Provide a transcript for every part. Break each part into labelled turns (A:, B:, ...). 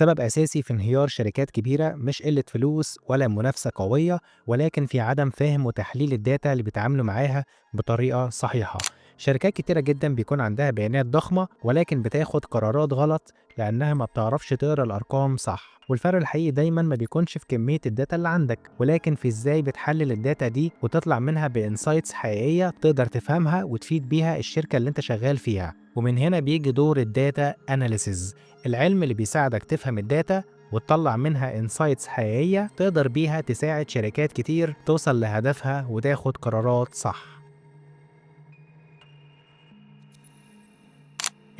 A: سبب أساسي في انهيار شركات كبيرة مش قلة فلوس ولا منافسة قوية، ولكن في عدم فهم وتحليل الداتا اللي بيتعاملوا معاها بطريقة صحيحة. شركات كتيرة جدا بيكون عندها بيانات ضخمة ولكن بتاخد قرارات غلط لأنها ما بتعرفش تقرا الأرقام صح، والفرق الحقيقي دايما ما بيكونش في كمية الداتا اللي عندك، ولكن في ازاي بتحلل الداتا دي وتطلع منها بإنسايتس حقيقية تقدر تفهمها وتفيد بيها الشركة اللي انت شغال فيها. ومن هنا بيجي دور الداتا أناليسيز، العلم اللي بيساعدك تفهم الداتا وتطلع منها انسايتس حقيقية تقدر بيها تساعد شركات كتير توصل لهدفها وتاخد قرارات صح.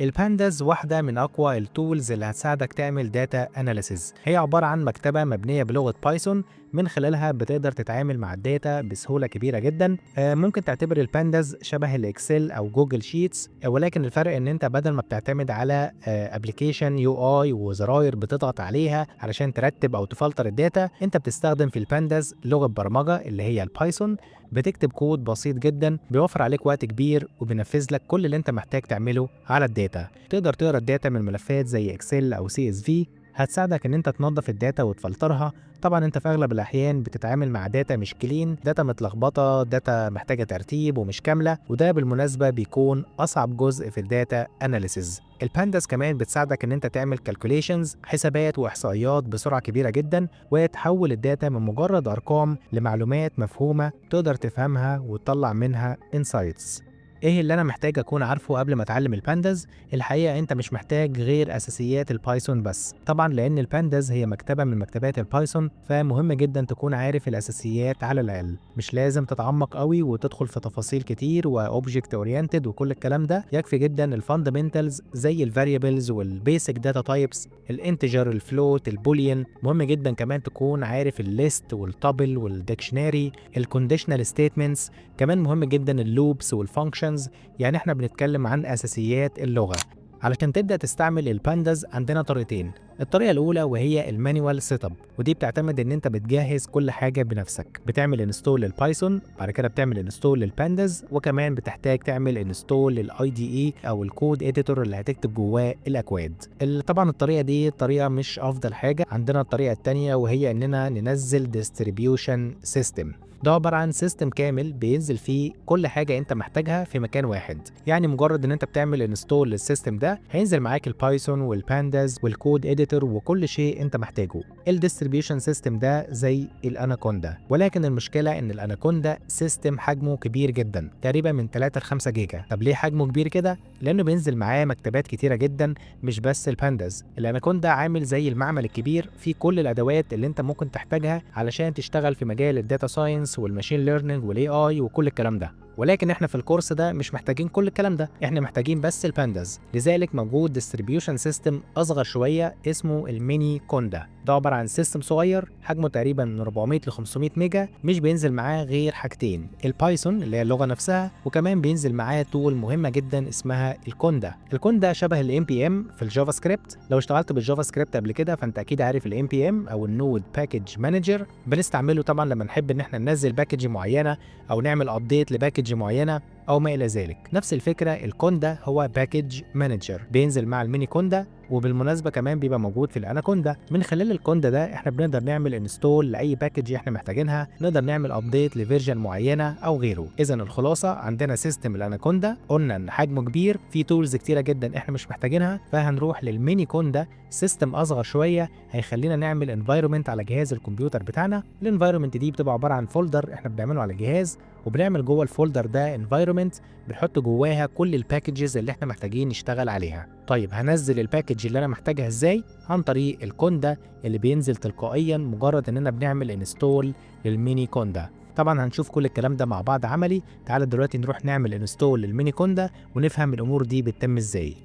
A: البانداز واحدة من أقوى التولز اللي هتساعدك تعمل داتا أناليسيز. هي عبارة عن مكتبة مبنية بلغة بايثون، من خلالها بتقدر تتعامل مع الداتا بسهولة كبيرة جدا. ممكن تعتبر البانداز شبه الإكسل أو جوجل شيتس، ولكن الفرق إن أنت بدل ما بتعتمد على ابلكيشن يو اي وزراير بتضغط عليها علشان ترتب أو تفلتر الداتا، أنت بتستخدم في البانداز لغة برمجة اللي هي البايثون. بتكتب كود بسيط جدا بيوفر عليك وقت كبير وبينفذ لك كل اللي انت محتاج تعمله على الداتا. تقدر تقرا الداتا من ملفات زي اكسل او سي اس في، هتساعدك ان انت تنظف الداتا وتفلترها. طبعا انت في اغلب الاحيان بتتعامل مع داتا مش كلين، داتا متلخبطه، داتا محتاجه ترتيب ومش كامله، وده بالمناسبه بيكون اصعب جزء في الداتا اناليسيز. البانداس كمان بتساعدك ان انت تعمل كالكوليشنز، حسابات واحصائيات بسرعه كبيره جدا، وتحول الداتا من مجرد ارقام لمعلومات مفهومه تقدر تفهمها وتطلع منها انسايتس. ايه اللي انا محتاج اكون عارفه قبل ما اتعلم البانداز؟ الحقيقه انت مش محتاج غير اساسيات البايثون بس، طبعا لان البانداز هي مكتبه من مكتبات البايثون، فمهم جدا تكون عارف الاساسيات على الاقل. مش لازم تتعمق قوي وتدخل في تفاصيل كتير واوبجكت اورينتد وكل الكلام ده، يكفي جدا الفاندمنتالز زي الفاريبلز والبيسك داتا تايبس، الانتجر، الفلوت، البوليان. مهم جدا كمان تكون عارف الليست والتابل والديكشناري، الكونديشنال ستيتمنتس. كمان مهم جدا اللوبس والفانكشنز. يعني احنا بنتكلم عن اساسيات اللغه. علشان تبدا تستعمل البانداز عندنا طريقتين. الطريقه الاولى وهي المانيوال سيت اب، ودي بتعتمد ان انت بتجهز كل حاجه بنفسك، بتعمل انستول للبايثون، بعد كده بتعمل انستول للبانداز، وكمان بتحتاج تعمل انستول للاي دي اي او الكود اديتور اللي هتكتب جواه الاكواد. طبعا الطريقه دي طريقه مش افضل حاجه. عندنا الطريقه الثانيه وهي اننا ننزل ديستريبيوشن سيستم. ده عبارة عن سيستم كامل بينزل فيه كل حاجة انت محتاجها في مكان واحد. يعني مجرد ان انت بتعمل انستول للسيستم ده هينزل معاك البايثون والبانداز والكود اديتور وكل شيء انت محتاجه. الديستريبيوشن سيستم ده زي الاناكوندا، ولكن المشكلة ان الاناكوندا سيستم حجمه كبير جدا، تقريبا من 3 ل 5 جيجا. طب ليه حجمه كبير كده؟ لانه بينزل معاه مكتبات كتيرة جدا، مش بس البانداز. الاناكوندا عامل زي المعمل الكبير فيه كل الادوات اللي انت ممكن تحتاجها علشان تشتغل في مجال الداتا ساينس والماشين ليرنينج والاي اي وكل الكلام ده. ولكن احنا في الكورس ده مش محتاجين كل الكلام ده، احنا محتاجين بس البانداز. لذلك موجود ديستريبيوشن سيستم اصغر شويه اسمه الميني كوندا. ده عباره عن سيستم صغير حجمه تقريبا من 400 ل 500 ميجا، مش بينزل معاه غير حاجتين، البايثون اللي هي اللغه نفسها، وكمان بينزل معاه تول مهمه جدا اسمها الكوندا. الكوندا شبه الام بي ام في الجافا سكريبت. لو اشتغلت بالجافا سكريبت قبل كده فانت اكيد عارف الام بي ام او النود باكج مانجر. بنستعمله طبعا لما نحب ان احنا ننزل باكج معينه او نعمل ابديت لباكج معينه او ما الى ذلك. نفس الفكره، الكوندا هو باكج مانجر بينزل مع الميني كوندا، وبالمناسبه كمان بيبقى موجود في الاناكوندا. من خلال الكوندا ده احنا بنقدر نعمل انستول لاي باكج احنا محتاجينها، نقدر نعمل ابديت لفيرجن معينه او غيره. اذا الخلاصه عندنا سيستم الاناكوندا، قلنا ان حجمه كبير، فيه تولز كتيره جدا احنا مش محتاجينها، فهنروح للميني كوندا، سيستم اصغر شويه هيخلينا نعمل انفايرمنت على جهاز الكمبيوتر بتاعنا. الانفايرمنت دي بتبقى عباره عن فولدر احنا بنعمله على الجهاز، وبنعمل جوه الفولدر ده انفايرمنت بنحط جواها كل الباكجز اللي احنا محتاجين نشتغل عليها. طيب هنزل الباكج اللي انا محتاجها ازاي؟ عن طريق الكوندا اللي بينزل تلقائيا مجرد اننا بنعمل انستول للميني كوندا. طبعا هنشوف كل الكلام ده مع بعض عملي. تعال دلوقتي نروح نعمل انستول للميني كوندا ونفهم الامور دي بتتم ازاي.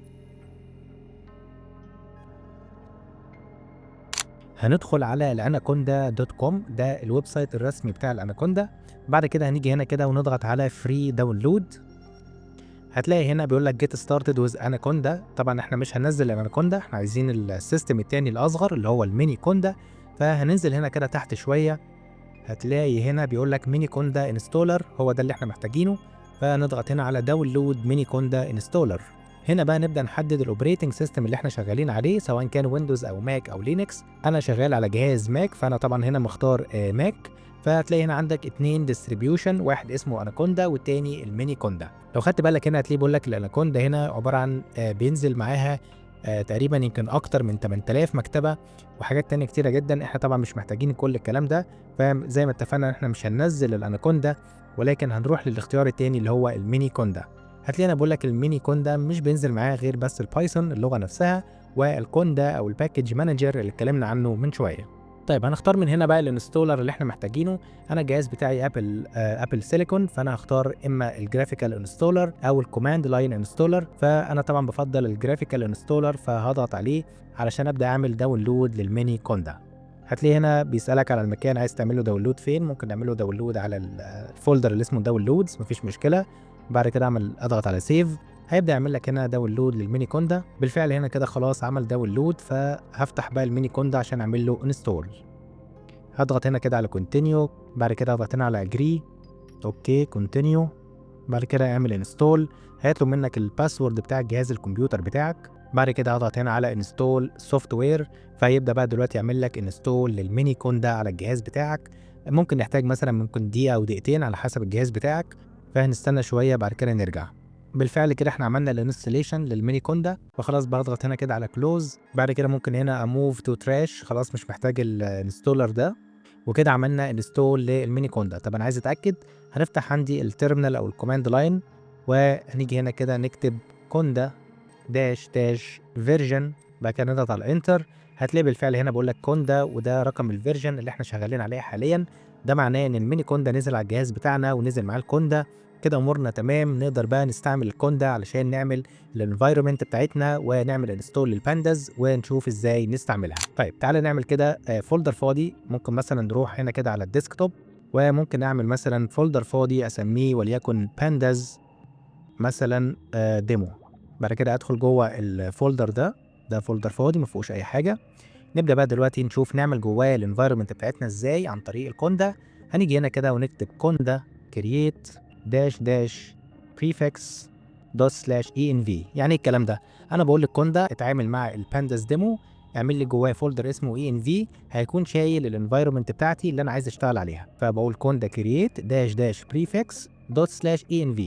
A: هندخل على الاناكوندا دوت كوم، ده الويب سايت الرسمي بتاع الاناكوندا. بعد كده هنيجي هنا كده ونضغط على فري داونلود. هتلاقي هنا بيقول لك جيت ستارتد ويز اناكوندا. طبعا احنا مش هننزل الاناكوندا، احنا عايزين السيستم التاني الاصغر اللي هو الميني كوندا. فهننزل هنا كده تحت شويه، هتلاقي هنا بيقول لك ميني كوندا انستولر، هو ده اللي احنا محتاجينه. فنضغط هنا على داونلود ميني كوندا انستولر. هنا بقى نبدا نحدد الاوبريتنج سيستم اللي احنا شغالين عليه، سواء كان ويندوز او ماك او لينكس. انا شغال على جهاز ماك، فانا طبعا هنا مختار ماك. فهتلاقي هنا عندك 2 ديستريبيوشن، واحد اسمه اناكوندا والتاني الميني كوندا. لو خدت بالك هنا هتلاقيه بيقول لك الاناكوندا هنا عباره عن بينزل معاها تقريبا يمكن اكتر من 8000 مكتبه وحاجات تانية كتيره جدا. احنا طبعا مش محتاجين كل الكلام ده، فزي ما اتفقنا احنا مش هننزل الاناكوندا، ولكن هنروح للاختيار التاني اللي هو الميني كوندا. هتلاقي انا بقول لك الميني كوندا مش بينزل معاه غير بس البايثون اللغه نفسها، والكوندا او الباكج مانجر اللي اتكلمنا عنه من شويه. طيب هنختار من هنا بقى الانستولر اللي احنا محتاجينه. انا الجهاز بتاعي ابل سيليكون، فانا هختار اما الجرافيكال انستولر او الكوماند لاين انستولر. فانا طبعا بفضل الجرافيكال انستولر، فهضغط عليه علشان ابدا اعمل داونلود للميني كوندا. هتلاقي هنا بيسالك على المكان عايز تعمله داونلود فين. ممكن نعمله داونلود على الفولدر اللي اسمه داونلودز، مفيش مشكله. بعد كده اضغط على سيف، هيبدا يعمل لك هنا داونلود للميني كوندا. بالفعل هنا كده خلاص عمل داونلود، فهفتح بقى الميني كوندا عشان اعمل له انستول. هضغط هنا كده على كونتينيو، بعد كده هضغط هنا على اجري، اوكي كونتينيو. بعد كده اعمل انستول، هيطلب منك الباسورد بتاع جهاز الكمبيوتر بتاعك. بعد كده هضغط هنا على انستول سوفت وير، فهيبدا بقى دلوقتي يعمل لك انستول للميني كوندا على الجهاز بتاعك. ممكن نحتاج مثلا ممكن دقيقه او دقيقتين على حسب الجهاز بتاعك، فهنستنى شويه بعد كده نرجع. بالفعل كده احنا عملنا الانستليشن للميني كوندا، فخلاص بضغط هنا كده على كلوز. بعد كده ممكن هنا اموف تو تراش، خلاص مش محتاج الانستولر ده. وكده عملنا انستول للميني كوندا. طب انا عايز اتاكد، هنفتح عندي التيرمينال او الكوماند لاين، وهنيجي هنا كده نكتب كوندا داش داش فيرجن، بعد كده نضغط على انتر. هتلاقي بالفعل هنا بقول لك كوندا، وده رقم الفيرجن اللي احنا شغالين عليه حاليا. ده معناه ان الميني كوندا نزل على الجهاز بتاعنا ونزل معاه الكوندا. كده امورنا تمام، نقدر بقى نستعمل الكوندا علشان نعمل الانفايرمنت بتاعتنا ونعمل انستول للبانداز ونشوف ازاي نستعملها. طيب تعالى نعمل كده فولدر فاضي. ممكن مثلا نروح هنا كده على الديسكتوب، وممكن نعمل مثلا فولدر فاضي اسميه وليكن بانداز مثلا ديمو. بعد كده ادخل جوه الفولدر ده فولدر فاضي ما فيهوش اي حاجه. نبدا بقى دلوقتي نشوف نعمل جواه الانفايرمنت بتاعتنا ازاي عن طريق الكوندا. هنيجي هنا كده ونكتب كوندا كرييت داش داش prefix دوت سلاش env. يعني ايه الكلام ده؟ انا بقول للكوندا اتعامل مع البانداز ديمو، اعمل لي جواه فولدر اسمه env، هيكون شايل الانفايرمنت بتاعتي اللي انا عايز اشتغل عليها. فبقول كوندا كرييت داش داش prefix دوت سلاش env.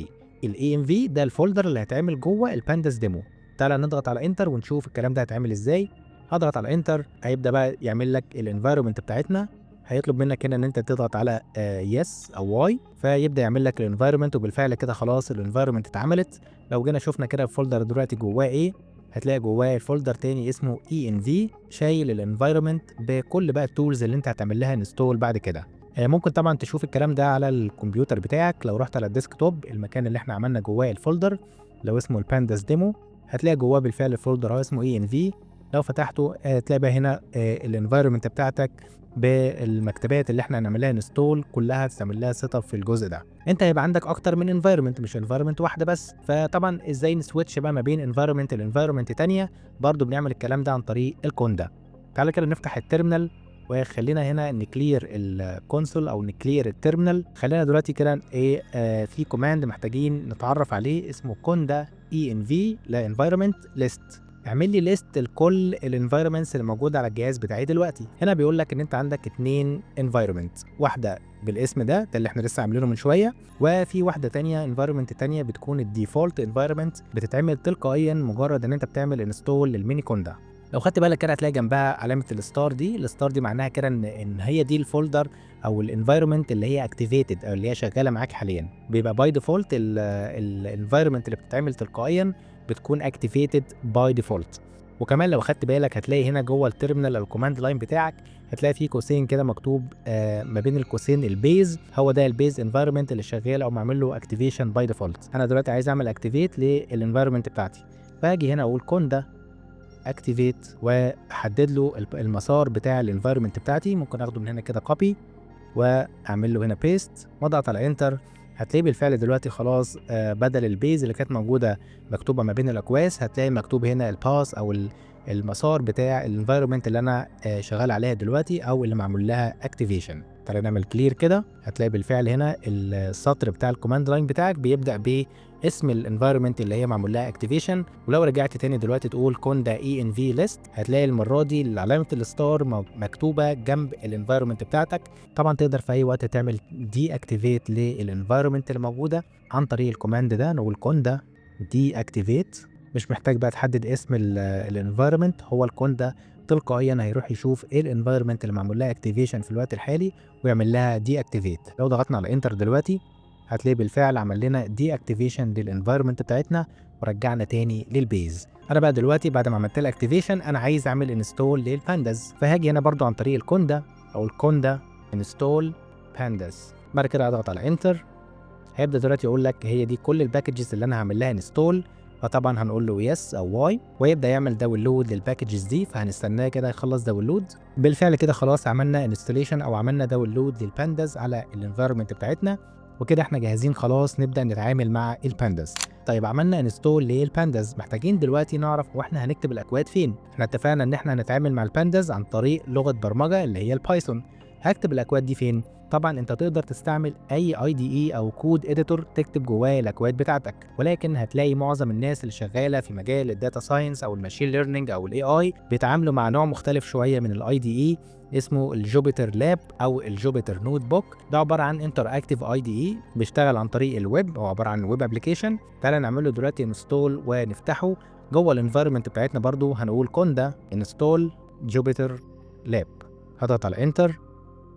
A: الاي ام في ده الفولدر اللي هيتعمل جوه البانداز ديمو. تعالى نضغط على انتر ونشوف الكلام ده هيتعمل ازاي. هضغط على انتر، هيبدا بقى يعمل لك الانفايرمنت بتاعتنا. هيطلب منك هنا ان انت تضغط على يس او واي، فيبدا يعمل لك الانفايرمنت. وبالفعل كده خلاص الانفايرمنت اتعملت. لو جينا شفنا كده الفولدر دلوقتي جواه ايه، هتلاقي جواه الفولدر تاني اسمه اي ان في، شايل الانفايرمنت بكل بقى التولز اللي انت هتعمل لها انستول بعد كده. ممكن طبعا تشوف الكلام ده على الكمبيوتر بتاعك. لو رحت على الديسكتوب، المكان اللي احنا عملنا جواه الفولدر لو اسمه البانداز ديمو، هتلاقي جواه بالفعل الفولدر هو اسمه اي ان في. لو فتحته هتلاقي بقى هنا الانفايرمنت بتاعتك بالمكتبات اللي احنا هنعمل لها انستول كلها، هتعمل لها سيت اب في الجزء ده. انت هيبقى عندك اكتر من انفايرمنت، مش انفايرمنت واحده بس. فطبعا ازاي نسويتش بقى ما بين انفايرمنت لانفايرمنت تانيه؟ برضو بنعمل الكلام ده عن طريق الكوندا. تعالى كده نفتح التيرمينال، وخلينا هنا نكلير الكونسول او نكلير التيرمينال. خلينا دلوقتي كده ايه في كوماند محتاجين نتعرف عليه اسمه كوندا اي ان في لانفايرمنت ليست. اعمل لي ليست لكل الانفايرمنتس اللي موجوده على الجهاز بتاعي دلوقتي. هنا بيقول لك ان انت عندك 2 انفايرمنت، واحده بالاسم ده اللي احنا لسه عاملينه من شويه، وفي واحده تانية انفايرمنت تانية بتكون الديفولت انفايرمنت، بتتعمل تلقائيا مجرد ان انت بتعمل انستول للميني كوندا. لو خدت بالك كده هتلاقي جنبها علامه الستار دي. الستار دي معناها كده ان هي دي الفولدر او الانفايرمنت اللي هي اكتيفيتد او اللي هي شغاله معاك حاليا. بيبقى باي ديفولت الانفايرمنت اللي بتتعمل تلقائيا بتكون اكتيفيتد باي ديفولت. وكمان لو خدت بالك هتلاقي هنا جوه التيرمينال او الكوماند لاين بتاعك هتلاقي فيه قوسين كده مكتوب ما بين القوسين البيز، هو ده البيز انفايرمنت اللي شغال او معمل له اكتيفيشن باي ديفولت. انا دلوقتي عايز اعمل اكتيفيت للانفايرمنت بتاعتي، فاجي هنا اقول كوندا اكتيفيت واحدد له المسار بتاع الانفايرمنت بتاعتي. ممكن اخده من هنا كده كوبي واعمل له هنا بيست واضغط على انتر. هتلاقيه بالفعل دلوقتي خلاص بدل البيز اللي كانت موجوده مكتوبه ما بين الاكواس، هتلاقي مكتوب هنا الباس او المسار بتاع الانفايرمنت اللي انا شغال عليها دلوقتي او اللي معمول لها اكتيفيشن. تعالى نعمل كلير كده، هتلاقي بالفعل هنا السطر بتاع الكوماند لاين بتاعك بيبدا باسم الانفايرمنت اللي هي معمول لها اكتيفيشن. ولو رجعت تاني دلوقتي تقول كوندا اي ان في ليست، هتلاقي المره دي علامه الستار مكتوبه جنب الانفايرمنت بتاعتك. طبعا تقدر في اي وقت تعمل دي اكتيفيت للانفايرمنت اللي موجوده عن طريق الكوماند ده، نقول كوندا دي اكتيفيت. مش محتاج بقى تحدد اسم الانفايرمنت، هو الكوندا تلقائيا هيروح يشوف ايه الانفايرمنت اللي معمول لها اكتيفيشن في الوقت الحالي ويعمل لها دي اكتيفيت. لو ضغطنا على انتر دلوقتي هتلاقي بالفعل عمل لنا دي اكتيفيشن للانفايرمنت بتاعتنا ورجعنا تاني للبيز. انا بقى دلوقتي بعد ما عملت لها اكتيفيشن انا عايز اعمل انستول للبانداز، فهاجي هنا برضو عن طريق الكوندا او الكوندا انستول بانداز. بعد كده اضغط على انتر، هيبدا دلوقتي يقول لك هي دي كل الباكجز اللي انا هعمل لها انستول. فطبعا هنقول له يس او واي ويبدا يعمل داونلود للباكجز دي، فهنستناه كده يخلص داونلود. بالفعل كده خلاص عملنا انستليشن او عملنا داونلود للبانداز على الانفايرمنت بتاعتنا، وكده احنا جاهزين خلاص نبدا نتعامل مع البانداز. طيب عملنا انستول للبانداز، محتاجين دلوقتي نعرف واحنا هنكتب الاكواد فين. احنا اتفقنا ان احنا هنتعامل مع البانداز عن طريق لغه برمجه اللي هي البايثون. هكتب الاكواد دي فين؟ طبعا انت تقدر تستعمل اي IDE او كود اديتور تكتب جواه الاكواد بتاعتك، ولكن هتلاقي معظم الناس اللي شغاله في مجال الداتا ساينس او الماشين ليرنينج او الاي اي بيتعاملوا مع نوع مختلف شويه من IDE اسمه الجوبيتر لاب او الجوبيتر نوت بوك. ده عباره عن انتر اكتيف IDE بيشتغل عن طريق الويب، هو عباره عن ويب ابلكيشن. تعالى نعمل له دلوقتي انستول ونفتحه. جوه الانفايرمنت بتاعتنا برضو هنقول كوندا انستول جوبيتر لاب. هضغط على انتر،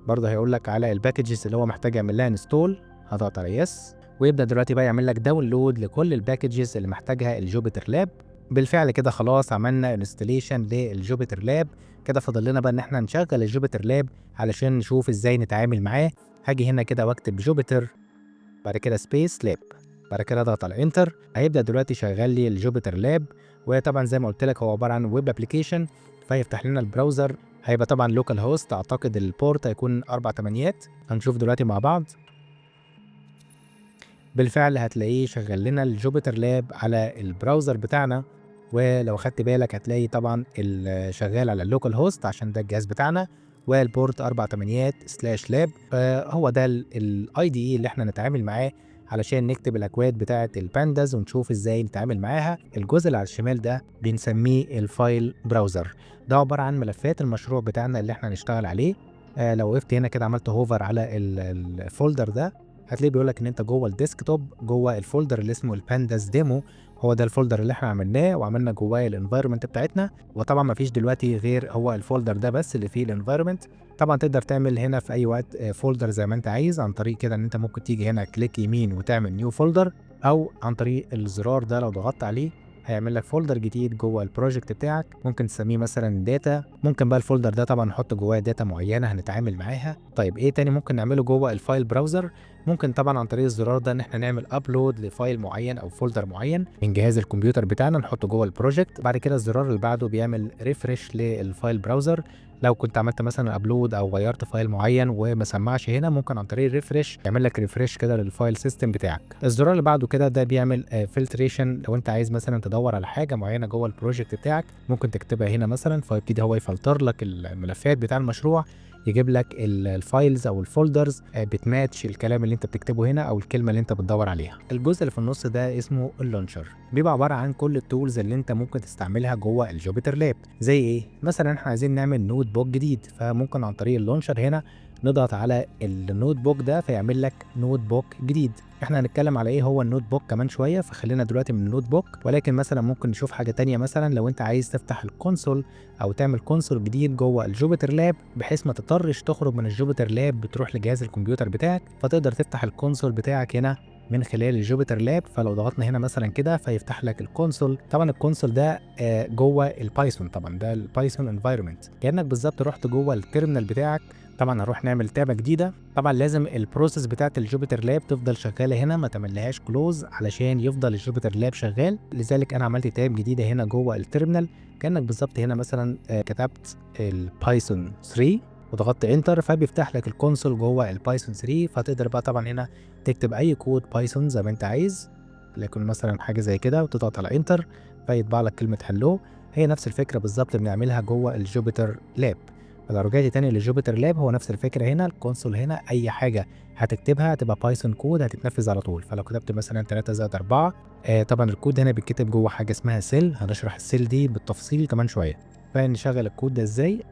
A: برضه هيقول لك على الباكجز اللي هو محتاج يعمل لها انستول. هضغط على يس ويبدا دلوقتي بقى يعمل لك داونلود لكل الباكجز اللي محتاجها الجوبيتر لاب. بالفعل كده خلاص عملنا انستليشن للجوبيتر لاب. كده فاضل لنا بقى ان احنا نشغل الجوبيتر لاب علشان نشوف ازاي نتعامل معاه. هاجي هنا كده واكتب جوبيتر بعد كده سبيس لاب، بعد كده اضغط على انتر. هيبدا دلوقتي يشغل لي الجوبيتر لاب، وطبعا زي ما قلت لك هو عباره عن ويب ابلكيشن، فيفتح لنا البراوزر. هيبقى طبعا لوكال هوست، اعتقد البورت هيكون 4 8. هنشوف دلوقتي مع بعض. بالفعل هتلاقيه شغل لنا الجوبيتر لاب على البراوزر بتاعنا، ولو خدت بالك هتلاقي طبعا شغال على اللوكال هوست عشان ده الجهاز بتاعنا، والبورت 4 8/لاب. هو ده الاي دي اي اللي احنا نتعامل معاه علشان نكتب الاكواد بتاعه البانداز ونشوف ازاي نتعامل معاها. الجزء اللي على الشمال ده بنسميه الفايل براوزر، ده عباره عن ملفات المشروع بتاعنا اللي احنا هنشتغل عليه. لو وقفت هنا كده عملت هوفر على الفولدر ده هتلاقيه بيقول لك ان انت جوه الديسكتوب جوه الفولدر اللي اسمه البانداز ديمو. هو ده الفولدر اللي احنا عملناه وعملنا جواه الانفايرمنت بتاعتنا، وطبعا ما فيش دلوقتي غير هو الفولدر ده بس اللي فيه الانفايرمنت. طبعا تقدر تعمل هنا في اي وقت فولدر زي ما انت عايز عن طريق كده ان انت ممكن تيجي هنا كليك يمين وتعمل نيو فولدر، او عن طريق الزرار ده لو ضغطت عليه هيعمل لك فولدر جديد جوه البروجكت بتاعك. ممكن تسميه مثلا داتا، ممكن بقى الفولدر ده طبعا نحط جواه داتا معينه هنتعامل معاها. طيب ايه تاني ممكن نعمله جوه الفايل براوزر؟ ممكن طبعا عن طريق الزرار ده ان احنا نعمل ابلود لفايل معين او فولدر معين من جهاز الكمبيوتر بتاعنا نحطه جوه البروجكت. بعد كده الزرار اللي بعده بيعمل ريفرش للفايل براوزر. لو كنت عملت مثلا ابلود او غيرت فايل معين وما سمعش هنا، ممكن عن طريق الريفرش يعمل لك ريفرش كده للفايل سيستم بتاعك. الزرار اللي بعده كده ده بيعمل فلتريشن. لو انت عايز مثلا تدور على حاجه معينه جوه البروجكت بتاعك ممكن تكتبها هنا مثلا، فيبتدي هو يفلتر لك الملفات بتاع المشروع، يجيب لك الفايلز او الفولدرز بتماتش الكلام اللي انت بتكتبه هنا او الكلمه اللي انت بتدور عليها. الجزء اللي في النص ده اسمه اللونشر، بيبقى عباره عن كل التولز اللي انت ممكن تستعملها جوه الجوبيتر لاب. زي ايه؟ مثلا احنا عايزين نعمل نوت بوك جديد، فممكن عن طريق اللونشر هنا نضغط على النوت بوك ده فيعمل لك نوت بوك جديد. احنا هنتكلم على ايه هو النوت بوك كمان شويه، فخلينا دلوقتي من النوت بوك. ولكن مثلا ممكن نشوف حاجه تانية، مثلا لو انت عايز تفتح الكونسول او تعمل كونسول جديد جوه الجوبيتر لاب بحيث ما تضطرش تخرج من الجوبيتر لاب بتروح لجهاز الكمبيوتر بتاعك، فتقدر تفتح الكونسول بتاعك هنا من خلال الجوبيتر لاب. فلو ضغطنا هنا مثلا كده فيفتح لك الكونسول. طبعا الكونسول ده جوه البايثون، طبعا ده البايثون انفايرمنت، كانك بالظبط رحت جوه التيرمينال بتاعك. طبعا هنروح نعمل تابه جديده. طبعا لازم البروسيس بتاعت الجوبيتر لاب تفضل شغاله هنا، ما تعملهاش كلوز علشان يفضل الجوبيتر لاب شغال. لذلك انا عملت تاب جديده هنا جوه التيرمينال، كانك بالظبط هنا مثلا كتبت البايثون 3 وضغطت انتر فبيفتح لك الكونسول جوه البايثون 3. فتقدر بقى طبعا هنا تكتب اي كود بايثون زي ما انت عايز، لكن مثلا حاجه زي كده وتضغط على انتر فيطبع لك كلمه هلو. هي نفس الفكره بالظبط بنعملها جوه الجوبيتر لاب. فلو رجعت تاني للجوبيتر لاب هو نفس الفكره هنا. الكونسول هنا اي حاجه هتكتبها هتبقى بايثون كود هتتنفذ على طول. فلو كتبت مثلا 3 زائد 4 طبعا الكود هنا بيتكتب جوه حاجه اسمها سيل، هنشرح السيل دي بالتفصيل كمان شويه. فنشغل الكود ده ازاي؟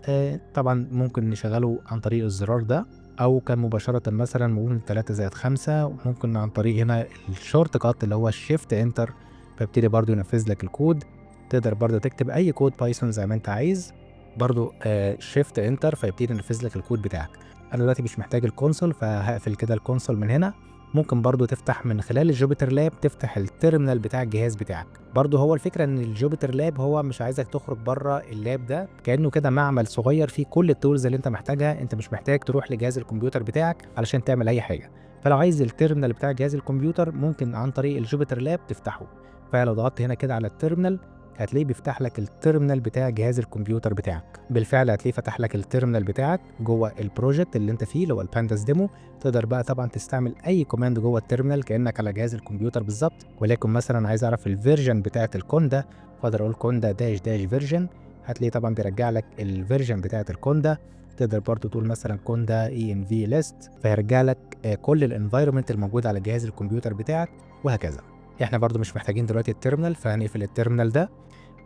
A: طبعا ممكن نشغله عن طريق الزرار ده، او كان مباشره مثلا نقول 3 زائد 5. وممكن عن طريق هنا الشورت كات اللي هو الشيفت انتر، فيبتدي برضو ينفذ لك الكود. تقدر برضو تكتب اي كود بايثون زي ما انت عايز، برضو شيفت انتر فيبتدي ينفذ لك الكود بتاعك. انا دلوقتي مش محتاج الكونسول فهقفل كده الكونسول من هنا. ممكن برضو تفتح من خلال الجوبيتر لاب تفتح التيرمينال بتاع الجهاز بتاعك. برضو هو الفكره ان الجوبيتر لاب هو مش عايزك تخرج بره اللاب ده، كانه كده معمل صغير فيه كل التولز اللي انت محتاجها. انت مش محتاج تروح لجهاز الكمبيوتر بتاعك علشان تعمل اي حاجه. فلو عايز التيرمينال بتاع جهاز الكمبيوتر ممكن عن طريق الجوبيتر لاب تفتحه. فلو ضغطت هنا كده على التيرمينال هتلاقيه بيفتح لك التيرمينال بتاع جهاز الكمبيوتر بتاعك. بالفعل هتلاقيه فتح لك التيرمينال بتاعك جوه البروجكت اللي انت فيه اللي هو البانداس ديمو. تقدر بقى طبعا تستعمل اي كوماند جوه التيرمينال كانك على جهاز الكمبيوتر بالظبط. ولكن مثلا عايز اعرف الفيرجن بتاعه الكوندا، فاقدر اقول كوندا داش داش فيرجن، هتلاقيه طبعا بيرجع لك الفيرجن بتاعه الكوندا. تقدر برضو تقول مثلا كوندا اي ان في ليست فيرجع لك كل الانفايرمنت الموجود على جهاز الكمبيوتر بتاعك وهكذا. احنا برضو مش محتاجين دلوقتي التيرمينال فهنقفل التيرمينال ده.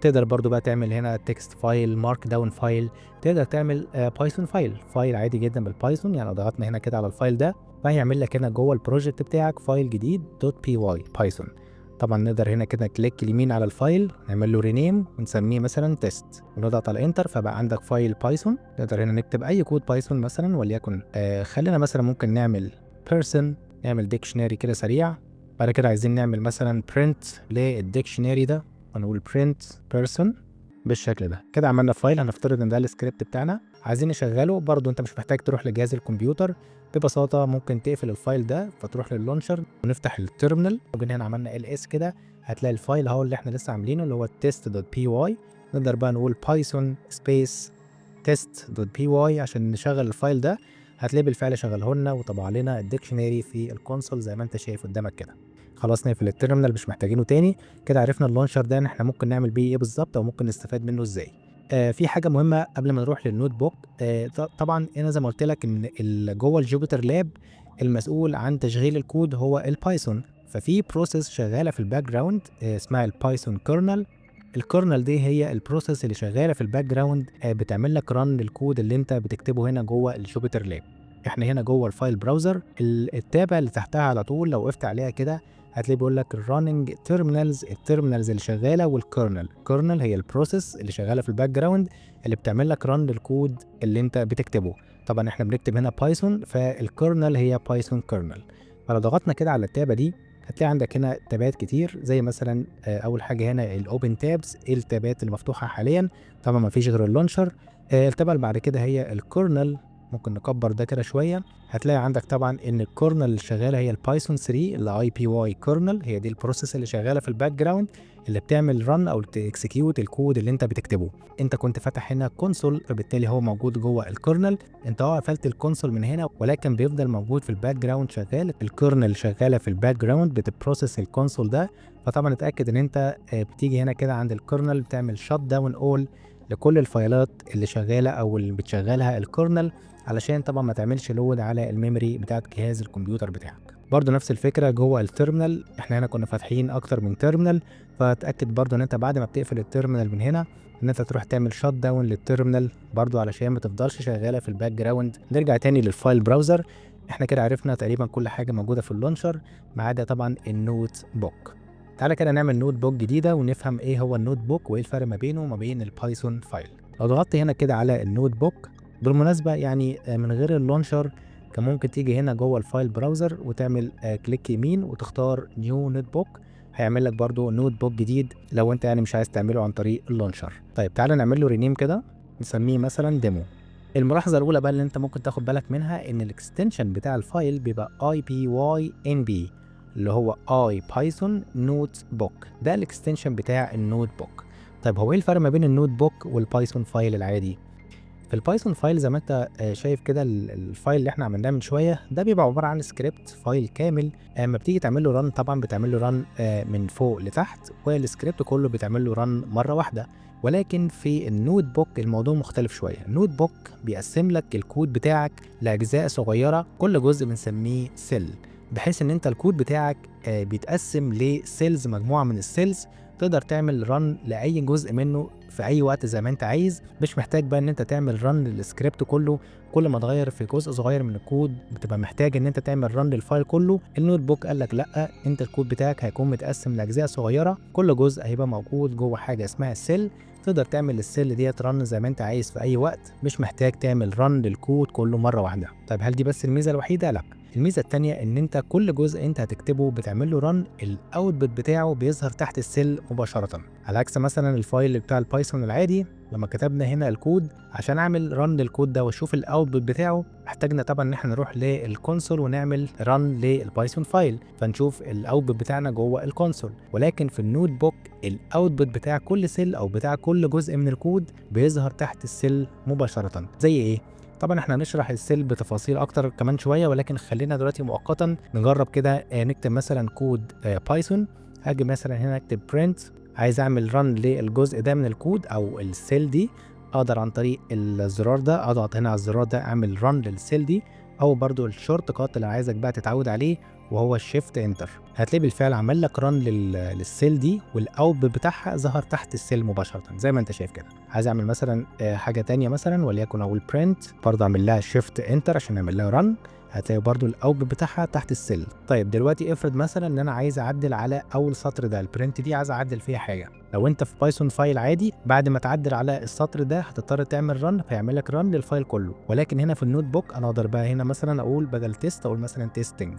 A: تقدر برضو بقى تعمل هنا تكست فايل، مارك داون فايل، تقدر تعمل بايثون فايل عادي جدا بالبايثون. يعني لو ضغطنا هنا كده على الفايل ده فهيعمل لك هنا جوه البروجكت بتاعك فايل جديد .py بايثون. طبعا نقدر هنا كده كليك اليمين على الفايل نعمل له رينيم ونسميه مثلا تيست ونضغط على انتر فبقى عندك فايل بايثون. نقدر هنا نكتب اي كود بايثون مثلا وليكن خلينا مثلا ممكن نعمل person، نعمل ديكشنري كده سريع. بعد كده عايزين نعمل مثلا print للديكشنري ده ونقول print person بالشكل ده. كده عملنا فايل، هنفترض ان ده السكريبت بتاعنا عايزين نشغله. برضو انت مش محتاج تروح لجهاز الكمبيوتر، ببساطه ممكن تقفل الفايل ده فتروح لللونشر ونفتح التيرمينال. وجينا هنا عملنا ls كده هتلاقي الفايل اهو اللي احنا لسه عاملينه اللي هو test.py. نقدر بقى نقول بايثون سبيس test.py عشان نشغل الفايل ده. هتلاقيه بالفعل شغله لنا وطبع لنا الديكشنري في الكونسول زي ما انت شايف قدامك كده. خلاص نقفل التيرمينال مش محتاجينه تاني. كده عرفنا اللونشر ده ان احنا ممكن نعمل بيه ايه بالظبط او ممكن نستفاد منه ازاي. في حاجه مهمه قبل ما نروح للنوت بوك. طبعا انا زي ما قلت لك ان جوه الجوبيتر لاب المسؤول عن تشغيل الكود هو البايثون. ففي بروسيس شغاله في الباك جراوند اسمها البايثون كيرنل. الكيرنل دي هي البروسيس اللي شغاله في الباك جراوند بتعمل لك رن للكود اللي انت بتكتبه هنا جوه الجوبيتر لاب. احنا هنا جوه الفايل براوزر، التابه اللي تحتها على طول لو وقفت عليها كده هتلاقي بيقول لك الرننج تيرمينالز، التيرمينالز اللي شغاله والكيرنل. الكيرنل هي البروسيس اللي شغاله في الباك جراوند اللي بتعمل لك رن للكود اللي انت بتكتبه. طبعا احنا بنكتب هنا بايثون فالكيرنل هي بايثون كيرنل. فلو ضغطنا كده على التابه دي هتلاقي عندك هنا تابات كتير زي مثلا اول حاجه هنا الاوبن تابس، ايه التابات اللي مفتوحه حاليا؟ طبعا ما فيش غير اللونشر. التابه اللي بعد كده هي الكيرنل، ممكن نكبر ده كده شويه. هتلاقي عندك طبعا ان الكيرنل اللي شغاله هي البايثون 3 اللي اي بي واي كيرنل، هي دي البروسيس اللي شغاله في الباك جراوند اللي بتعمل رن او تكسكيوت الكود اللي انت بتكتبه. انت كنت فاتح هنا كونسول فبالتالي هو موجود جوه الكيرنل. انت قفلت الكونسول من هنا ولكن بيفضل موجود في الباك جراوند شغال. الكيرنل شغاله في الباك جراوند بتبروسيس الكونسول ده. فطبعا اتاكد ان انت بتيجي هنا كده عند الكيرنل بتعمل شات داون اول لكل الفايلات اللي شغاله او اللي بتشغلها الكيرنل علشان طبعا ما تعملش لود على الميموري بتاعت جهاز الكمبيوتر بتاعك. برضو نفس الفكره جوه التيرمينال، احنا هنا كنا فاتحين اكتر من تيرمينال. فتاكد برضو ان انت بعد ما بتقفل التيرمينال من هنا ان انت تروح تعمل شات داون للتيرمينال برضو علشان ما تفضلش شغاله في الباك جراوند. نرجع تاني للفايل براوزر. احنا كده عرفنا تقريبا كل حاجه موجوده في اللونشر ما عدا طبعا النوت بوك. تعالى كده نعمل نوت بوك جديده ونفهم ايه هو النوت بوك وايه الفرق ما بينه وما بين البايثون فايل. لو ضغطت هنا كده على النوت بوك، بالمناسبة يعني من غير اللونشر كان ممكن تيجي هنا جوه الفايل براوزر وتعمل كليك يمين وتختار نيو نوت بوك، هيعمل لك برضو نوت بوك جديد لو انت يعني مش عايز تعمله عن طريق اللونشر. طيب تعالى نعمل له رينيم كده نسميه مثلا ديمو. الملاحظة الأولى بقى اللي انت ممكن تاخد بالك منها ان الاكستنشن بتاع الفايل بيبقى IPYNB اللي هو اي بايثون نوت بوك، ده الاكستنشن بتاع النوت بوك. طيب هو ايه الفرق ما بين النوت بوك والبايثون فايل العادي؟ في البايثون فايل زي ما انت شايف كده الفايل اللي احنا عملناه من شويه ده بيبقى عباره عن سكريبت فايل كامل. اما بتيجي تعمل له ران طبعا بتعمل له ران من فوق لتحت، والسكريبت كله بيتعمل له ران مره واحده. ولكن في النوت بوك الموضوع مختلف شويه. النوت بوك بيقسم لك الكود بتاعك لاجزاء صغيره، كل جزء بنسميه سيل، بحيث ان انت الكود بتاعك بيتقسم لسيلز، مجموعه من السيلز تقدر تعمل رن لاي جزء منه في اي وقت زي ما انت عايز. مش محتاج بقى ان انت تعمل رن للسكريبت كله، كل ما تغير في جزء صغير من الكود بتبقى محتاج ان انت تعمل رن للفايل كله. النوت بوك قال لك لا، انت الكود بتاعك هيكون متقسم لاجزاء صغيره، كل جزء هيبقى موجود جوه حاجه اسمها السيل، تقدر تعمل السيل ديت رن زي ما انت عايز في اي وقت، مش محتاج تعمل رن للكود كله مره واحده. طيب هل دي بس الميزه الوحيده؟ لا، الميزه الثانيه ان انت كل جزء انت هتكتبه بتعمل له رن، الاوتبوت بتاعه بيظهر تحت السيل مباشره، على عكس مثلا الفايل بتاع البايثون العادي. لما كتبنا هنا الكود عشان اعمل رن للكود ده واشوف الاوتبوت بتاعه، احتاجنا طبعا ان احنا نروح للكونسول ونعمل رن للبايثون فايل فنشوف الاوتبوت بتاعنا جوه الكونسول. ولكن في النوت بوك الاوتبوت بتاع كل سيل او بتاع كل جزء من الكود بيظهر تحت السيل مباشره. زي ايه؟ طبعا احنا هنشرح السيل بتفاصيل اكتر كمان شويه، ولكن خلينا دلوقتي مؤقتا نجرب كده نكتب مثلا كود بايثون. هاجي مثلا هنا اكتب print، عايز اعمل رن للجزء ده من الكود او السيل دي، اقدر عن طريق الزرار ده اضغط هنا على الزرار ده اعمل رن للسيل دي، او برضو الشورت كات اللي عايزك بقى تتعود عليه وهو الشيفت انتر. هتلاقي بالفعل عمل لك رن للسيل دي، والاوتبوت بتاعها ظهر تحت السيل مباشره زي ما انت شايف كده. عايز اعمل مثلا حاجه تانية مثلا وليكن اقول برنت، برضه اعمل لها شيفت انتر عشان اعمل لها رن، هتلاقي برضو الاوتبوت بتاعها تحت السيل. طيب دلوقتي افرض مثلا ان انا عايز اعدل على اول سطر ده، البرنت دي عايز اعدل فيها حاجه. لو انت في بايثون فايل عادي بعد ما تعدل على السطر ده هتضطر تعمل رن فيعمل لك رن للفايل كله. ولكن هنا في النوت بوك انا اقدر بقى هنا مثلا اقول بدل تيست اقول مثلا تيستنج،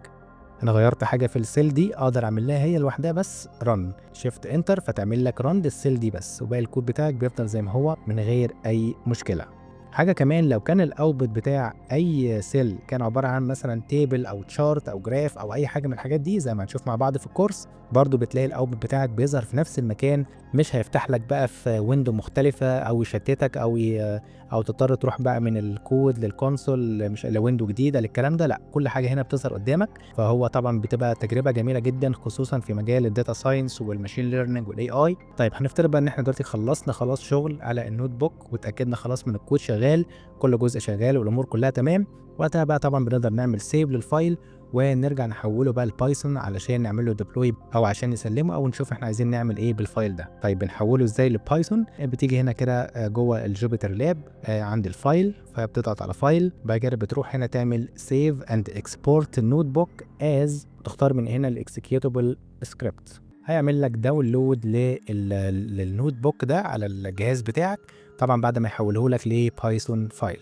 A: انا غيرت حاجه في السيل دي اقدر اعمل لها هي لوحدها بس رن، شيفت انتر فتعمل لك رن للسيل دي بس، وباقي الكود بتاعك بيفضل زي ما هو من غير اي مشكله. حاجه كمان، لو كان الاوتبوت بتاع اي سيل كان عباره عن مثلا تيبل او تشارت او جراف او اي حاجه من الحاجات دي زي ما هنشوف مع بعض في الكورس، برضو بتلاقي الاوتبوت بتاعك بيظهر في نفس المكان، مش هيفتح لك بقى في ويندو مختلفه او يشتتك او تضطر تروح بقى من الكود للكونسول مش لويندو جديده للكلام ده. لا، كل حاجه هنا بتظهر قدامك. فهو طبعا بتبقى تجربه جميله جدا خصوصا في مجال الداتا ساينس والماشين ليرنينج والاي اي. طيب هنفترض بقى ان احنا دلوقتي خلصنا خلاص شغل على النوت بوك وتاكدنا خلاص من الكود شغال، كل جزء شغال والامور كلها تمام. وقتها بقى طبعا بنقدر نعمل سيف للفايل ونرجع نحوله بقى لبايثون علشان نعمل له ديبلوي او عشان نسلمه او نشوف احنا عايزين نعمل ايه بالفايل ده. طيب بنحوله ازاي لبايثون؟ بتيجي هنا كده جوه الجوبيتر لاب عند الفايل، فبتضغط على فايل، بعد كده بتروح هنا تعمل سيف اند اكسبورت النوت بوك از، تختار من هنا الاكسكيوتابل سكريبت، هيعمل لك داونلود للنوت بوك ده على الجهاز بتاعك طبعا بعد ما يحوله لك لبايثون فايل.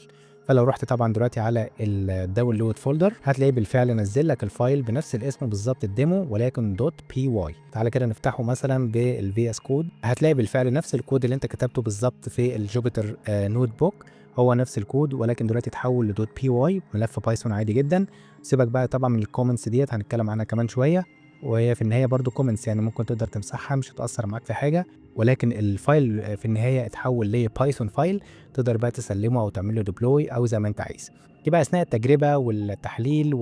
A: فلو رحت طبعا دلوقتي على الداونلود فولدر هتلاقيه بالفعل نزل لك الفايل بنفس الاسم بالظبط الديمو ولكن .py. تعالى كده نفتحه مثلا بالفي اس كود، هتلاقي بالفعل نفس الكود اللي انت كتبته بالظبط في الجوبيتر نوت بوك، هو نفس الكود ولكن دلوقتي اتحول ل .py ملف بايثون عادي جدا. سيبك بقى طبعا من الكومنتس ديت هنتكلم عنها كمان شويه، وهي في النهايه برضو كومنتس يعني ممكن تقدر تمسحها مش هتاثر معاك في حاجه، ولكن الفايل في النهايه اتحول لبايثون فايل تقدر بقى تسلمه او تعمل له ديبلوي او زي ما انت عايز. يبقى اثناء التجربه والتحليل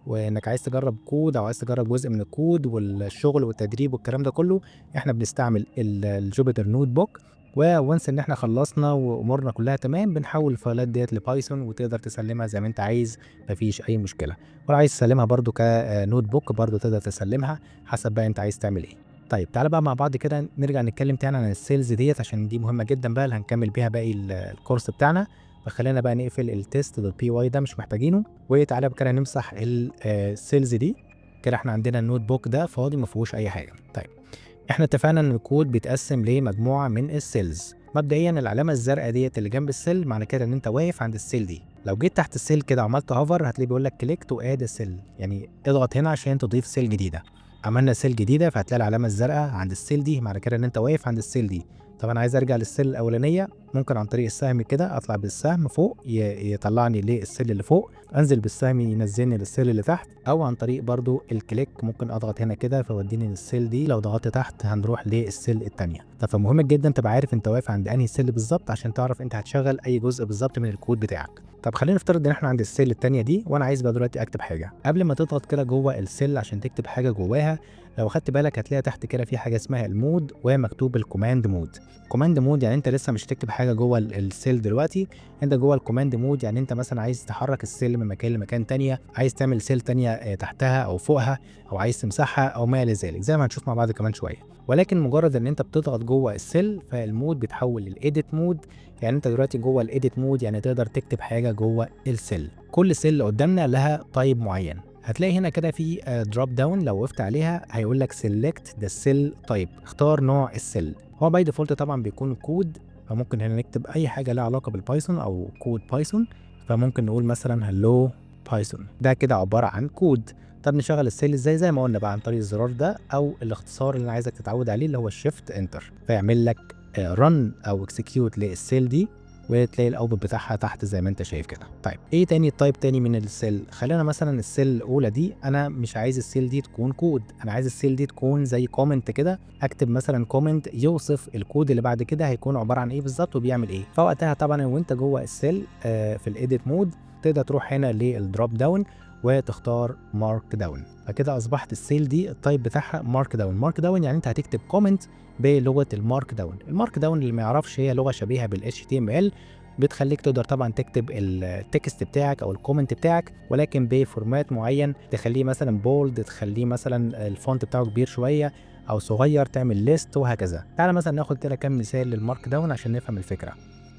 A: وانك عايز تجرب كود او عايز تجرب جزء من الكود والشغل والتدريب والكلام ده كله، احنا بنستعمل الجوبيتر نوت بوك. وونس ان احنا خلصنا وامورنا كلها تمام بنحول الفايلات ديت لبايثون وتقدر تسلمها زي ما انت عايز، مفيش اي مشكله. ولو عايز تسلمها برضو كنوت بوك برضو تقدر تسلمها حسب بقى انت عايز تعمل ايه. طيب تعالى بقى مع بعض كده نرجع نتكلم تاني عن السيلز ديت عشان دي مهمه جدا بقى اللي هنكمل بيها باقي الكورس بتاعنا. فخلينا بقى نقفل التست .py ده مش محتاجينه، وتعالى بقى نمسح السيلز دي كده. احنا عندنا النوت بوك ده فاضي ما فيهوش اي حاجه. طيب احنا اتفقنا ان الكود بيتقسم لمجموعه من السيلز. مبدئيا العلامه الزرقاء ديت اللي جنب السيل معنى كده ان انت واقف عند السيل دي. لو جيت تحت السيل كده عملت هوفر هتلاقيه بيقول لك كليك تو اد سيل، يعني اضغط هنا عشان تضيف سيل جديده. عملنا سيل جديده فهتلاقي العلامه الزرقاء عند السيل دي معنى كده ان انت واقف عند السيل دي. طب انا عايز ارجع للسيل الاولانيه، ممكن عن طريق السهم كده اطلع بالسهم فوق يطلعني للسيل اللي فوق، انزل بالسهم ينزلني للسيل اللي تحت، او عن طريق برضو الكليك ممكن اضغط هنا كده فوديني للسيل دي، لو ضغطت تحت هنروح للسيل الثانيه. طب فمهم جدا تبقى عارف انت واقف عند انهي سيل بالظبط عشان تعرف انت هتشغل اي جزء بالظبط من الكود بتاعك. طب خلينا نفترض ان احنا عند السيل الثانيه دي، وانا عايز بقى دلوقتي اكتب حاجه. قبل ما تضغط كده جوه السيل عشان تكتب حاجه جواها، لو خدت بالك هتلاقي تحت كده في حاجه اسمها المود ومكتوب الكوماند مود. كوماند مود يعني انت لسه مش هتكتب حاجه جوه السيل دلوقتي، انت جوه الكوماند مود، يعني انت مثلا عايز تحرك السيل من مكان لمكان تانية، عايز تعمل سيل تانية تحتها او فوقها، او عايز تمسحها او ما الى ذلك، زي ما هنشوف مع بعض كمان شويه. ولكن مجرد ان انت بتضغط جوه السيل فالمود بيتحول للايديت مود، يعني انت دلوقتي جوه الايديت مود، يعني تقدر تكتب حاجه جوه السيل. كل سيل قدامنا لها تايب معين، هتلاقي هنا كده في دروب داون، لو وقفت عليها هيقول لك سيلكت ذا سيل تايب، اختار نوع السيل. هو باي ديفولت طبعا بيكون كود، فممكن هنا نكتب اي حاجه لها علاقه بالبايثون او كود بايثون، فممكن نقول مثلا هلو بايثون، ده كده عباره عن كود. طب نشغل السيل ازاي؟ زي ما قلنا بقى عن طريق الزرار ده، او الاختصار اللي انا عايزك تتعود عليه اللي هو الشيفت انتر، فيعمل لك رن او اكسكيوت للسيل دي، وتلاقي الاوتبوت بتاعها تحت زي ما انت شايف كده. طيب ايه تاني تايب تاني من السيل؟ خلينا مثلا السيل الاولى دي، انا مش عايز السيل دي تكون كود، انا عايز السيل دي تكون زي كومنت كده، اكتب مثلا كومنت يوصف الكود اللي بعد كده هيكون عباره عن ايه بالظبط وبيعمل ايه. فوقتها طبعا وانت جوه السيل في الايديت مود تقدر تروح هنا للدروب داون وتختار مارك داون، فكده اصبحت السيل دي التايب بتاعها مارك داون. مارك داون يعني انت هتكتب كومنت بلغه المارك داون. المارك داون اللي ما يعرفش هي لغه شبيهه بالاتش تي ام ال، بتخليك تقدر طبعا تكتب التكست بتاعك او الكومنت بتاعك، ولكن بفورمات معين، تخليه مثلا بولد، تخليه مثلا الفونت بتاعه كبير شويه او صغير، تعمل ليست وهكذا. تعالى مثلا ناخد كده كام مثال للمارك داون عشان نفهم الفكره.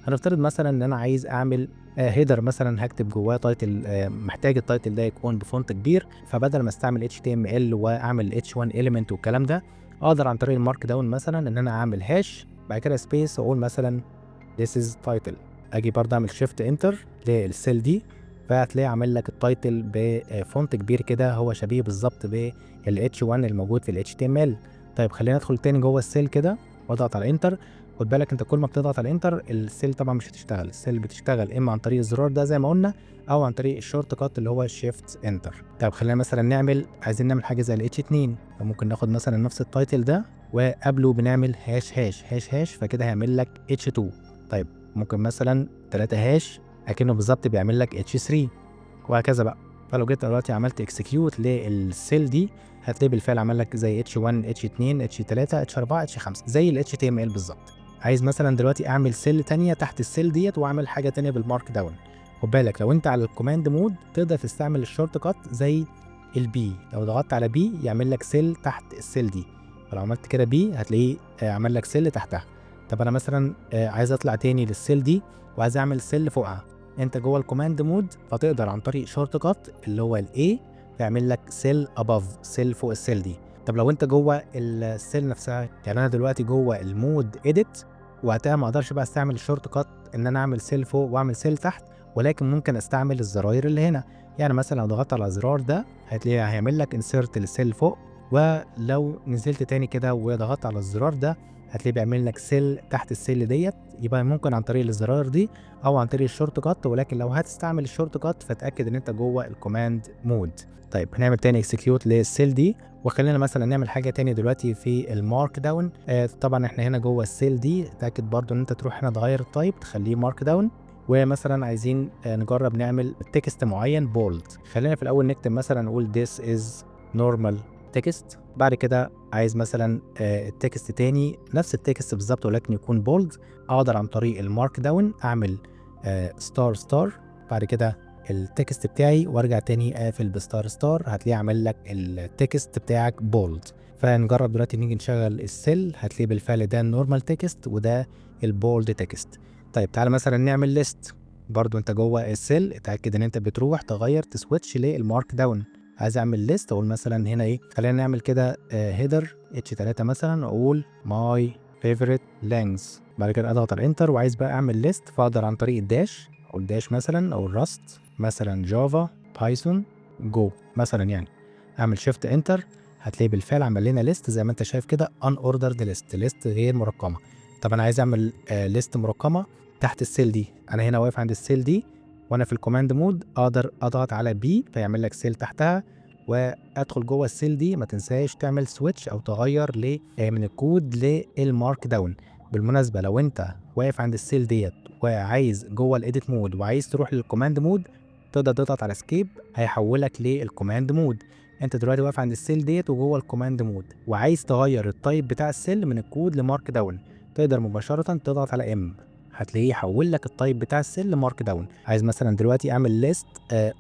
A: هنفترض مثلا ان انا عايز اعمل هيدر مثلا، هكتب جواه تايتل، محتاج التايتل ده يكون بفونت كبير، فبدل ما استعمل HTML واعمل H1 element والكلام ده، اقدر عن طريق المارك داون مثلا ان انا اعمل هاش بعد كده سبيس واقول مثلا this is title، اجي برضه اعمل شيفت انتر للسيل دي، فهتلاقي عامل لك التايتل بفونت كبير كده هو شبيه بالظبط بال H1 الموجود في ال HTML. طيب خلينا ندخل تاني جوه السيل كده واضغط على انتر. خد بالك انت كل ما بتضغط على انتر السيل طبعا مش هتشتغل، السيل بتشتغل اما عن طريق الزرار ده زي ما قلنا، او عن طريق الشورت كات اللي هو شيفت انتر. طيب خلينا مثلا عايزين نعمل حاجه زي ال H2، فممكن ناخد مثلا نفس التايتل ده وقبله بنعمل هاش هاش هاش هاش، فكده هيعمل لك H2. طيب ممكن مثلا 3 هاش اكنه بالظبط بيعمل لك H3 وهكذا بقى. فلو جيت دلوقتي عملت اكسكيوت للسيل دي، هتلاقي بالفعل عمل لك زي H1 H2 H3 H4 H5 زي ال HTML بالظبط. عايز مثلا دلوقتي اعمل سيل تانية تحت السيل ديت واعمل حاجه تانية بالمارك داون. خد بالك لو انت على الكوماند مود تقدر تستعمل الشورت كات زي البي، لو ضغطت على بي يعمل لك سيل تحت السيل دي، فلو عملت كده بي هتلاقيه عمل لك سيل تحتها. طب انا مثلا عايز اطلع تاني للسيل دي وعايز اعمل سيل فوقها، انت جوه الكوماند مود فتقدر عن طريق شورت كات اللي هو الاي تعمل لك سيل اباف، سيل فوق السيل دي. طب لو انت جوه السيل نفسها، يعني انا دلوقتي جوه المود اديت، وقتها ما اقدرش بقى استعمل الشورت كات ان انا اعمل سيل فوق واعمل سيل تحت، ولكن ممكن استعمل الزراير اللي هنا. يعني مثلا لو ضغطت على الزرار ده هتلاقيه هيعمل لك انسيرت للسيل فوق، ولو نزلت تاني كده وضغطت على الزرار ده هتلاقيه بيعمل لك سيل تحت السيل ديت. يبقى ممكن عن طريق الزراير دي او عن طريق الشورت كات، ولكن لو هتستعمل الشورت كات فتاكد ان انت جوه الكوماند مود. طيب هنعمل تاني اكسكيوت للسيل دي، وخلينا مثلا نعمل حاجه تاني دلوقتي في المارك داون. طبعا احنا هنا جوه السيل دي، تاكد برضو ان انت تروح هنا تغير التايب تخليه مارك داون، ومثلا عايزين نجرب نعمل تكست معين بولد. خلينا في الاول نكتب مثلا نقول this is normal text، بعد كده عايز مثلا التكست تاني نفس التكست بالظبط ولكن يكون بولد، اقدر عن طريق المارك داون اعمل ستار ستار بعد كده التكست بتاعي وارجع تاني اقفل بستار ستار، هتلاقيه عمل لك التكست بتاعك بولد. فنجرب دلوقتي نيجي نشغل السيل، هتلاقيه بالفعل ده النورمال تكست وده البولد تكست. طيب تعالى مثلا نعمل ليست، برضو انت جوه السيل اتاكد ان انت بتروح تغير تسويتش للمارك داون. عايز اعمل ليست اقول مثلا هنا ايه، خلينا نعمل كده هيدر H3 مثلا، اقول ماي فيفورت لينجز، بعد كده اضغط على انتر وعايز بقى اعمل ليست، فاقدر عن طريق الداش او الداش مثلا او الراست مثلا جافا بايثون جو مثلا، يعني اعمل شيفت انتر هتلاقي بالفعل عمل لنا ليست زي ما انت شايف كده ان اوردرد ليست، ليست غير مرقمه. طب انا عايز اعمل ليست مرقمه تحت السيل دي. انا هنا واقف عند السيل دي وانا في الكوماند مود، اقدر اضغط على بي فيعمل لك سيل تحتها وادخل جوه السيل دي. ما تنساش تعمل سويتش او تغير من الكود للمارك داون. بالمناسبه لو انت واقف عند السيل ديت وعايز جوه الايديت مود وعايز تروح للكوماند مود، تقدر تضغط على سكيب هيحولك للكوماند مود. انت دلوقتي واقف عند السيل ديت وجوه الكوماند مود وعايز تغير التايب بتاع السيل من الكود لمارك داون، تقدر مباشره تضغط على ام، هتلاقيه يحول لك التايب بتاع السيل لمارك داون. عايز مثلا دلوقتي اعمل ليست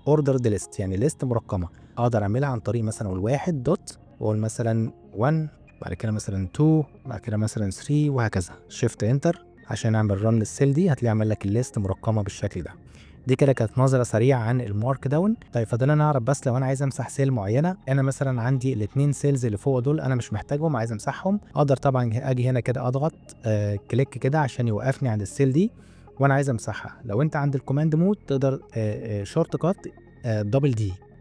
A: اوردرد ليست، يعني ليست مرقمه، اقدر اعملها عن طريق مثلا الواحد دوت، واقول مثلا 1، بعد كده مثلا 2، بعد كده مثلا 3، وهكذا. شيفت انتر عشان اعمل رن للسيل دي، هتلاقي عمل لك الليست مرقمه بالشكل ده. دي كده كانت نظره سريعه عن المارك داون. طيب فضلنا نعرف بس لو انا عايز امسح سيل معينه، انا مثلا عندي الاثنين سيلز اللي فوق دول انا مش محتاجهم عايز امسحهم، اقدر طبعا اجي هنا كده اضغط كليك كده عشان يوقفني عند السيل دي وانا عايز امسحها. لو انت عند الكوماند مود تقدر شورت كات دبل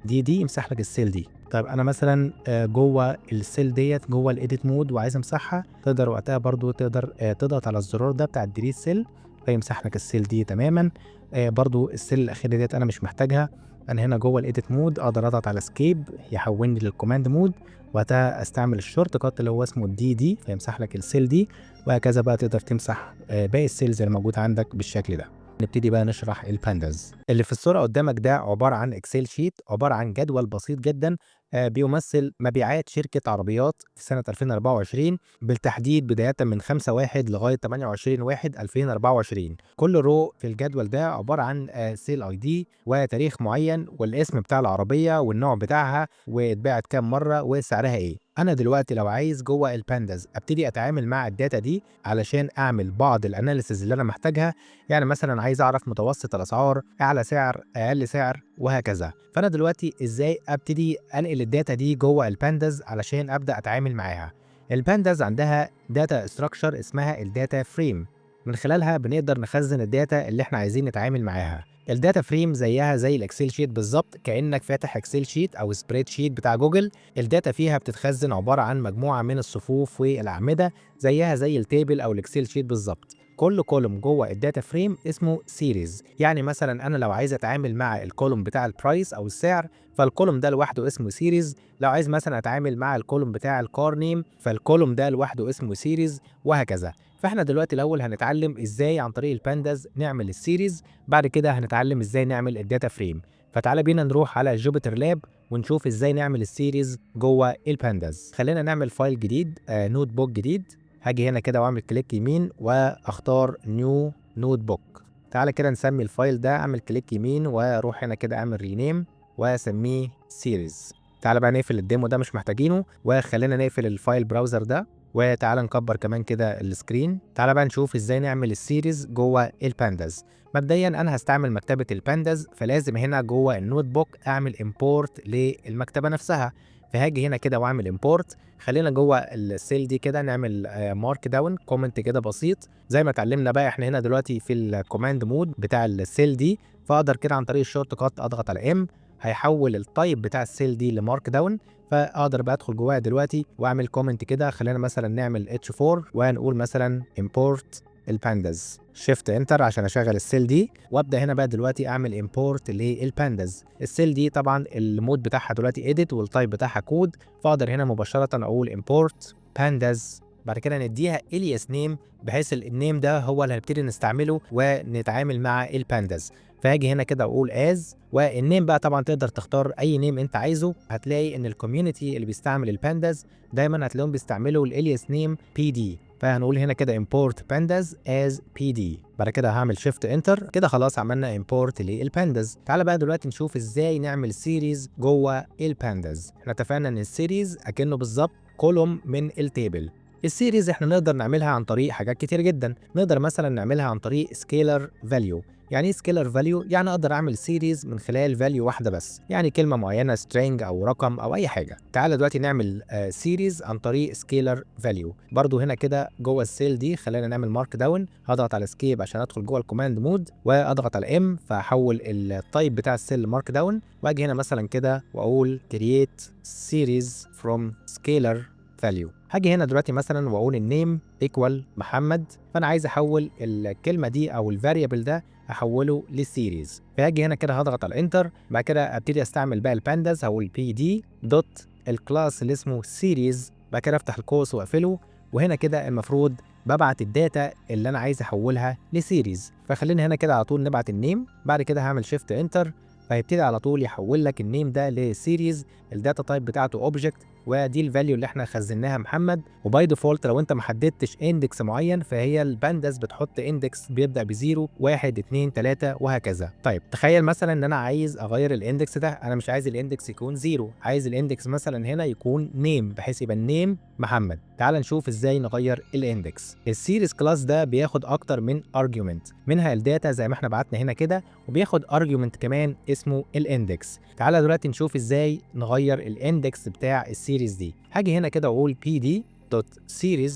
A: دي يمسح لك السيل دي. طيب انا مثلا جوه السيل ديت جوه الايديت مود وعايز امسحها، تقدر وقتها برضو تقدر تضغط على الزرار ده بتاع الديليت سيل فيمسح لك السيل دي تماما. برضو السيل الاخيره ديت انا مش محتاجها، انا هنا جوه الايديت مود اقدر اضغط على سكيب يحولني للكوماند مود، وقتها استعمل الشورت كات اللي هو اسمه دي فيمسح لك السيل دي، وهكذا بقى تقدر تمسح باقي السيلز اللي موجود عندك بالشكل ده. نبتدي بقى نشرح البانداز. اللي في الصورة قدامك ده عبارة عن اكسل شيت، عبارة عن جدول بسيط جدا بيمثل مبيعات شركة عربيات في سنة 2024 بالتحديد بداية من 5/1 لغاية 28/1/2024. كل رو في الجدول ده عبارة عن سيل اي دي وتاريخ معين والاسم بتاع العربية والنوع بتاعها واتباعت كام مرة وسعرها ايه. انا دلوقتي لو عايز جوه البانداز ابتدي اتعامل مع الداتا دي علشان اعمل بعض الاناليسز اللي انا محتاجها، يعني مثلا عايز اعرف متوسط الاسعار، اعلى سعر، اقل سعر، وهكذا. فانا دلوقتي ازاي ابتدي انقل الداتا دي جوه البانداز علشان ابدا اتعامل معاها؟ البانداز عندها داتا ستراكشر اسمها الداتا فريم، من خلالها بنقدر نخزن الداتا اللي احنا عايزين نتعامل معاها. الداتا فريم زيها زي الاكسل شيت بالظبط، كانك فاتح اكسل شيت او سبريد شيت بتاع جوجل. الداتا فيها بتتخزن عباره عن مجموعه من الصفوف والاعمده زيها زي التيبل او الاكسل شيت بالظبط. كل كولوم جوه الداتا فريم اسمه سيريز، يعني مثلا انا لو عايز اتعامل مع الكولوم بتاع البرايس او السعر فالكولوم ده لوحده اسمه سيريز، لو عايز مثلا اتعامل مع الكولوم بتاع الكار نيم فالكولوم ده لوحده اسمه سيريز، وهكذا. فاحنا دلوقتي الاول هنتعلم ازاي عن طريق البانداز نعمل السيريز، بعد كده هنتعلم ازاي نعمل الداتا فريم. فتعالى بينا نروح على جوبيتر لاب ونشوف ازاي نعمل السيريز جوه البانداز. خلينا نعمل فايل جديد، نوت بوك جديد. هاجي هنا كده واعمل كليك يمين واختار نيو نوت بوك. تعالى كده نسمي الفايل ده، اعمل كليك يمين واروح هنا كده اعمل رينيم واسميه سيريز. تعالى بقى نقفل الديمو ده مش محتاجينه، وخلينا نقفل الفايل براوزر ده، وتعالى نكبر كمان كده السكرين. تعالى بقى نشوف ازاي نعمل السيريز جوه البانداز. مبدئيا انا هستعمل مكتبه البانداز، فلازم هنا جوه النوت بوك اعمل امبورت للمكتبه نفسها. فهاجي هنا كده واعمل امبورت. خلينا جوه السيل دي كده نعمل مارك داون كومنت كده بسيط زي ما اتعلمنا بقى. احنا هنا دلوقتي في الكوماند مود بتاع السيل دي، فاقدر كده عن طريق الشورت كات اضغط على ام هيحول التايب بتاع السيل دي لمارك داون. فاقدر بقى ادخل جواها دلوقتي واعمل كومنت كده. خلينا مثلا نعمل H4 وهنقول مثلا import البانداز. شيفت انتر عشان اشغل السيل دي، وابدا هنا بقى دلوقتي اعمل امبورت للبانداز. السيل دي طبعا المود بتاعها دلوقتي edit والتايب بتاعها كود، فاقدر هنا مباشره اقول امبورت بانداز. بعد كده نديها الياس نيم بحيث النيم ده هو اللي هنبتدي نستعمله ونتعامل مع البانداز. فهاجي هنا كده اقول از، والنيم بقى طبعا تقدر تختار اي نيم انت عايزه. هتلاقي ان الكوميونتي اللي بيستعمل البانداز دايما هتلاقيهم بيستعملوا الالياس نيم بي دي، فهنقول هنا كده import pandas as pd. بعد كده هعمل شيفت انتر كده خلاص عملنا import للبانداز. تعالى بقى دلوقتي نشوف ازاي نعمل سيريز جوه البانداز. احنا اتفقنا ان السيريز اكنه بالظبط كولوم من التيبل. السيريز احنا نقدر نعملها عن طريق حاجات كتير جدا. نقدر مثلا نعملها عن طريق سكيلر فاليو. يعني ايه سكيلر فاليو؟ يعني اقدر اعمل سيريز من خلال فاليو واحده بس، يعني كلمه معينه string او رقم او اي حاجه. تعالى دلوقتي نعمل سيريز عن طريق سكيلر فاليو. برضو هنا كده جوه السيل دي خلينا نعمل مارك داون. هضغط على سكيب عشان ادخل جوه الكوماند مود واضغط على ام فاحول التايب بتاع السيل مارك داون، واجي هنا مثلا كده واقول create series from scalar value. هاجي هنا دلوقتي مثلا واقول النيم ايكوال محمد، فانا عايز احول الكلمه دي او الفاريبل ده احوله للسيريز، فهاجي هنا كده هضغط على انتر. بعد كده ابتدي استعمل بقى البانداز، هقول بي دي دوت الكلاس اللي اسمه سيريز، بعد كده افتح القوس واقفله، وهنا كده المفروض ببعت الداتا اللي انا عايز احولها لسيريز. فخلينا هنا كده على طول نبعت النيم، بعد كده هعمل شيفت انتر، فهيبتدي على طول يحول لك النيم ده لسيريز. الداتا تايب بتاعته اوبجكت، ودي الفاليو اللي احنا خزناها محمد. وباي ديفولت لو انت ما حددتش اندكس معين، فهي البانداس بتحط اندكس بيبدا بزيرو 1 2 3 وهكذا. طيب تخيل مثلا ان انا عايز اغير الاندكس ده، انا مش عايز الاندكس يكون زيرو، عايز الاندكس مثلا هنا يكون نيم، بحيث يبقى النيم محمد. تعال نشوف ازاي نغير الاندكس. السيريز كلاس ده بياخد اكتر من ارجيومنت، منها الداتا زي ما احنا بعتنا هنا كده، وبياخد ارجيومنت كمان اسمه الاندكس. تعالى دلوقتي نشوف ازاي نغير الاندكس بتاع السيريز دي. هاجي هنا كده واقول pd.series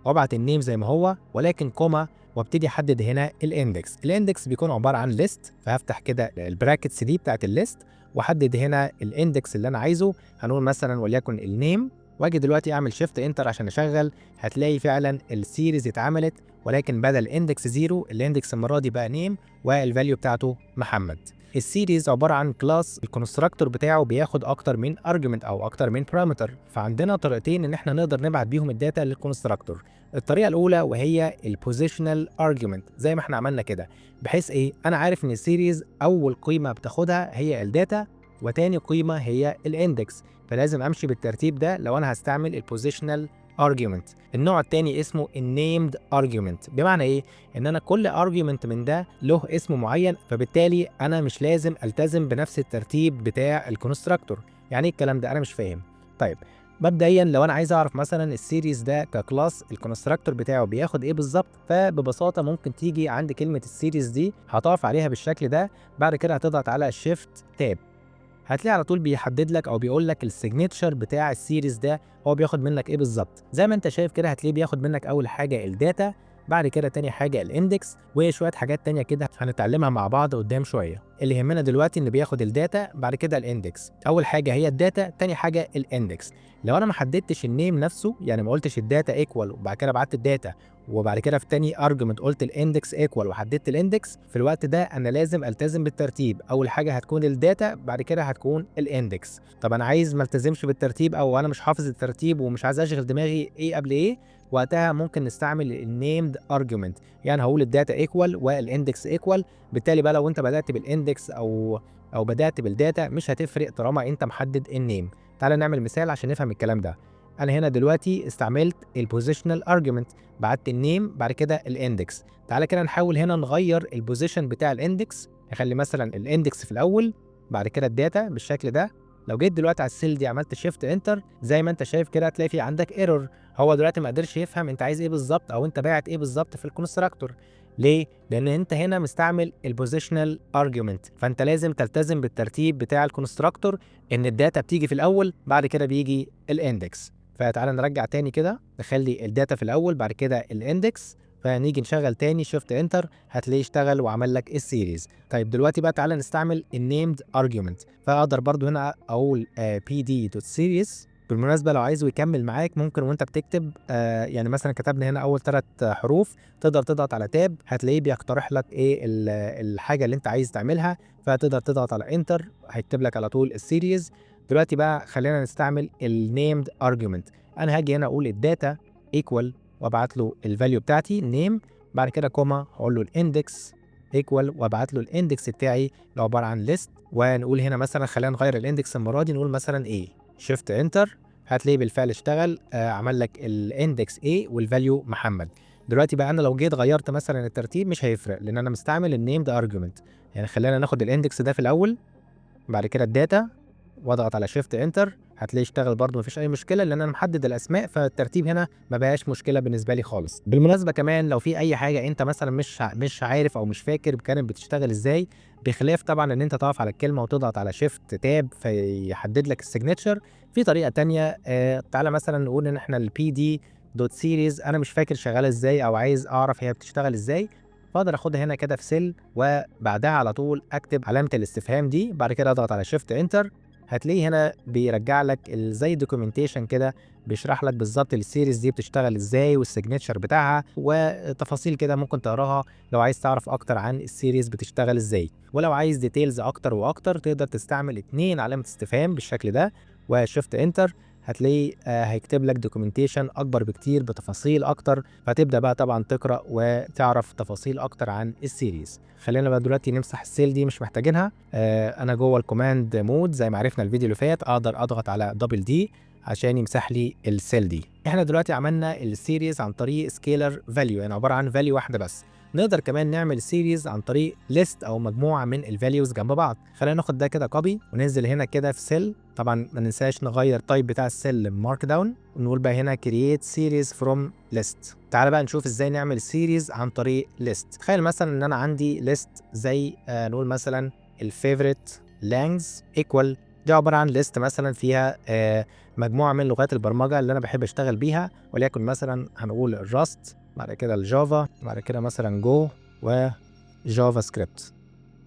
A: وابعت النيم زي ما هو، ولكن كوما، وابتدي احدد هنا الاندكس. الاندكس بيكون عباره عن ليست، فهفتح كده البراكتس دي بتاعت الليست واحدد هنا الاندكس اللي انا عايزه. هنقول مثلا وليكن النيم، واجي دلوقتي اعمل شيفت انتر عشان اشغل، هتلاقي فعلا السيريز اتعملت، ولكن بدل اندكس زيرو الاندكس المره دي بقى نيم، والفاليو بتاعته محمد. السيريز عباره عن كلاس الكونستراكتور بتاعه بياخد اكتر من ارجيومنت او اكتر من بارامتر، فعندنا طريقتين ان احنا نقدر نبعت بيهم الداتا للكونستراكتور. الطريقه الاولى وهي البوزيشنال ارجيومنت، زي ما احنا عملنا كده، بحيث ايه، انا عارف ان السيريز اول قيمه بتاخدها هي الداتا، وتاني قيمه هي الاندكس، فلازم امشي بالترتيب ده لو انا هستعمل البوزيشنال argument. النوع التاني اسمه الnamed argument، بمعنى ايه؟ ان انا كل argument من ده له اسم معين، فبالتالي انا مش لازم التزم بنفس الترتيب بتاع الكونستراكتور. يعني ايه الكلام ده؟ انا مش فاهم. طيب مبدئيا لو انا عايز اعرف مثلا السيريز ده ككلاس الكونستراكتور بتاعه بياخد ايه بالظبط، فببساطه ممكن تيجي عند كلمه السيريز دي هتقف عليها بالشكل ده، بعد كده هتضغط على شيفت تاب، هتلاقي على طول بيحدد لك او بيقول لك السيجنتشر بتاع السيريز ده هو بياخد منك ايه بالظبط. زي ما انت شايف كده هتلاقيه بياخد منك اول حاجه الداتا، بعد كده تاني حاجه الاندكس، وشويه حاجات تانية كده هنتعلمها مع بعض قدام شويه. اللي يهمنا دلوقتي ان بياخد الداتا، بعد كده الاندكس. اول حاجه هي الداتا، تاني حاجه الاندكس. لو انا ما حددتش النيم نفسه، يعني ما قلتش الداتا ايكوال وبعد كده بعت الداتا، وبعد كده في تاني ارجمنت قلت الاندكس ايكوال وحددت الاندكس، في الوقت ده انا لازم التزم بالترتيب. اول حاجه هتكون الداتا، بعد كده هتكون الاندكس. طب انا عايز ما التزمش بالترتيب، او انا مش حافظ الترتيب ومش عايز اشغل دماغي ايه قبل ايه، وقتها ممكن نستعمل النيمد ارجيومنت، يعني هقول الداتا ايكوال والاندكس ايكوال. بالتالي بقى لو انت بدات بالاندكس او بدات بالداتا مش هتفرق طالما انت محدد النيم. تعال نعمل مثال عشان نفهم الكلام ده. انا هنا دلوقتي استعملت البوزيشنال ارجيومنت، بعت النيم بعد كده الاندكس. تعالى كده نحاول هنا نغير البوزيشن بتاع الاندكس، نخلي مثلا الاندكس في الاول بعد كده الداتا بالشكل ده. لو جيت دلوقتي على السيل دي عملت شيفت انتر، زي ما انت شايف كده هتلاقي في عندك ايرور، هو دلوقتي ما قدرش يفهم انت عايز ايه بالظبط او انت باعت ايه بالظبط في الكونستراكتور. ليه؟ لان انت هنا مستعمل البوزيشنال ارجيومنت، فانت لازم تلتزم بالترتيب بتاع الكونستراكتور، ان الداتا بتيجي في الاول بعد كده بيجي الاندكس. فتعالى نرجع تاني كده، نخلي الداتا في الاول بعد كده الاندكس، فنيجي نشغل تاني شيفت انتر هتلاقيه اشتغل وعمل لك السيريز. طيب دلوقتي بقى تعالى نستعمل النيمد ارجيومنت، فاقدر برضو هنا اقول pd.series. بالمناسبه لو عايزه يكمل معاك ممكن وانت بتكتب يعني مثلا كتبنا هنا اول 3 حروف، تقدر تضغط على تاب هتلاقيه بيقترح لك ايه الحاجه اللي انت عايز تعملها، فتقدر تضغط على انتر هيكتب لك على طول السيريز. دلوقتي بقى خلينا نستعمل النيمد ارجيومنت. انا هاجي هنا اقول الداتا ايكوال وابعت له الفاليو بتاعتي نيم، بعد كده كوما هقول له الاندكس ايكوال وابعت له الاندكس بتاعي اللي عباره عن ليست، ونقول هنا مثلا خلينا نغير الاندكس المره دي نقول مثلا ايه، شيفت انتر هتلاقيه بالفعل اشتغل عمل لك الاندكس ايه والفاليو محمد. دلوقتي بقى انا لو جيت غيرت مثلا الترتيب مش هيفرق لان انا مستعمل النيمد ارجيومنت. يعني خلينا ناخد الاندكس ده في الاول بعد كده الداتا، واضغط على شيفت انتر هتلاقيه اشتغل برضه مفيش اي مشكله لان انا محدد الاسماء، فالترتيب هنا ما بقاش مشكله بالنسبه لي خالص. بالمناسبه كمان لو في اي حاجه انت مثلا مش عارف او مش فاكر كانت بتشتغل ازاي، بخلاف طبعا ان انت تقف على الكلمه وتضغط على شيفت تاب فيحدد لك السيجنتشر، في طريقه تانية. تعالى مثلا نقول ان احنا البي دي دوت سيريز انا مش فاكر شغاله ازاي او عايز اعرف هي بتشتغل ازاي، فاقدر اخدها هنا كده في سيل وبعدها على طول اكتب علامه الاستفهام دي، بعد كده اضغط على شيفت انتر هتلاقيه هنا بيرجع لك زي دوكيومنتيشن كده، بيشرح لك بالظبط السيريز دي بتشتغل ازاي والسيجنتشر بتاعها وتفاصيل كده ممكن تقراها لو عايز تعرف اكتر عن السيريز بتشتغل ازاي. ولو عايز ديتيلز اكتر واكتر تقدر تستعمل 2 علامة استفهام بالشكل ده وشفت انتر، هتلاقيه هيكتب لك دوكيومنتيشن اكبر بكتير بتفاصيل اكتر، فتبدا بقى طبعا تقرا وتعرف تفاصيل اكتر عن السيريز. خلينا بقى دلوقتي نمسح السيل دي مش محتاجينها. انا جوه الكوماند مود زي ما عرفنا الفيديو اللي فات اقدر اضغط على دبل دي عشان يمسح لي السيل دي. احنا دلوقتي عملنا السيريز عن طريق سكيلر فاليو، يعني عباره عن فاليو واحده بس. نقدر كمان نعمل سيريز عن طريق ليست او مجموعه من الفاليوز جنب بعض. خلينا ناخد ده كده كوبي وننزل هنا كده في سيل، طبعا ما ننساش نغير تايب بتاع السيل مارك داون، ونقول بقى هنا create series from list. تعال بقى نشوف ازاي نعمل سيريز عن طريق ليست. تخيل مثلا ان انا عندي ليست زي نقول مثلا الفيفوريت لانجز ايكوال، دي عباره عن ليست مثلا فيها مجموعه من لغات البرمجه اللي انا بحب اشتغل بيها، وليكن مثلا هنقول الراست، بعد كده الجافا، بعد كده مثلا جو وجافا سكريبت.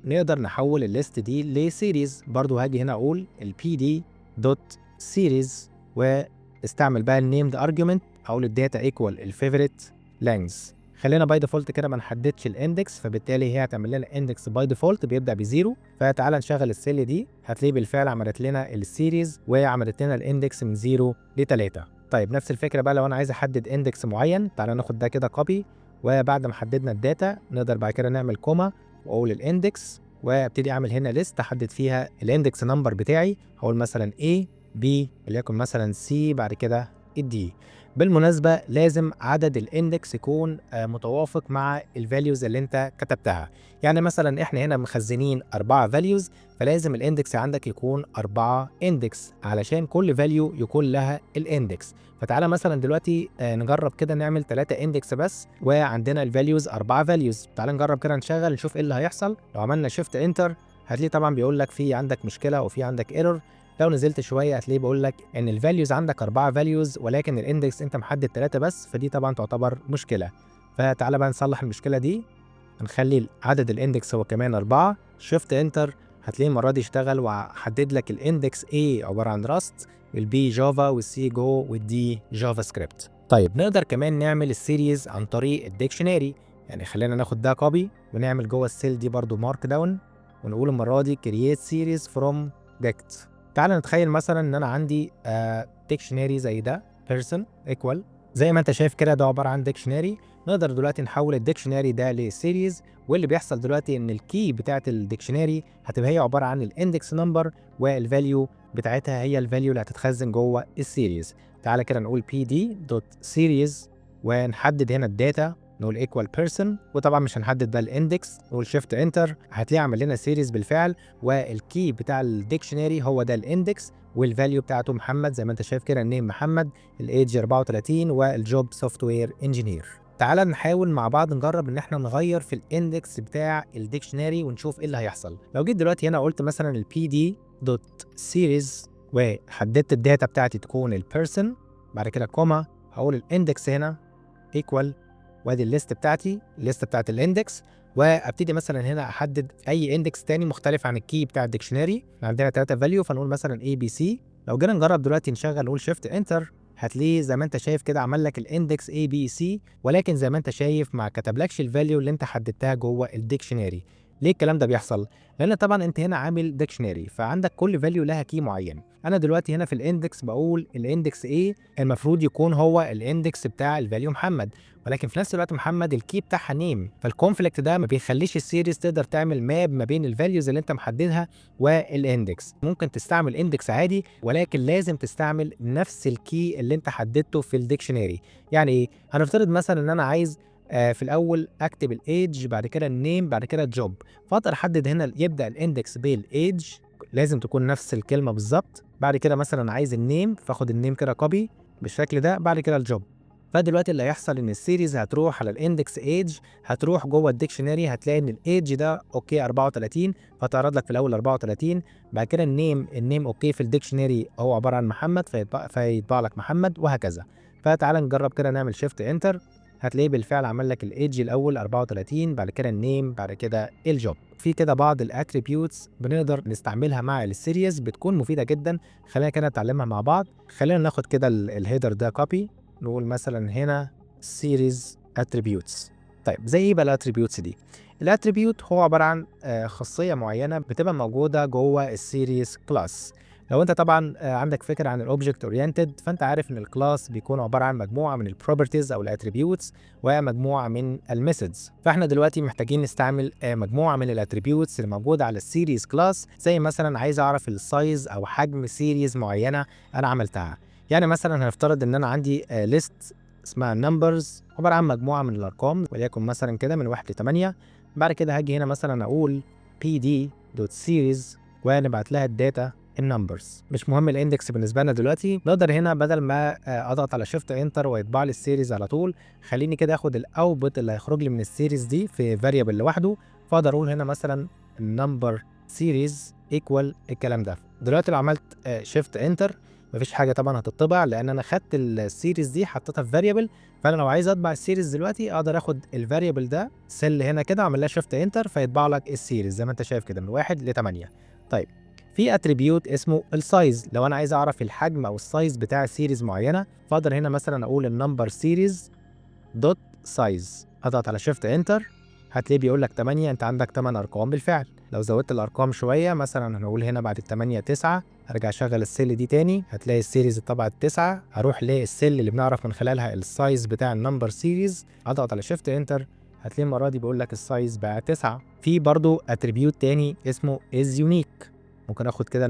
A: نقدر نحول الليست دي لسيريز. برضو هاجي هنا اقول البي دي دوت سيريز واستعمل بقى النيمد ارجيومنت، اقول الداتا ايكوال الفيفوريت لانجز. خلينا باي ديفولت كده ما نحددش الاندكس، فبالتالي هي هتعمل لنا اندكس باي ديفولت بيبدا بزيرو. فتعالى نشغل السيل دي، هتلاقيه بالفعل عملت لنا السيريز وعملت لنا الاندكس من 0 ل 3. طيب نفس الفكره بقى لو انا عايز احدد اندكس معين، تعالى ناخد ده كده كوبي، وبعد ما حددنا الداتا نقدر بعد كده نعمل كوما واقول الاندكس وابتدي اعمل هنا ليست احدد فيها الاندكس نمبر بتاعي، هقول مثلا A B وليكن مثلا C بعد كده الدي. بالمناسبه لازم عدد الاندكس يكون متوافق مع الفاليوز اللي انت كتبتها. يعني مثلا احنا هنا مخزنين 4 فاليوز، فلازم الاندكس عندك يكون 4 اندكس علشان كل فاليو يكون لها الاندكس. فتعالى مثلا دلوقتي نجرب كده نعمل 3 اندكس بس وعندنا الفاليوز 4 فاليوز. تعالى نجرب كده نشغل نشوف ايه اللي هيحصل. لو عملنا شيفت انتر هتلاقي طبعا بيقول لك في عندك مشكله او في عندك ايرور. لو نزلت شويه هتلاقيه بيقول لك ان الفاليوز عندك 4 فاليوز ولكن الاندكس انت محدد 3 بس، فدي طبعا تعتبر مشكله. فتعالى بقى نصلح المشكله دي، هنخلي عدد الاندكس هو كمان 4. شيفت انتر هتلاقيه المره دي اشتغل وحدد لك الاندكس A عباره عن راست، والبي جافا، والسي جو، والدي جافا سكريبت. طيب نقدر كمان نعمل السيريز عن طريق الديكشنري. يعني خلينا ناخد ده كوبي ونعمل جوه السيل دي برضو مارك داون ونقول المره دي create series from dict. تعال نتخيل مثلا ان انا عندي ديكشنري زي ده person equal، زي ما انت شايف كده ده عباره عن ديكشنري. نقدر دلوقتي نحول الديكشنري ده لسيريز، واللي بيحصل دلوقتي ان الكي بتاعت الديكشنري هتبقى هي عباره عن الاندكس نمبر، والفاليو بتاعتها هي الفاليو اللي هتتخزن جوه السيريز. تعالى كده نقول pd.series ونحدد هنا الداتا، نقول ايكوال بيرسون، وطبعا مش هنحدد بقى الاندكس، نقول شيفت انتر هتلاقي عمل لنا سيريز بالفعل، والكي بتاع الديكشنري هو ده الاندكس، والفاليو بتاعته محمد زي ما انت شايف كده، النيم محمد، الايدج 34، والجوب سوفت وير انجينير. تعالى نحاول مع بعض نجرب ان احنا نغير في الاندكس بتاع الديكشنري ونشوف ايه اللي هيحصل. لو جيت دلوقتي هنا قلت مثلا البي دوت سيريز وحددت الداتا بتاعتي تكون البيرسون، بعد كده كوما هقول الاندكس هنا ايكوال، وادي الليست بتاعتي، الليست بتاعت الاندكس، وابتدي مثلا هنا احدد اي اندكس تاني مختلف عن الكي بتاع الديكشنري. عندنا 3 فاليو فنقول مثلا اي بي سي. لو جينا نجرب دلوقتي نشغل نقول شيفت انتر هتلاقيه زي ما انت شايف كده عمل لك الاندكس اي بي سي، ولكن زي ما انت شايف ما كتبلكش الفاليو اللي انت حددتها جوه الديكشنري. ليه الكلام ده بيحصل؟ لان طبعا انت هنا عامل ديكشنري فعندك كل فاليو لها كي معين. انا دلوقتي هنا في الاندكس بقول الاندكس ايه المفروض يكون هو الاندكس بتاع الفاليو محمد، ولكن في نفس الوقت محمد الكي بتاعها نيم، فالكونفليكت ده ما بيخليش السيريز تقدر تعمل ماب ما بين الفاليوز اللي انت محددها والاندكس. ممكن تستعمل اندكس عادي ولكن لازم تستعمل نفس الكي اللي انت حددته في الديكشنري. يعني ايه؟ هنفترض مثلا ان انا عايز في الاول اكتب الايدج، بعد كده النيم، بعد كده الجوب، فاقدر احدد هنا يبدا الاندكس بالايدج، لازم تكون نفس الكلمه بالظبط. بعد كده مثلا عايز النيم فاخد النيم كده كوبي بالشكل ده، بعد كده الجوب. فدلوقتي اللي هيحصل ان السيريز هتروح على الاندكس ايدج، هتروح جوه الديكشنري هتلاقي ان الايدج ده اوكي 34، فتعرض لك في الاول 34. بعد كده النيم اوكي في الديكشنري هو عباره عن محمد، فيطبع لك محمد، وهكذا. فتعال نجرب كده نعمل شيفت انتر هتلاقيه بالفعل عمل لك الايدج الاول 34، بعد كده النيم، بعد كده الجوب. في كده بعض الاتريبيوتس بنقدر نستعملها مع السيريز بتكون مفيده جدا. خلينا كده نتعلمها مع بعض. خلينا ناخد كده الهيدر ده كوبي، نقول مثلا هنا سيريز اتريبيوتس. طيب زي ايه بقى الاتريبيوتس دي؟ الاتريبيوت هو عباره عن خاصيه معينه بتبقى موجوده جوه السيريز كلاس. لو انت طبعا عندك فكره عن الاوبجكت اورينتد، فانت عارف ان الكلاس بيكون عباره عن مجموعه من البروبرتيز او الاتريبيوتس ومجموعه من الميثودز. فاحنا دلوقتي محتاجين نستعمل مجموعه من الاتريبيوتس اللي موجوده على السيريز كلاس. زي مثلا عايز اعرف السايز او حجم سيريز معينه انا عملتها. يعني مثلا هنفترض ان انا عندي ليست اسمها نمبرز، عباره عن مجموعه من الارقام، وليكن مثلا كده من 1 ل 8. بعد كده هاجي هنا مثلا اقول pd.series ونبعت لها الداتا النمبرز. مش مهم الاندكس بالنسبه لنا دلوقتي. نقدر هنا بدل ما اضغط على شيفت انتر ويطبع لي السيريز على طول، خليني كده اخد الاوتبوت اللي هيخرج لي من السيريز دي في فاريبل لوحده. فاقدر اقول هنا مثلا النمبر سيريز ايكوال الكلام ده. دلوقتي لو عملت شيفت انتر مفيش حاجه طبعا هتطبع، لان انا خدت السيريز دي حطيتها في فاريبل. فانا لو عايز اطبع السيريز دلوقتي اقدر اخد الفاريبل ده سيل هنا كده واعمل لها شيفت انتر فيطبع لك السيريز زي ما انت شايف كده من 1 ل 8. طيب في اتريبيوت اسمه السايز. لو انا عايز اعرف الحجم او السايز بتاع سيريز معينه، فاقدر هنا مثلا اقول النمبر سيريز دوت سايز، اضغط على شيفت انتر هتلاقيه بيقول لك 8. انت عندك 8 ارقام بالفعل. لو زودت الارقام شويه مثلا هنقول هنا بعد ال 8 9، ارجع اشغل السيل دي تاني هتلاقي السيريز اتطبعت 9. هروح للسيل اللي بنعرف من خلالها السايز بتاع النمبر سيريز، اضغط على شيفت انتر هتلاقي المره دي بيقول لك السايز بقى 9. في برضو اتريبيوت تاني اسمه از يونيك. ممكن اخد كده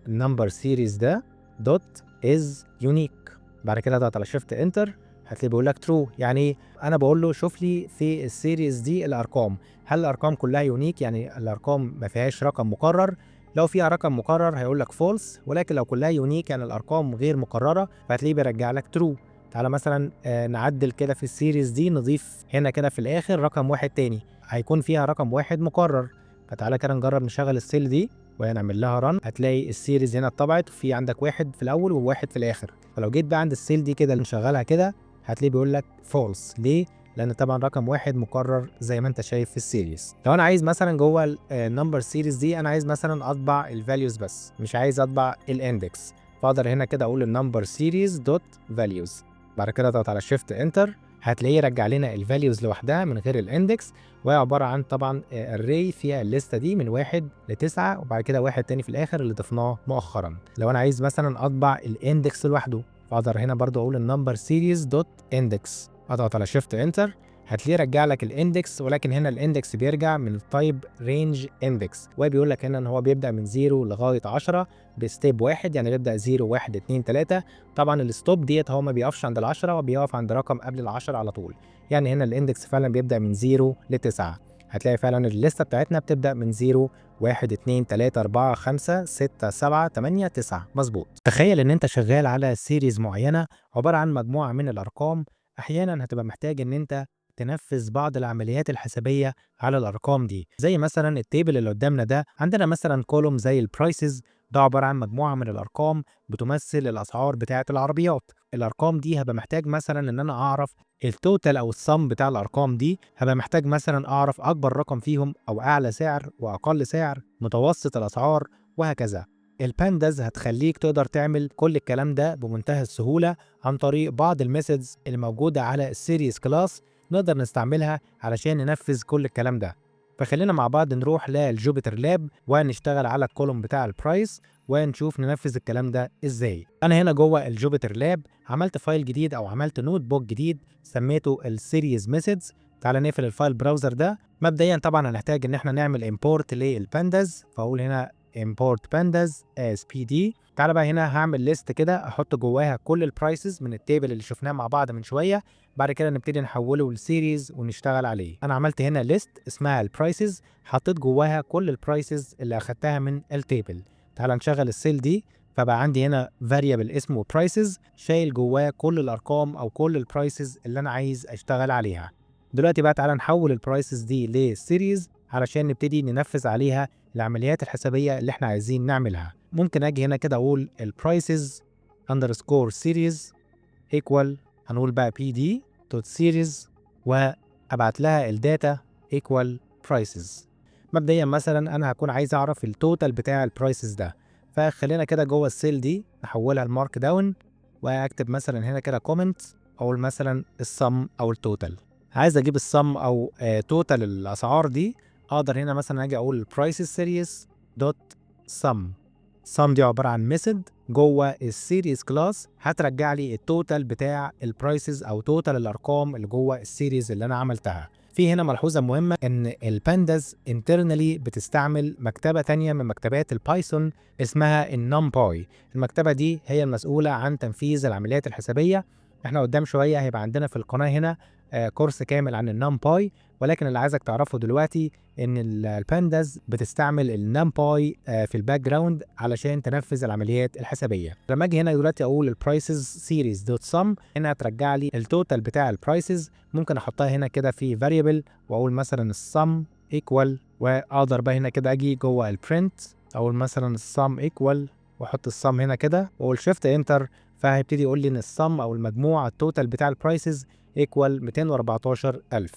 A: النمبر سيريز ده دوت از يونيك، بعد كده اضغط على شيفت انتر هتلاقيه بيقول لك ترو. يعني انا بقول له شوف لي في السيريز دي الارقام، هل الارقام كلها يونيك يعني الارقام ما فيهاش رقم مكرر؟ لو فيها رقم مكرر هيقول لك فولس، ولكن لو كلها يونيك يعني الارقام غير مكرره فهتلاقيه بيرجع لك ترو. تعالى مثلا نعدل كده في السيريز دي، نضيف هنا كده في الاخر رقم واحد تاني هيكون فيها رقم واحد مكرر. فتعالى كده نجرب نشغل السيل دي ونعمل لها رن، هتلاقي السيريز هنا اتطبعت وفي عندك واحد في الاول وواحد في الاخر. فلو جيت بقى عند السيل دي كده نشغلها كده هتلاقيه بيقول لك فولس. ليه؟ لان طبعا رقم واحد مكرر زي ما انت شايف في السيريز. لو انا عايز مثلا جوه النمبر سيريز دي انا عايز مثلا اطبع الفاليوز بس مش عايز اطبع الاندكس، فاقدر هنا كده اقول النمبر سيريز دوت فاليوز، بعد كده اضغط على شيفت انتر هتلاقيه رجع لنا الفاليوز لوحدها من غير الاندكس. وهي عباره عن طبعا الري فيها الليسته دي من 1 ل 9، وبعد كده واحد تاني في الاخر اللي ضفناه مؤخرا. لو انا عايز مثلا اطبع الاندكس لوحده فاقدر هنا برضو اقول النمبر سيريز دوت اندكس، اضغط على شيفت انتر هتلاقيه رجع لك الاندكس، ولكن هنا الاندكس بيرجع من التايب رينج اندكس، وبيقول لك هنا ان هو بيبدا من 0 لغايه 10 بستيب واحد، يعني بيبدا 0 1 2 3. طبعا الستوب ديت هو ما بيقفش عند ال10 وبيقف عند رقم قبل ال10 على طول. يعني هنا الاندكس فعلا بيبدا من 0 ل 9. هتلاقي فعلا الليسته بتاعتنا بتبدا من 0 1 2 3 4 5 6 7 8 9. مظبوط. تخيل ان انت شغال على سيريز معينه عباره عن مجموعه من الارقام. احيانا هتبقى محتاج ان انت تنفذ بعض العمليات الحسابيه على الارقام دي. زي مثلا التيبل اللي قدامنا ده، عندنا مثلا كولوم زي البرايسز، ده عباره عن مجموعه من الارقام بتمثل الاسعار بتاعه العربيات. الارقام دي هبقى محتاج مثلا ان انا اعرف التوتال او الصم بتاع الارقام دي. هبقى محتاج مثلا اعرف اكبر رقم فيهم او اعلى سعر واقل سعر، متوسط الاسعار، وهكذا. البانداز هتخليك تقدر تعمل كل الكلام ده بمنتهى السهولة عن طريق بعض الميثودز اللي موجودة على السيريز كلاس، نقدر نستعملها علشان ننفذ كل الكلام ده. فخلينا مع بعض نروح للجوبيتر لاب ونشتغل على الكولوم بتاع البرايس ونشوف ننفذ الكلام ده ازاي. انا هنا جوه الجوبيتر لاب عملت فايل جديد او عملت نوت بوك جديد سميته السيريز ميثودز. تعال نقفل الفايل براوزر ده. مبدئيا طبعا هنحتاج ان احنا نعمل امبورت للبانداز، فاقول هنا import pandas as pd. تعالى بقى هنا هعمل ليست كده احط جواها كل البرايسز من التيبل اللي شفناه مع بعض من شويه، بعد كده نبتدي نحوله لسيريز ونشتغل عليه. انا عملت هنا ليست اسمها البرايسز، حطيت جواها كل البرايسز اللي اخدتها من التيبل. تعالى نشغل السيل دي، فبقى عندي هنا فاريبل اسمه برايسز شايل جواه كل الارقام او كل البرايسز اللي انا عايز اشتغل عليها. دلوقتي بقى تعالى نحول البرايسز دي لسيريز علشان نبتدي ننفذ عليها العمليات الحسابيه اللي احنا عايزين نعملها. ممكن اجي هنا كده اقول البرايسز اندرسكور سيريز ايكوال، هنقول بقى بي دي دوت سيريز وابعت لها الداتا ايكوال برايسز. مبدئيا مثلا انا هكون عايز اعرف التوتال بتاع البرايسز ده، فخلينا كده جوه السيل دي نحولها لمارك داون، واكتب مثلا هنا كده كومنت اقول مثلا السم او التوتال. عايز اجيب السم او توتال الاسعار دي، اقدر هنا مثلا اجي اقول برايسز سيريز دوت سم. سم دي عباره عن ميثود جوه السيريز كلاس هترجع لي التوتال بتاع البرايسز او توتال الارقام اللي جوه السيريز اللي انا عملتها. في هنا ملحوظه مهمه ان البانداز انترنالي بتستعمل مكتبه تانية من مكتبات البايثون اسمها النمباي. المكتبه دي هي المسؤوله عن تنفيذ العمليات الحسابيه. احنا قدام شويه هيبقى عندنا في القناه هنا كورس كامل عن النمباي، ولكن اللي عايزك تعرفه دلوقتي ان البانداز بتستعمل النمباي في الباك جراوند علشان تنفذ العمليات الحسابيه. لما اجي هنا دلوقتي اقول البرايسز سيريز دوت سم، هنا هترجع لي التوتال بتاع البرايسز. ممكن احطها هنا كده في فاريبل واقول مثلا السم ايكوال، واقدر بقى هنا كده اجي جوه البرنت اقول مثلا السم ايكوال واحط السم هنا كده واقول شيفت انتر، فهيبتدي يقول لي ان السم او المجموع التوتال بتاع البرايسز ايكوال 214,000.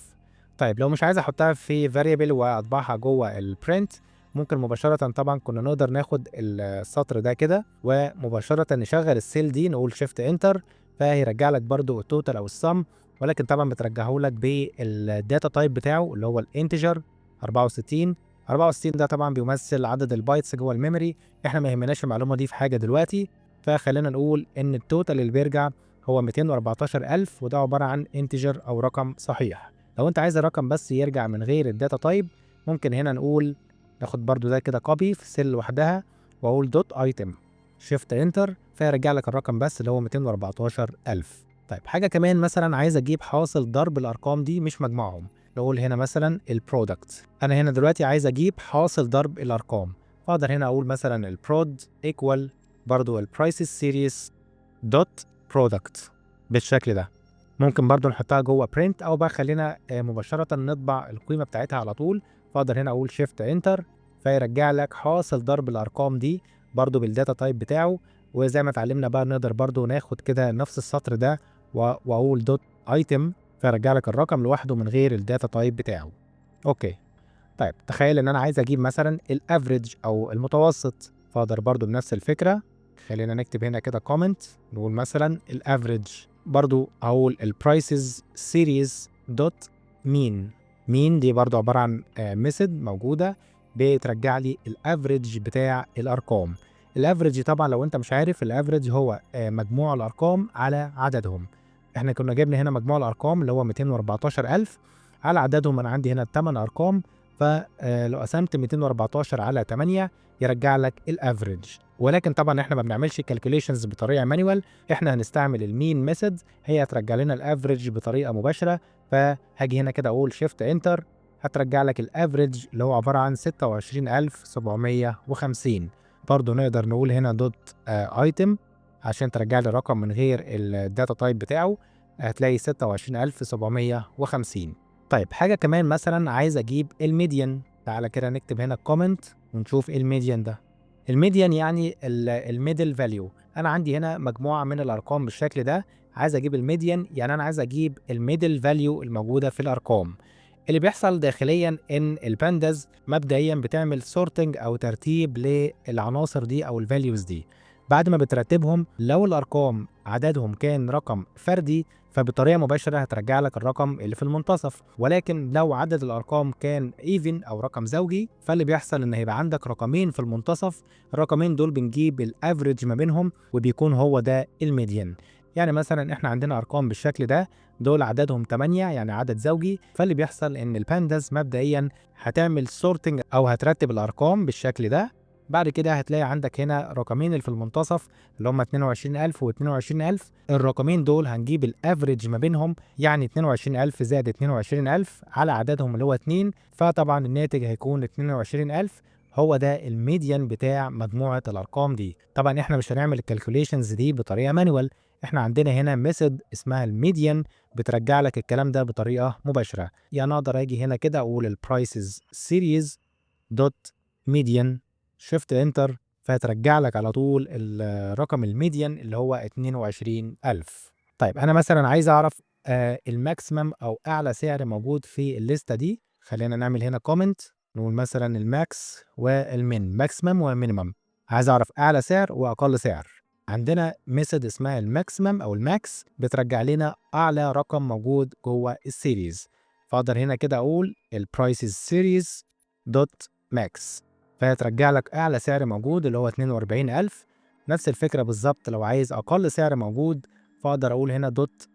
A: طيب لو مش عايز احطها في فاريبل واطبعها جوه البرنت، ممكن مباشرة طبعا كنا نقدر ناخد السطر ده كده ومباشرة نشغل السيل دي نقول شيفت انتر، فهيرجع لك برضو التوتال او السم، ولكن طبعا بترجعه لك بالداتا تايب بتاعه اللي هو الانتجر 64. 64 ده طبعا بيمثل عدد البايتس جوه الميموري. احنا ما يهمناش المعلومة دي في حاجة دلوقتي، فخلينا نقول ان التوتال اللي بيرجع هو 214,000، وده عبارة عن انتجر او رقم صحيح. لو انت عايز الرقم بس يرجع من غير الداتا تايب، ممكن هنا نقول ناخد برضو ده كده كوبي في سيل لوحدها واقول دوت ايتم شيفت انتر، فيرجع لك الرقم بس اللي هو 214,000. طيب حاجة كمان مثلا عايز اجيب حاصل ضرب الارقام دي مش مجموعهم، نقول هنا مثلا البرودكت. انا هنا دلوقتي عايز اجيب حاصل ضرب الارقام، فاقدر هنا اقول مثلا البرود ايكوال برضو البرايسز سيريز دوت برودكت بالشكل ده. ممكن برضو نحطها جوه برنت او بقى خلينا مباشرة نطبع القيمة بتاعتها على طول، فاقدر هنا اقول شيفت انتر فيرجع لك حاصل ضرب الارقام دي برضو بالداتا تايب بتاعه. وزي ما اتعلمنا بقى نقدر برضو ناخد كده نفس السطر ده واقول دوت ايتم فيرجع لك الرقم لوحده من غير الداتا تايب بتاعه. اوكي. طيب تخيل ان انا عايز اجيب مثلا الافريج او المتوسط، فاقدر برضو بنفس الفكرة خلينا نكتب هنا كده كومنت نقول مثلا الافريج، برضو اقول البرايسز سيريز دوت مين. مين دي برضو عبارة عن ميثود موجودة بترجع لي الافريج بتاع الارقام. الافريج طبعا لو انت مش عارف، الافريج هو مجموع الارقام على عددهم. احنا كنا جبنا هنا مجموع الارقام اللي هو 214,000 على عددهم. انا عندي هنا 8 ارقام، فلو قسمت 214 على 8 يرجع لك الافريج. ولكن طبعا احنا ما بنعملش كالكوليشنز بطريقه مانيوال، احنا هنستعمل المين ميثود، هي هترجع لنا الافريج بطريقه مباشره. فهاجي هنا كده اقول شيفت انتر هترجع لك الافريج اللي هو عباره عن 26,750. برضه نقدر نقول هنا دوت ايتم عشان ترجع لي الرقم من غير الداتا تايب بتاعه، هتلاقي 26,750. طيب حاجه كمان مثلا عايز اجيب الميديان، تعالى كده نكتب هنا كومنت ونشوف ايه الميديان ده. الميديان يعني الميدل فاليو. انا عندي هنا مجموعه من الارقام بالشكل ده، عايز اجيب الميديان، يعني انا عايز اجيب الميدل فاليو الموجوده في الارقام. اللي بيحصل داخليا ان البانداز مبدئيا بتعمل سورتنج او ترتيب للعناصر دي او الفاليوز دي. بعد ما بترتبهم لو الارقام عددهم كان رقم فردي فبطريقه مباشره هترجع لك الرقم اللي في المنتصف، ولكن لو عدد الارقام كان ايفن او رقم زوجي فاللي بيحصل ان هيبقى عندك رقمين في المنتصف. الرقمين دول بنجيب الافريج ما بينهم وبيكون هو ده الميديان. يعني مثلا احنا عندنا ارقام بالشكل ده، دول عددهم 8 يعني عدد زوجي، فاللي بيحصل ان البانداز مبدئيا هتعمل سورتنج او هترتب الارقام بالشكل ده. بعد كده هتلاقي عندك هنا رقمين اللي في المنتصف اللي هم 22,000 و 22,000. الرقمين دول هنجيب الافريج ما بينهم، يعني 22,000 زائد 22,000 على عددهم اللي هو 2، فطبعا الناتج هيكون 22,000. هو ده الميديان بتاع مجموعة الأرقام دي. طبعا احنا مش هنعمل الكالكوليشنز دي بطريقة مانوال، احنا عندنا هنا ميثود اسمها الميديان بترجع لك الكلام ده بطريقة مباشرة. يعني اقدر اجي هنا كده اقول البرايسز سيريز دوت ميديان شيفت انتر فهترجع لك على طول الرقم الميديان اللي هو 22,000. طيب انا مثلا عايز اعرف الماكسيمم او اعلى سعر موجود في الليسته دي. خلينا نعمل هنا كومنت، نقول مثلا الماكس والمين، ماكسيمم ومينيمم. عايز اعرف اعلى سعر واقل سعر. عندنا ميثود اسمها الماكسيمم او الماكس، بترجع لنا اعلى رقم موجود جوه السيريز. فاقدر هنا كده اقول البرايسز سيريز دوت ماكس، فهترجع لك اعلى سعر موجود اللي هو 42000. نفس الفكره بالظبط لو عايز اقل سعر موجود، فاقدر اقول هنا دوت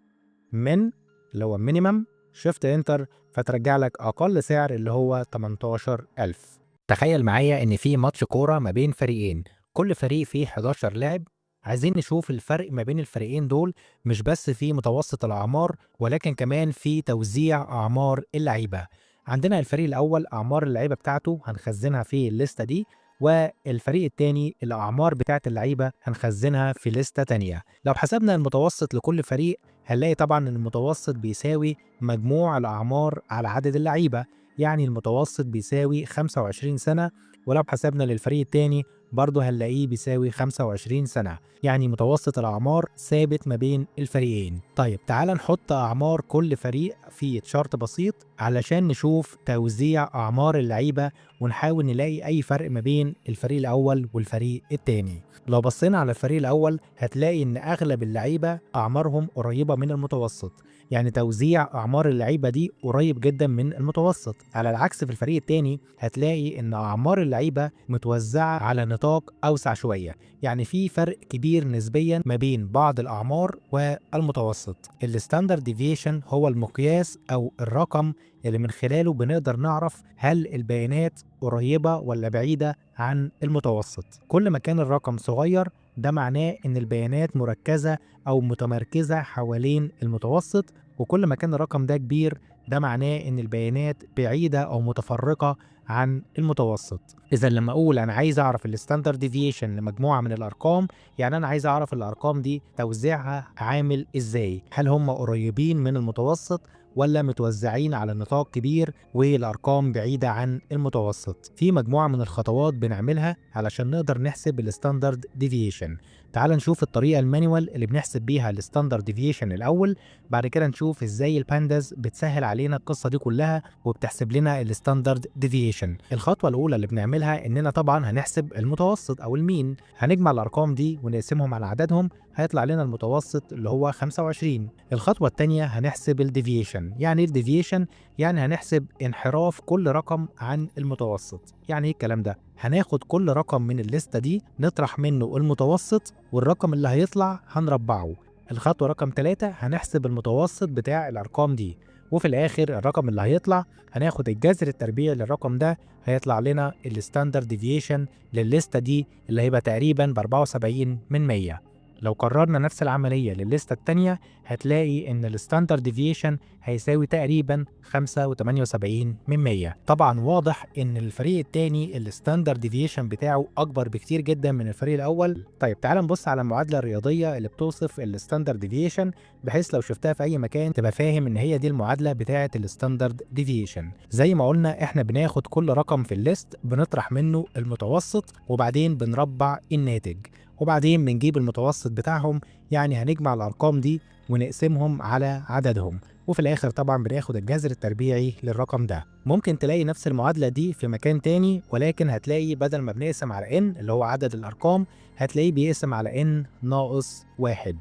A: من اللي هو مينيمم، شيفت انتر، فترجع لك اقل سعر اللي هو 18000. تخيل معايا ان في ماتش كوره ما بين فريقين، كل فريق فيه 11 لاعب. عايزين نشوف الفرق ما بين الفريقين دول، مش بس في متوسط الاعمار ولكن كمان في توزيع اعمار اللعيبه. عندنا الفريق الاول اعمار اللعيبه بتاعته هنخزنها في الليسته دي، والفريق التاني الاعمار بتاعت اللعيبه هنخزنها في ليسته تانيه. لو حسبنا المتوسط لكل فريق هنلاقي طبعا ان المتوسط بيساوي مجموع الاعمار على عدد اللعيبه، يعني المتوسط بيساوي 25 سنة. ولو حسبنا للفريق التاني برضه هنلاقيه بيساوي 25 سنة، يعني متوسط الأعمار ثابت ما بين الفريقين. طيب تعال نحط أعمار كل فريق في تشارت بسيط علشان نشوف توزيع أعمار اللعيبة، ونحاول نلاقي أي فرق ما بين الفريق الأول والفريق التاني. لو بصينا على الفريق الأول هتلاقي إن أغلب اللعيبة أعمارهم قريبة من المتوسط، يعني توزيع أعمار اللعيبة دي قريب جدا من المتوسط. على العكس في الفريق التاني هتلاقي إن أعمار اللعيبة متوزعة على نطاق أوسع شوية، يعني في فرق كبير نسبيا ما بين بعض الأعمار والمتوسط. الستاندرد ديفيشن هو المقياس أو الرقم اللي من خلاله بنقدر نعرف هل البيانات قريبة ولا بعيدة عن المتوسط. كل ما كان الرقم صغير ده معناه إن البيانات مركزة أو متمركزة حوالين المتوسط، وكل ما كان الرقم ده كبير ده معناه إن البيانات بعيدة أو متفرقة عن المتوسط. إذا لما أقول أنا عايز أعرف الستاندرد ديفيشن لمجموعة من الأرقام، يعني أنا عايز أعرف الأرقام دي توزيعها عامل إزاي، هل هم قريبين من المتوسط ولا متوزعين على نطاق كبير والأرقام بعيدة عن المتوسط. في مجموعة من الخطوات بنعملها علشان نقدر نحسب الستاندرد ديفيشن. تعال نشوف الطريقة المانيوال اللي بنحسب بيها الستاندرد ديفيشن الأول، بعد كده نشوف ازاي البانداز بتسهل علينا القصة دي كلها وبتحسب لنا الستاندرد ديفيشن. الخطوة الأولى اللي بنعملها إننا طبعا هنحسب المتوسط أو المين، هنجمع الأرقام دي ونقسمهم على عددهم هيطلع لنا المتوسط اللي هو 25. الخطوة الثانية هنحسب الديفيشن. يعني ايه الديفيشن؟ يعني هنحسب انحراف كل رقم عن المتوسط. يعني ايه الكلام ده؟ هناخد كل رقم من الليستة دي نطرح منه المتوسط، والرقم اللي هيطلع هنربعه. الخطوة رقم 3 هنحسب المتوسط بتاع الأرقام دي، وفي الآخر الرقم اللي هيطلع هناخد الجذر التربيعي للرقم ده، هيطلع لنا الستاندرد ديفيشن للليستة دي اللي هيبقى تقريبا ب 74 من 100. لو كررنا نفس العملية للليستة التانية هتلاقي إن الستاندرد ديفيشن هيساوي تقريبا 5.78 من 100. طبعا واضح إن الفريق التاني الستاندرد ديفيشن بتاعه أكبر بكتير جدا من الفريق الأول. طيب تعال نبص على المعادلة الرياضية اللي بتوصف الستاندرد ديفيشن، بحيث لو شفتها في أي مكان تبقى فاهم إن هي دي المعادلة بتاعة الستاندرد ديفيشن. زي ما قلنا إحنا بناخد كل رقم في الليست بنطرح منه المتوسط، وبعدين بنربع الناتج، وبعدين بنجيب المتوسط بتاعهم، يعني هنجمع الأرقام دي ونقسمهم على عددهم، وفي الآخر طبعا بناخد الجذر التربيعي للرقم ده. ممكن تلاقي نفس المعادلة دي في مكان تاني، ولكن هتلاقي بدل ما بنقسم على n اللي هو عدد الأرقام هتلاقيه بيقسم على n ناقص 1.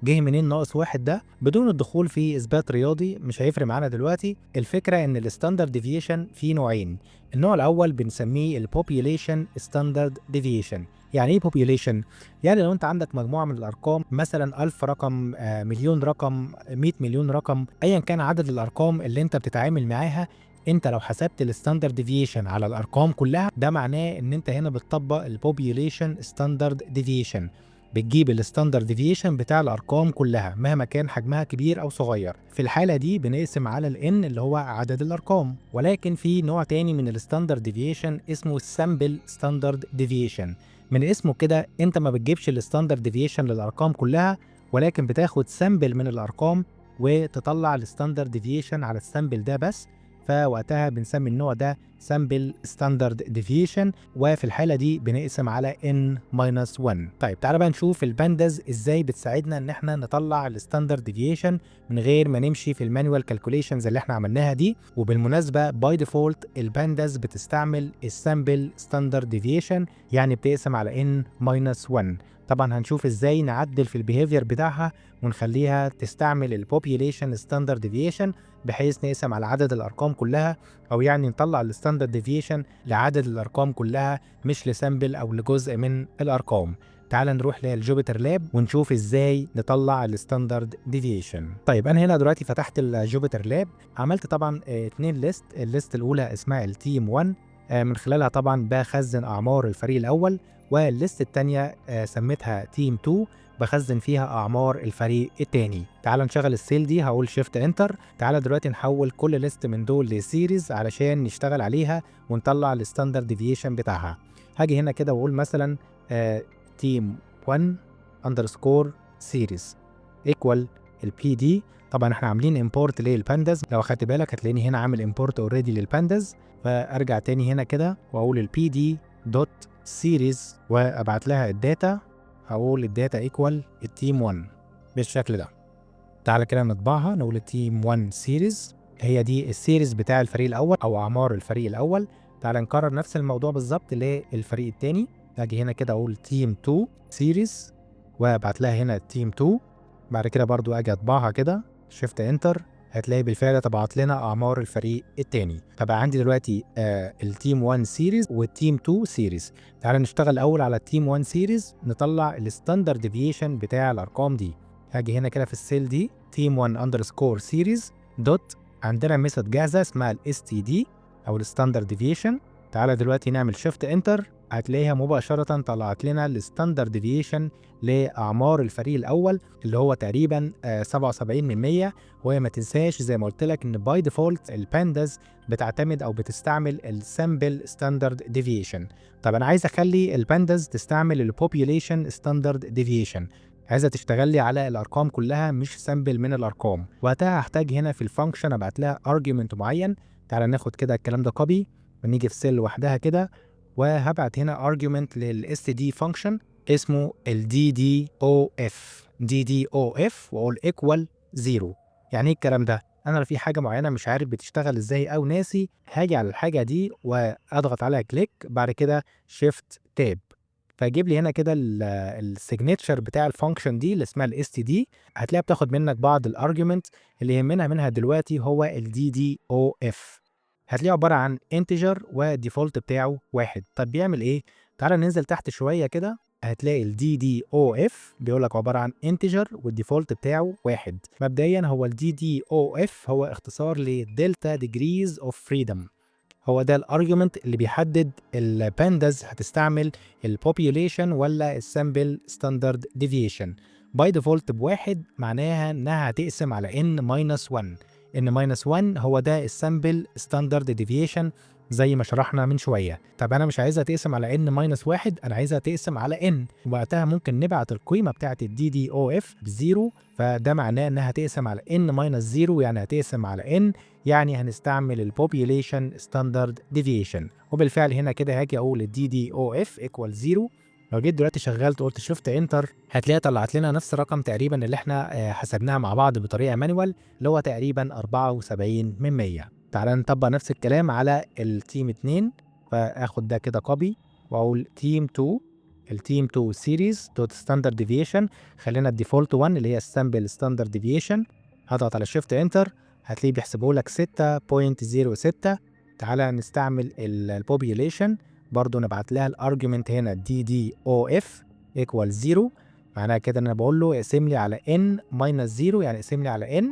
A: جه منين ناقص 1 ده؟ بدون الدخول في إثبات رياضي مش هيفرق معانا دلوقتي. الفكرة إن الستاندرد ديفيشن فيه نوعين. النوع الأول بنسميه البوبيوليشن ستاندرد ديفيشن. يعني ايه population؟ يعني لو انت عندك مجموعه من الارقام، مثلا 1000 رقم، مليون رقم، 100 مليون رقم، ايا كان عدد الارقام اللي انت بتتعامل معاها، انت لو حسبت الستاندرد ديفيشن على الارقام كلها ده معناه ان انت هنا بتطبق البوبيوليشن ستاندرد ديفيشن. بتجيب الستاندرد ديفيشن بتاع الارقام كلها مهما كان حجمها كبير او صغير. في الحاله دي بنقسم على الان اللي هو عدد الارقام. ولكن في نوع تاني من الستاندرد ديفيشن اسمه السامبل ستاندرد ديفيشن. من اسمه كده انت ما بتجيبش الستاندرد ديفيشن للارقام كلها، ولكن بتاخد سامبل من الارقام وتطلع الستاندرد ديفيشن على السامبل ده بس. فوقتها بنسمي النوع ده سامبل ستاندرد ديفيشن، وفي الحاله دي بنقسم على n-1. طيب تعالى بقى نشوف البانداز ازاي بتساعدنا ان احنا نطلع الستاندرد ديفيشن من غير ما نمشي في المانوال كالكوليشنز اللي احنا عملناها دي. وبالمناسبه باي ديفولت البانداز بتستعمل السامبل ستاندرد ديفيشن، يعني بتقسم على n-1. طبعا هنشوف ازاي نعدل في البيهيفير بتاعها ونخليها تستعمل البوبيوليشن ستاندرد ديفيشن، بحيث نقسم على عدد الارقام كلها، او يعني نطلع الستاندرد ديفيشن لعدد الارقام كلها مش لسامبل او لجزء من الارقام. تعال نروح للجوبيتر لاب ونشوف ازاي نطلع الستاندرد ديفيشن. طيب انا هنا دلوقتي فتحت الجوبيتر لاب، عملت طبعا 2 ليست. الليست الاولى اسمها التيم 1، من خلالها طبعا بخزن اعمار الفريق الاول، والليست الثانيه سميتها تيم 2، بخزن فيها اعمار الفريق الثاني. تعال نشغل السيل دي، هقول شيفت انتر. تعال دلوقتي نحول كل ليست من دول لسيريز علشان نشتغل عليها ونطلع الستاندرد ديفيشن بتاعها. هاجي هنا كده واقول مثلا تيم 1 اندرسكور سيريز ايكوال البي دي. طبعا احنا عاملين امبورت للبانداز، لو خدت بالك هتلاقيني هنا عامل امبورت اوريدي للبانداز. فارجع تاني هنا كده واقول البي دي دوت سيريز وابعت لها الداتا، هقول الداتا ايكوال التيم 1 بالشكل ده. تعالى كده نطبعها، نقول التيم 1 سيريز، هي دي السيريز بتاع الفريق الاول او اعمار الفريق الاول. تعالى نكرر نفس الموضوع بالظبط للفريق الثاني. اجي هنا كده اقول تيم 2 سيريز وابعت لها هنا التيم 2. بعد كده برضو اجي اطبعها كده شيفت انتر، هتلاقي بالفعل طبعت لنا اعمار الفريق الثاني. فبقى عندي دلوقتي التيم 1 سيريز والتيم 2 سيريز. تعال نشتغل الاول على التيم 1 سيريز، نطلع الستاندرد ديفيشن بتاع الارقام دي. هاجي هنا كده في السيل دي تيم 1 اندرسكور سيريز دوت، عندنا ميثود جاهزه اسمها الاس تي دي او الستاندرد ديفيشن. تعالى دلوقتي نعمل شيفت انتر، هتلاقيها مباشره طلعت لنا الستاندرد ديفيشن لاعمار الفريق الاول اللي هو تقريبا 77%. وهي ما تنساش زي ما قلت لك ان باي ديفولت البانداز بتعتمد او بتستعمل السامبل ستاندرد ديفيشن. طب انا عايز اخلي البانداز تستعمل البوبيوليشن ستاندرد ديفيشن، عايزه تشتغل لي على الارقام كلها مش سامبل من الارقام. وقتها هحتاج هنا في الفانكشن ابعت لها ارجيومنت معين. تعال ناخد كده الكلام ده كوبي ونيجي في سيل لوحدها كده، وهبعت هنا ارجيومنت للاس دي فانكشن اسمه الدي دي او اف، دي دي او اف، واقول ايكوال 0. يعني ايه الكلام ده؟ انا لو في حاجه معينه مش عارف بتشتغل ازاي او ناسي، هاجي على الحاجه دي واضغط عليها كليك، بعد كده شيفت تاب، فيجيب لي هنا كده السيجنتشر بتاع الفانكشن دي اللي اسمها الاس تي دي. هتلاقيها بتاخد منك بعض الارجيومنت، اللي يهمنا منها دلوقتي هو الدي دي او اف. هتلاقيه عباره عن انتجر والديفولت بتاعه 1. طب بيعمل ايه؟ تعالى ننزل تحت شويه كده، هتلاقي الدي دي او اف بيقول لك عباره عن انتجر والديفولت بتاعه 1. مبدئيا هو الدي دي او اف هو اختصار لدلتا ديجريز اوف فريدم، هو ده الارجيومنت اللي بيحدد البانداز هتستعمل البوبيوليشن ولا السامبل ستاندرد ديفيشن. باي ديفولت بواحد معناها انها هتقسم على n-1. n-1 هو ده السامبل ستاندرد ديفيشن زي ما شرحنا من شويه. طب انا مش عايزها تقسم على n-1، انا عايزها تقسم على n. وقتها ممكن نبعت القيمه بتاعه الدي دي او اف بزيرو، فده معناه انها هتقسم على n-0، يعني هتقسم على n، يعني هنستعمل البوبيوليشن ستاندرد ديفيشن. وبالفعل هنا كده هاجي اقول الدي دي او اف ايكوال 0. لو جيت دلوقتي شغلت قلت شيفت انتر، هتلاقيها طلعت لنا نفس الرقم تقريبا اللي احنا حسبناها مع بعض بطريقه مانوال، اللي هو تقريبا 74%. تعال نطبق نفس الكلام على التيم 2، فاخد ده كده كوبي واقول تيم 2، التيم 2 سيريز دوت ستاندرد ديفيشن، خلينا الديفولت 1 اللي هي السامبل ستاندرد ديفيشن. هضغط على شيفت انتر، هتلاقيه بيحسبه لك 6.06. تعالى نستعمل البوبيوليشن برضو، نبعت لها الارجيومنت هنا دي دي او اف ايكوال 0. معناها كده انا بقول له اقسم لي على n-0، يعني اقسم لي على n،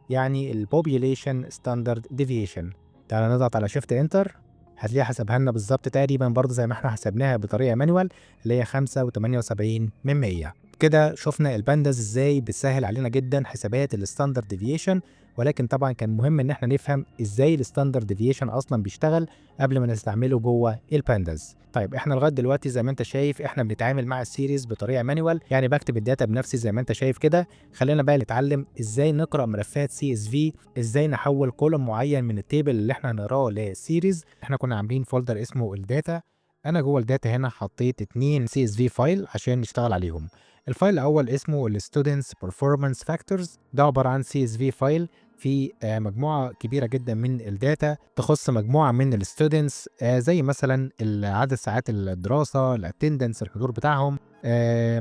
A: يعني البوبيوليشن ستاندرد ديفيشن. تعالى نضغط على شيفت انتر، هتلاقيها حسبها لنا بالظبط تقريبا برضو زي ما احنا حسبناها بطريقه مانوال، اللي هي 5.78%. وبكده شفنا البانداز ازاي بتسهل علينا جدا حسابات الستاندرد ديفيشن، ولكن طبعا كان مهم ان احنا نفهم ازاي الستاندرد ديفيشن اصلا بيشتغل قبل ما نستعمله جوه البانداز. طيب احنا لغايه دلوقتي زي ما انت شايف احنا بنتعامل مع السيريز بطريقه مانوال، يعني بكتب الداتا بنفسي زي ما انت شايف كده. خلينا بقى نتعلم ازاي نقرا ملفات سي اس في، ازاي نحول كولوم معين من التيبل اللي احنا هنقراه لسيريز. احنا كنا عاملين فولدر اسمه الداتا، انا جوه الداتا هنا حطيت 2 سي اس في فايل عشان نشتغل عليهم. الفايل الاول اسمه الستودنتس بيرفورمانس فاكتورز، ده عباره عن سي اس في فايل في مجموعه كبيره جدا من الداتا تخص مجموعه من الستودنتس، زي مثلا عدد ساعات الدراسه، الاتندنس، الحضور بتاعهم،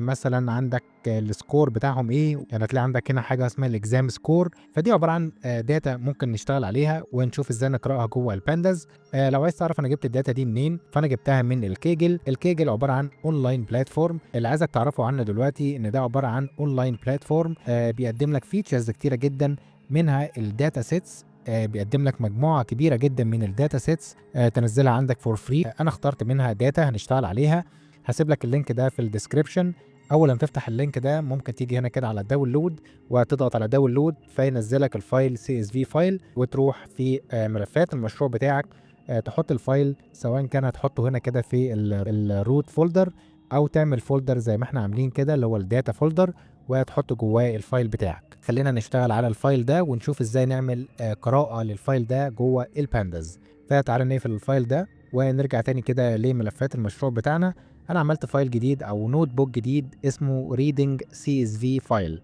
A: مثلا عندك السكور بتاعهم ايه، يعني هتلاقي عندك هنا حاجه اسمها الاكزام سكور. فدي عباره عن داتا ممكن نشتغل عليها ونشوف ازاي نقراها جوه البانداز. لو عايز تعرف انا جبت الداتا دي منين، فانا جبتها من الكيجل. الكيجل عباره عن اونلاين بلاتفورم، اللي عايزك تعرفه عنه دلوقتي ان ده عباره عن اونلاين بلاتفورم بيقدم لك فيتشرز كتيره جدا، منها الداتا سيتس. بيقدم لك مجموعه كبيره جدا من الداتا سيتس تنزلها عندك فور فري. انا اخترت منها داتا هنشتغل عليها، هسيب لك اللينك ده في الديسكريبشن. اول ما تفتح اللينك ده ممكن تيجي هنا كده على داونلود وتضغط على داونلود، فينزلك الفايل سي اس في فايل، وتروح في ملفات المشروع بتاعك تحط الفايل، سواء كان هتحطه هنا كده في الروت فولدر، او تعمل فولدر زي ما احنا عاملين كده اللي هو الداتا فولدر وتحط جواه الفايل بتاعك. خلينا نشتغل على الفايل ده ونشوف ازاي نعمل قراءة للفايل ده جوه البانداز. فتعالى نقفل الفايل ده ونرجع تاني كده لملفات المشروع بتاعنا. انا عملت فايل جديد او نوت بوك جديد اسمه reading csv فايل،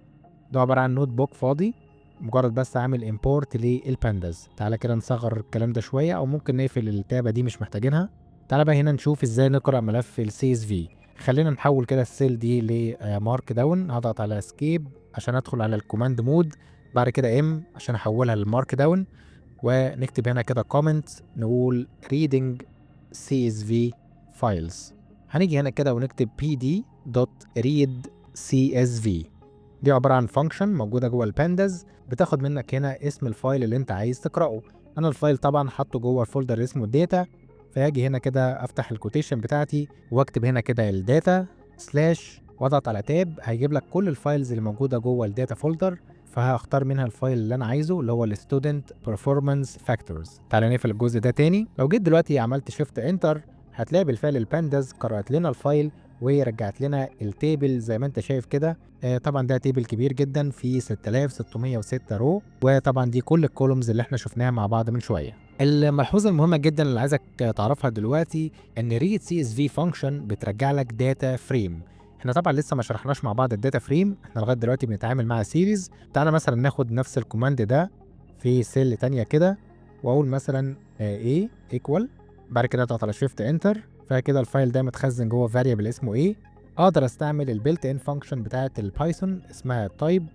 A: ده عبارة عن نوت بوك فاضي، مجرد بس عامل امبورت للبانداز. تعالى كده نصغر الكلام ده شوية، او ممكن نقفل التابة دي مش محتاجينها. تعالى بقى هنا نشوف ازاي نقرأ ملف السي اس في. خلينا نحول كده السيل دي لمارك داون، هضغط على اسكيب عشان ادخل على الكوماند مود، بعد كده ام عشان احولها للمارك داون، ونكتب هنا كده كومنت نقول reading csv files. هنيجي هنا كده ونكتب pd.readcsv، دي عبارة عن فانكشن موجودة جوه البانداز بتاخد منك هنا اسم الفايل اللي انت عايز تقرأه. انا الفايل طبعا حاطه جوه الفولدر اسمه الداتا، فهاجي هنا كده افتح الكوتيشن بتاعتي واكتب هنا كده الداتا سلاش واضغط على تاب، هيجيب لك كل الفايلز اللي موجودة جوه الداتا فولدر، فهختار منها الفايل اللي انا عايزه اللي هو الستودنت بيرفورمانس فاكتورز. تعالى نقفل الجزء ده تاني. لو جيت دلوقتي عملت شيفت انتر هتلاقي بالفعل البانداز قرأت لنا الفايل ورجعت لنا التيبل زي ما انت شايف كده. طبعا ده تيبل كبير جدا فيه 6606 رو، وطبعا دي كل الكولومز اللي احنا شفناها مع بعض من شويه. الملحوظه المهمه جدا اللي عايزك تعرفها دلوقتي ان ريد سي اس في فانكشن بترجع لك داتا فريم. احنا طبعا لسه ما شرحناش مع بعض الداتا فريم، احنا لغايه دلوقتي بنتعامل مع سيريز. تعالى مثلا ناخد نفس الكوماند ده في سيل تانية كده، واقول مثلا a equal، بعد كده اضغط على شيفت انتر، فكده الفايل ده متخزن جوه فاريبل اسمه ايه. اقدر استعمل البيلت ان فانكشن بتاعه البايثون اسمها تايب،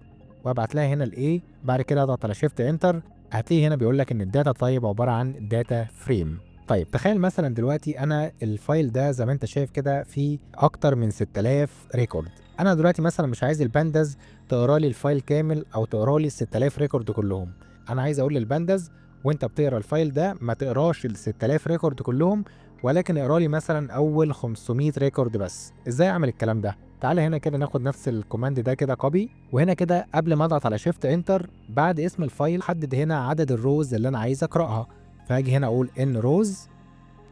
A: وابعت لها هنا الايه، بعد كده اضغط على شيفت انتر، هتلاقي هنا بيقول لك ان الداتا تايب عباره عن داتا فريم. طيب تخيل مثلا دلوقتي انا الفايل ده زي ما انت شايف كده فيه اكتر من 6000 ريكورد. انا دلوقتي مثلا مش عايز البانداز تقرا لي الفايل كامل او تقرا لي ال 6000 ريكورد كلهم، انا عايز اقول للبانداز وانت بتقرا الفايل ده ما تقراش ال 6000 ريكورد كلهم، ولكن اقرا لي مثلا اول 500 ريكورد بس. ازاي اعمل الكلام ده؟ تعالى هنا كده ناخد نفس الكوماند ده كده كوبي، وهنا كده قبل ما اضغط على شيفت انتر بعد اسم الفايل حدد هنا عدد الروز اللي انا عايز اقراها، فهاجي هنا اقول ان روز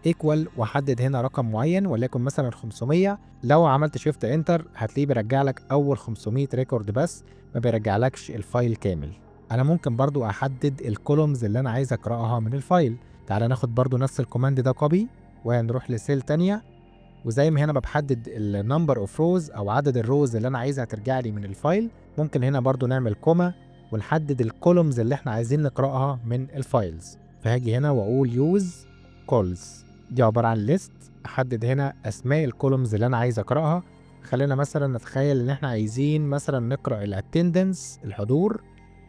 A: ايكوال واحدد هنا رقم معين وليكن مثلا 500. لو عملت شيفت انتر هتلاقيه بيرجع لك اول 500 ريكورد بس، ما بيرجعلكش الفايل كامل. انا ممكن برضو احدد الكولومز اللي انا عايز اقراها من الفايل. تعالى ناخد برضو نفس الكوماند ده كوبي ونروح لسيل تانية، وزي ما هنا بحدد النمبر اوف روز او عدد الروز اللي انا عايزها ترجع لي من الفايل، ممكن هنا برضو نعمل كوما ونحدد الكولومز اللي احنا عايزين نقراها من الفايلز. فهاجي هنا واقول يوز كولز، دي عباره عن ليست، احدد هنا اسماء الكولومز اللي انا عايز اقراها. خلينا مثلا نتخيل ان احنا عايزين مثلا نقرا الاتندنس الحضور،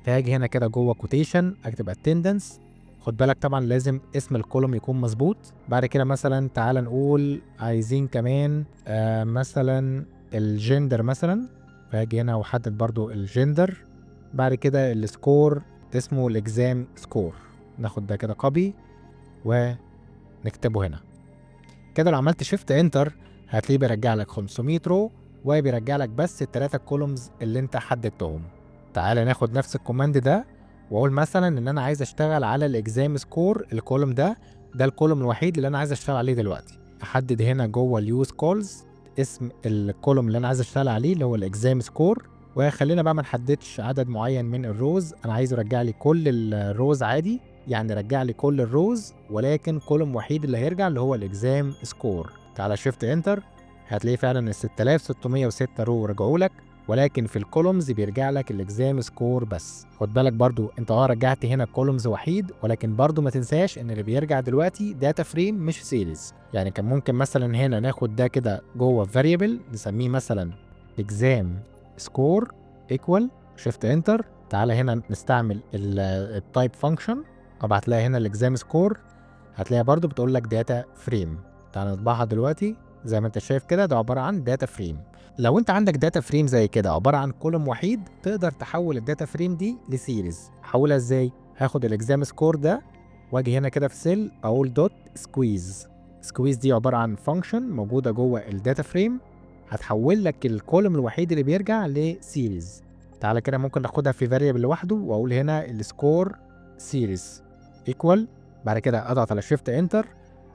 A: فهاجي هنا كده جوه كوتيشن اكتب اتندنس، خد بالك طبعا لازم اسم الكولوم يكون مظبوط. بعد كده مثلا تعال نقول عايزين كمان مثلا الجندر مثلا، فهاجي هنا واحدد برضو الجندر. بعد كده السكور اسمه الاكزام سكور، ناخد ده كده كوبي ونكتبه هنا كده. لو عملت شيفت انتر هتلاقيه بيرجع لك 500 رو وبيرجع لك بس التلاتة كولومز اللي انت حددتهم. تعالى ناخد نفس الكوماند ده واقول مثلا ان انا عايز اشتغل على الاكزام سكور، الكولوم ده الكولوم الوحيد اللي انا عايز اشتغل عليه دلوقتي. احدد هنا جوه اليوز كولز اسم الكولوم اللي انا عايز اشتغل عليه اللي هو الاكزام سكور، وخلينا بقى ما نحددش عدد معين من الروز. انا عايز يرجع لي كل الروز عادي، يعني رجع لي كل الروز ولكن كولوم وحيد اللي هيرجع اللي هو الاكزام سكور. تعالى شيفت انتر، هتلاقي فعلا ال 6606 رو رجعوا لك، ولكن في الكولومز بيرجع لك الاكزام سكور بس. خد بالك برضو انت رجعت هنا كولومز وحيد، ولكن برضو ما تنساش ان اللي بيرجع دلوقتي داتا فريم مش سيريز. يعني كان ممكن مثلا هنا ناخد ده كده جوه فاريبل نسميه مثلا اكزام سكور ايكوال، شيفت انتر. تعالى هنا نستعمل التايب فانكشن، ابعت لها هنا الاكزام سكور، هتلاقيها برضو بتقول لك داتا فريم. تعالى نطبعها دلوقتي زي ما انت شايف كده، ده عباره عن داتا فريم. لو انت عندك داتا فريم زي كده عباره عن كولوم وحيد، تقدر تحول الداتا فريم دي لسيريز. احولها ازاي؟ هاخد الاكزام سكور ده واجي هنا كده في سيل اقول دوت سكويز. سكويز دي عباره عن فانكشن موجوده جوه الداتا فريم، هتحول لك الكولوم الوحيد اللي بيرجع لسيريز. تعالى كده ممكن ناخدها في فاريبل لوحده واقول هنا السكور سيريز ايكوال، بعد كده اضغط على شيفت انتر،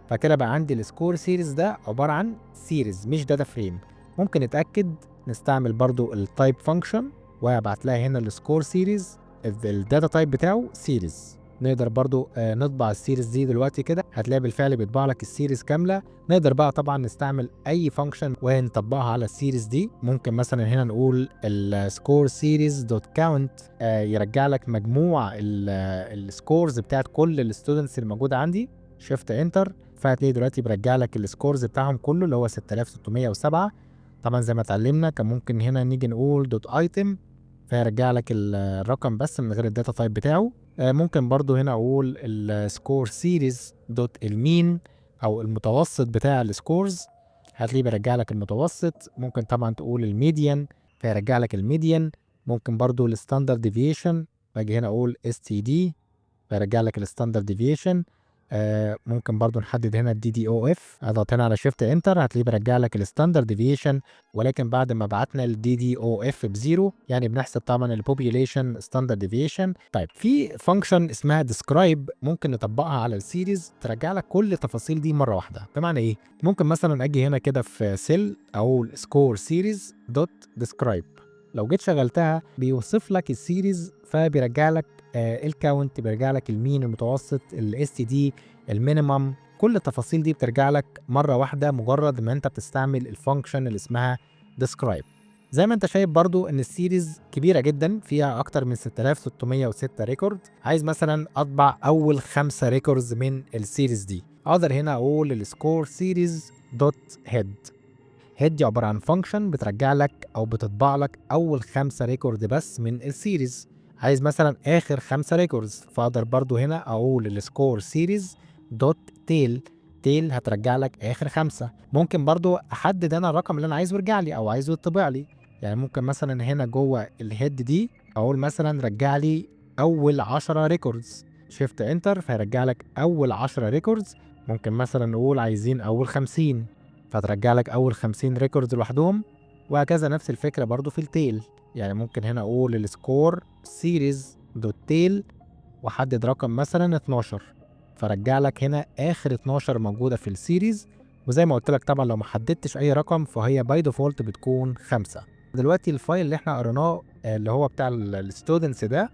A: فكده بقى عندي السكور سيريز ده عباره عن سيريز مش داتا فريم. ممكن نتاكد نستعمل برضو التايب فانكشن وابعت لها هنا السكور سيريز، الداتا تايب بتاعه سيريز. نقدر برضو نطبع السيريز دي دلوقتي كده، هتلاقي بالفعل بيطبع لك السيريز كامله. نقدر بقى طبعا نستعمل اي فانكشن ونطبقها على السيريز دي. ممكن مثلا هنا نقول السكور سيريز دوت كاونت، يرجع لك مجموع السكورز بتاعت كل الستودنتس الموجوده عندي. شيفت انتر، فهتلاقي دلوقتي برجع لك السكورز بتاعهم كله اللي هو 6607. طبعا زي ما اتعلمنا كان ممكن هنا نيجي نقول دوت ايتم فيرجع لك الرقم بس من غير الداتا تايب بتاعه. ممكن برضو هنا اقول السكور سيريز دوت المين او المتوسط بتاع السكورز، هتلاقيه بيرجع لك المتوسط. ممكن طبعا تقول الميديان فيرجع لك الميديان. ممكن برضو الستاندرد ديفيشن، باجي هنا اقول اس تي دي فيرجع لك الستاندرد ديفيشن. ممكن برضو نحدد هنا الدي دي او اف، اضغط هنا على شيفت انتر هتلاقيه بيرجع لك الستاندرد ديفيشن، ولكن بعد ما بعتنا الدي دي او اف بزيرو، يعني بنحسب طبعا البوبيوليشن ستاندرد ديفيشن. طيب في فانكشن اسمها ديسكرايب ممكن نطبقها على السيريز ترجع لك كل التفاصيل دي مره واحده. بمعنى ايه؟ ممكن مثلا اجي هنا كده في سيل اقول سكور سيريز دوت ديسكرايب، لو جيت شغلتها بيوصف لك السيريز فبيرجع لك الكاونت، بيرجع لك المين المتوسط الاس تي دي المينيمم، كل التفاصيل دي بترجع لك مره واحده مجرد ما انت بتستعمل الفانكشن اللي اسمها describe. زي ما انت شايف برضو ان السيريز كبيره جدا فيها اكتر من 6606 ريكورد. عايز مثلا اطبع اول 5 ريكوردز من السيريز دي، اقدر هنا اقول السكور سيريز دوت هيد. هيد دي عباره عن فانكشن بترجع لك او بتطبع لك اول 5 ريكورد بس من السيريز. عايز مثلا اخر 5 ريكوردز، فاقدر برضو هنا اقول السكور سيريز دوت تيل. تيل هترجع لك اخر 5. ممكن برضو احدد انا الرقم اللي انا عايزه يرجع لي او عايزه يطبع لي. يعني ممكن مثلا هنا جوه الهيد دي اقول مثلا رجع لي اول 10 ريكوردز، شيفت انتر فيرجع لك اول 10 ريكوردز. ممكن مثلا نقول عايزين اول 50 فترجع لك اول 50 ريكوردز لوحدهم، وهكذا نفس الفكره برضو في التيل. يعني ممكن هنا اقول السكور سيريز دوت تيل واحدد رقم مثلا 12، فرجع لك هنا اخر 12 موجوده في السيريز. وزي ما قلت لك طبعا لو ما حددتش اي رقم فهي باي ديفولت بتكون 5. دلوقتي الفايل اللي احنا قريناه اللي هو بتاع الستودنتس ده،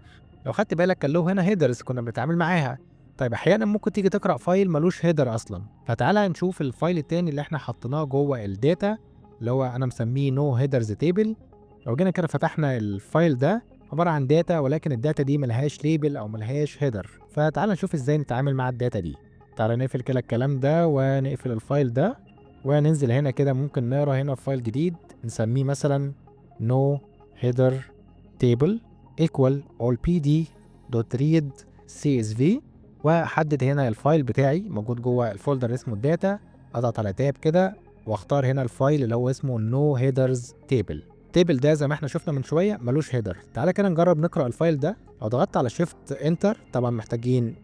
A: لو خدت بالك كان له هنا هيدرز كنا بنتعامل معاها. طيب احيانا ممكن تيجي تقرا فايل ملوش هيدر اصلا، فتعالى نشوف الفايل التاني اللي احنا حطيناه جوه الداتا اللي هو انا مسميه نو هيدرز تيبل. لو جينا كده فتحنا الفايل ده عباره عن داتا، ولكن الداتا دي ملهاش ليبل او ملهاش هيدر. فتعالى نشوف ازاي نتعامل مع الداتا دي. تعالى نقفل كده الكلام ده ونقفل الفايل ده وننزل هنا كده. ممكن نقرا هنا فايل جديد نسميه مثلا no header table equal all pd.read csv، واحدد هنا الفايل بتاعي موجود جوه الفولدر اسمه الداتا. اضغط على تاب كده واختار هنا الفايل اللي هو اسمه no headers table. التيبل ده زي ما احنا شفنا من شويه ملوش هيدر. تعالى كده نجرب نقرا الفايل ده. لو ضغطت على شيفت انتر طبعا محتاجين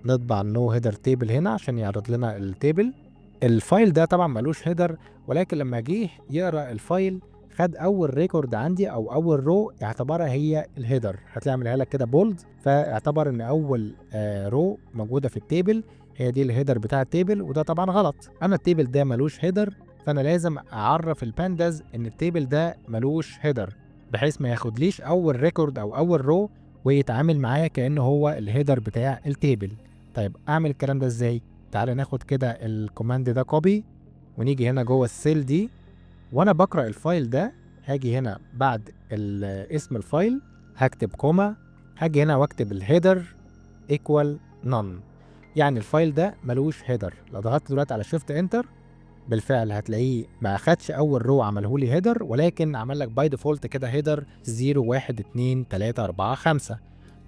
A: نطبع نو هيدر تيبل هنا عشان يعرض لنا التيبل. الفايل ده طبعا ملوش هيدر، ولكن لما جه يقرا الفايل خد اول ريكورد عندي او اول رو اعتبرها هي الهيدر. هتلاقي عاملها لك كده بولد، فاعتبر ان اول رو موجوده في التيبل هي دي الهيدر بتاع التيبل، وده طبعا غلط. اما التيبل ده ملوش هيدر، فانا لازم اعرف البانداز ان التيبل ده ملوش هيدر، بحيث ما ياخدليش اول ريكورد او اول رو ويتعامل معايا كانه هو الهيدر بتاع التيبل. طيب اعمل الكلام ده ازاي؟ تعال ناخد كده الكوماند ده كوبي، ونيجي هنا جوه السيل دي، وانا بقرا الفايل ده هاجي هنا بعد اسم الفايل هكتب كوما، هاجي هنا واكتب الهيدر ايكوال نون، يعني الفايل ده ملوش هيدر. لو ضغطت دلوقتي على شيفت انتر بالفعل هتلاقيه ما اخدش اول رو عمله لي هيدر، ولكن عمل لك باي ديفولت كده هيدر 0 1 2 3 4 5.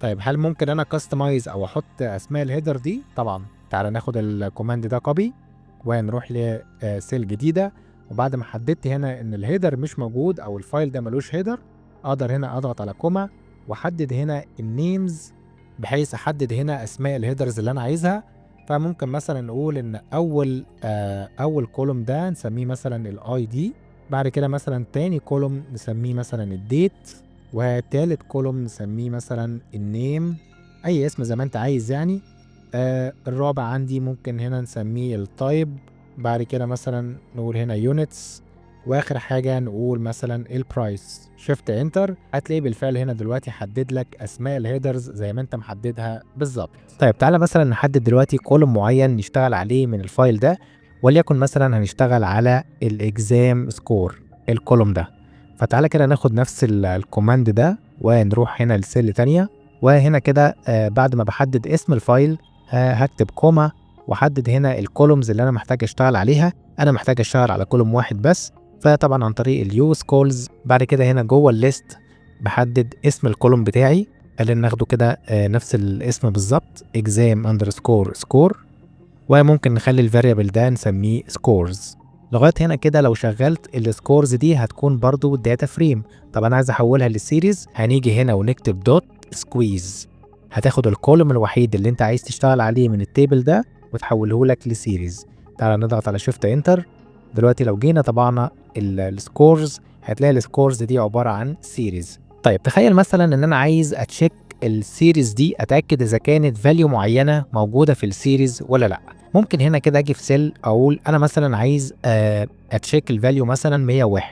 A: طيب هل ممكن انا كاستمايز او احط اسماء الهيدر دي؟ طبعا. تعال ناخد الكوماند ده كوبي ونروح لسيل جديده، وبعد ما حددت هنا ان الهيدر مش موجود او الفايل ده ملوش هيدر، اقدر هنا اضغط على كوما واحدد هنا النيمز، بحيث احدد هنا اسماء الهيدرز اللي انا عايزها. فممكن مثلا نقول ان اول كولوم ده نسميه مثلا الاي دي، بعد كده مثلا تاني كولوم نسميه مثلا الديت، وتالت كولوم نسميه مثلا النيم، اي اسم زي ما انت عايز يعني. الرابع عندي ممكن هنا نسميه التايب، بعد كده مثلا نقول هنا يونتس، واخر حاجه نقول مثلا البرايس. شيفت انتر هتلاقيه بالفعل هنا دلوقتي حدد لك اسماء الهيدرز زي ما انت محددها بالظبط. طيب تعالى مثلا نحدد دلوقتي كولوم معين نشتغل عليه من الفايل ده، وليكن مثلا هنشتغل على الاكزام سكور الكولوم ده. فتعالى كده ناخد نفس الكوماند ده ونروح هنا لسيل تانية، وهنا كده بعد ما بحدد اسم الفايل هكتب كوما واحدد هنا الكولومز اللي انا محتاج اشتغل عليها. انا محتاج اشتغل على كولوم واحد بس، فطبعا عن طريق اليوز كولز. بعد كده هنا جوه الليست بحدد اسم الكولوم بتاعي اللي ناخده كده نفس الاسم بالظبط exam underscore score، وممكن نخلي الفاريبل ده نسميه scores. لغايه هنا كده لو شغلت السكورز دي هتكون برضو داتا فريم. طب انا عايز احولها للسيريز، هنيجي هنا ونكتب دوت سكويز، هتاخد الكولوم الوحيد اللي انت عايز تشتغل عليه من التيبل ده وتحوله لك لسيريز. تعال نضغط على شيفت انتر. دلوقتي لو جينا طبعنا السكورز هتلاقي السكورز دي عباره عن سيريز. طيب تخيل مثلا ان انا عايز اتشيك السيريز دي، اتاكد اذا كانت فاليو معينه موجوده في السيريز ولا لا. ممكن هنا كده اجي في سيل اقول انا مثلا عايز اتشيك الفاليو مثلا 101،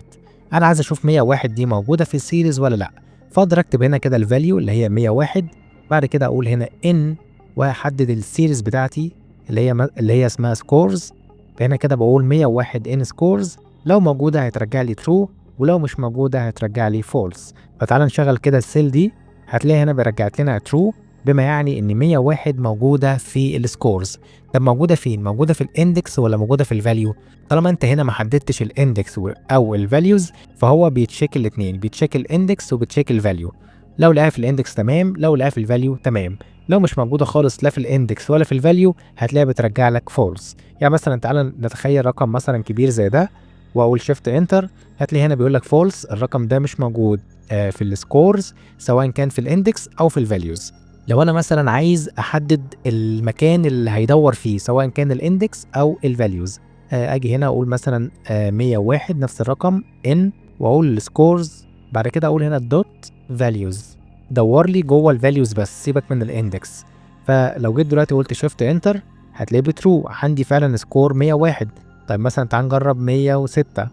A: انا عايز اشوف 101 دي موجوده في السيريز ولا لا. فاقدر اكتب هنا كده الفاليو اللي هي 101، بعد كده اقول هنا ان واحدد السيريز بتاعتي اللي هي اسمها سكورز. فهنا كده بقول 101 ان سكورز، لو موجوده هيترجع لي ترو، ولو مش موجوده هترجع لي فولس. فتعال نشغل كده السيل دي، هتلاقي هنا برجعت لنا ترو، بما يعني ان 101 موجوده في السكورز. طب موجوده فين؟ موجوده في الاندكس ولا موجوده في الفاليو؟ طالما انت هنا ما حددتش الاندكس او الفاليوز، فهو بيتشيك الاثنين، بيتشيك الاندكس وبيتشيك الفاليو. لو لقاها في الاندكس تمام، لو لقاها في الفاليو تمام. لو مش موجوده خالص لا في الاندكس ولا في الفاليو هتلاقيها بترجع لك فولس. يعني مثلا تعالى نتخيل رقم مثلا كبير زي ده، واقول شيفت انتر، هتلاقي هنا بيقول لك فولس، الرقم ده مش موجود في السكورز سواء كان في الاندكس او في الفاليوز. لو انا مثلا عايز احدد المكان اللي هيدور فيه سواء كان الاندكس او الفاليوز، اجي هنا اقول مثلا 101 نفس الرقم ان، واقول السكورز، بعد كده اقول هنا الدوت فاليوز، دور لي جوه الفاليوز بس سيبك من الاندكس. فلو جيت دلوقتي قلت شيفت انتر هتلاقيه بترو، عندي فعلا سكور 101. طيب مثلا تعال نجرب 106،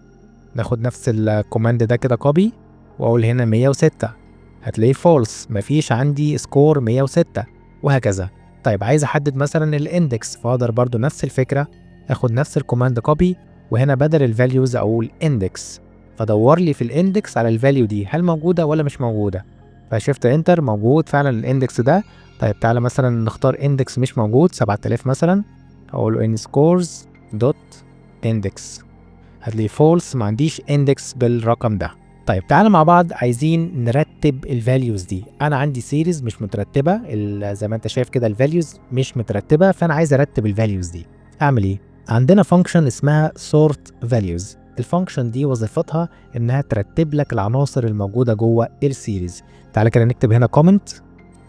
A: ناخد نفس الكوماند ده كده كوبي واقول هنا 106، هتلاقيه فولس، مفيش عندي سكور 106، وهكذا. طيب عايز احدد مثلا الاندكس، فاقدر برضو نفس الفكره، اخد نفس الكوماند كوبي، وهنا بدل الفاليوز اقول اندكس، فدور لي في الاندكس على الفاليو دي هل موجوده ولا مش موجوده. فشفت انتر، موجود فعلا الاندكس ده. طيب تعالى مثلا نختار اندكس مش موجود 7000 مثلا، اقول له ان سكورز دوت اندكس، هتلاقي فولس، ما عنديش اندكس بالرقم ده. طيب تعالى مع بعض عايزين نرتب الفاليوز دي. انا عندي سيريز مش مترتبه، زي ما انت شايف كده الفاليوز مش مترتبه، فانا عايز ارتب الفاليوز دي. اعمل ايه؟ عندنا فانكشن اسمها sort values. الفانكشن دي وظيفتها انها ترتب لك العناصر الموجوده جوه السيريز. تعالى كده نكتب هنا كومنت،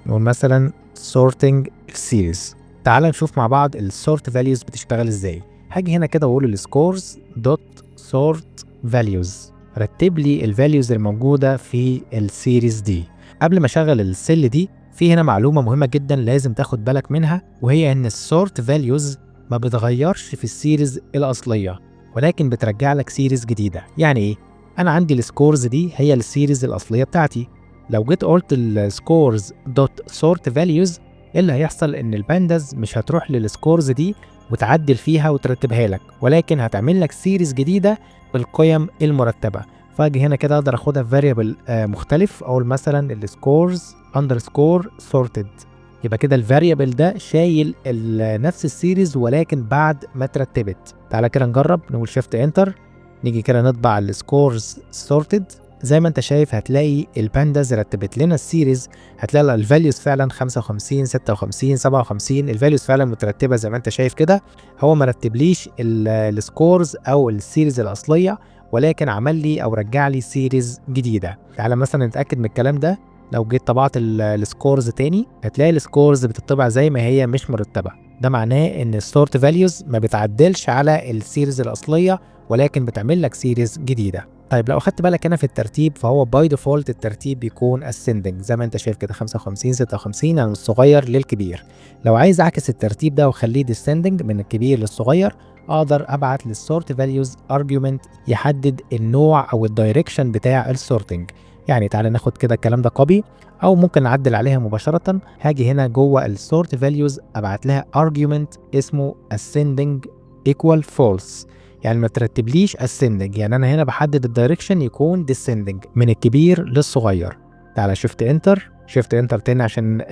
A: نقول مثلا sorting series. تعالى نشوف مع بعض السورت فاليوز بتشتغل ازاي. هاجي هنا كده واقول السكورز دوت سورت فاليوز، رتب لي الفاليوز الموجوده في السيريز دي. قبل ما اشغل السيل دي، في هنا معلومه مهمه جدا لازم تاخد بالك منها، وهي ان السورت فاليوز ما بتغيرش في السيريز الاصليه، ولكن بترجع لك سيريز جديده. يعني ايه؟ انا عندي السكورز دي هي السيريز الاصليه بتاعتي، لو جيت قلت السكورز دوت سورت فاليوز، ايه اللي هيحصل؟ ان البانداز مش هتروح للسكورز دي وتعدل فيها وترتبها لك، ولكن هتعمل لك سيريز جديده بالقيم المرتبه. فاجي هنا كده اقدر اخدها في فاريبل مختلف، اقول مثلا السكورز اندرسكور سورتد، يبقى كده الفاريبل ده شايل نفس السيريز ولكن بعد ما اترتبت. تعالى كده نجرب، نقول شيفت انتر، نيجي كده نطبع السكورز سورتد. زي ما انت شايف هتلاقي البانداز رتبت لنا السيريز، هتلاقي الفاليوز فعلا 55 56 57، الفاليوز فعلا مترتبه زي ما انت شايف كده. هو ما رتبليش السكورز او السيريز الاصليه، ولكن عمل لي او رجع لي سيريز جديده. تعالى مثلا نتاكد من الكلام ده، لو جيت طبعت السكورز تاني هتلاقي السكورز بتطبع زي ما هي مش مرتبه. ده معناه ان السورت فاليوز ما بتعدلش على السيريز الاصليه، ولكن بتعمل لك سيريز جديده. طيب لو اخدت بالك هنا في الترتيب، فهو باي ديفولت الترتيب بيكون ascending زي ما انت شايف كده، 55 56 من الصغير للكبير. لو عايز اعكس الترتيب ده واخليه descending من الكبير للصغير، اقدر ابعت للسورت فاليوز ارجيومنت يحدد النوع او الدايركشن بتاع السورتنج. يعني تعالى ناخد كده الكلام ده كوبي، او ممكن نعدل عليها مباشره. هاجي هنا جوه السورت فاليوز ابعت لها ارجيومنت اسمه ascending equal false، يعني ما ترتبليش ascending، يعني انا هنا بحدد الدايركشن يكون descending من الكبير للصغير. تعالى شيفت انتر تاني عشان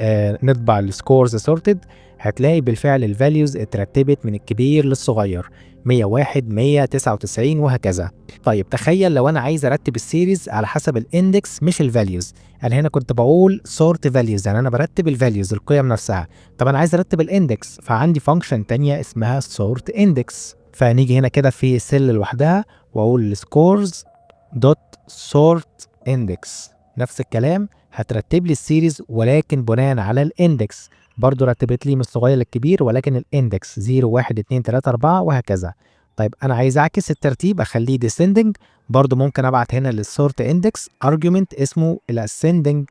A: نطبع السكورز سورتد. هتلاقي بالفعل الفاليوز اترتبت من الكبير للصغير، 101 199 وهكذا. طيب تخيل لو انا عايز ارتب السيريز على حسب الاندكس مش الفاليوز. انا هنا كنت بقول سورت فاليوز، يعني انا برتب الفاليوز القيم نفسها. طب انا عايز ارتب الاندكس، فعندي فانكشن تانية اسمها سورت اندكس. فنيجي هنا كده في سيل لوحدها واقول scores دوت sort index، نفس الكلام هترتب لي السيريز ولكن بناء على الاندكس. برضو رتبت لي من الصغير للكبير ولكن الاندكس 0 1 2 3 4 وهكذا. طيب انا عايز اعكس الترتيب اخليه descending، برضو ممكن ابعت هنا للسورت اندكس argument اسمه الاسcending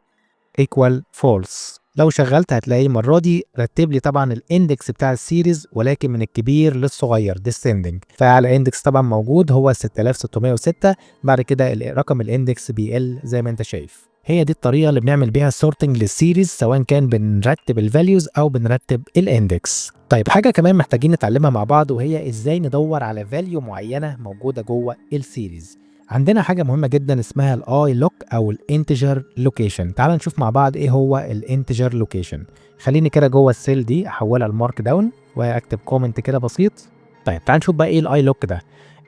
A: equal false. لو شغلت هتلاقي المره دي رتب لي طبعا الاندكس بتاع السيريز ولكن من الكبير للصغير descending. فعلى اندكس طبعا موجود هو 6606، بعد كده رقم الاندكس بيقل زي ما انت شايف. هي دي الطريقه اللي بنعمل بيها السورتنج للسيريز، سواء كان بنرتب الفاليوز او بنرتب الاندكس. طيب حاجه كمان محتاجين نتعلمها مع بعض، وهي ازاي ندور على فاليو معينه موجوده جوه السيريز. عندنا حاجة مهمة جدا اسمها الاي لوك او الانتجر لوكيشن. تعال نشوف مع بعض ايه هو الانتجر لوكيشن. خليني كده جوه السيل دي احولها لمارك داون واكتب كومنت كده بسيط. طيب تعال نشوف بقى ايه الاي لوك ده.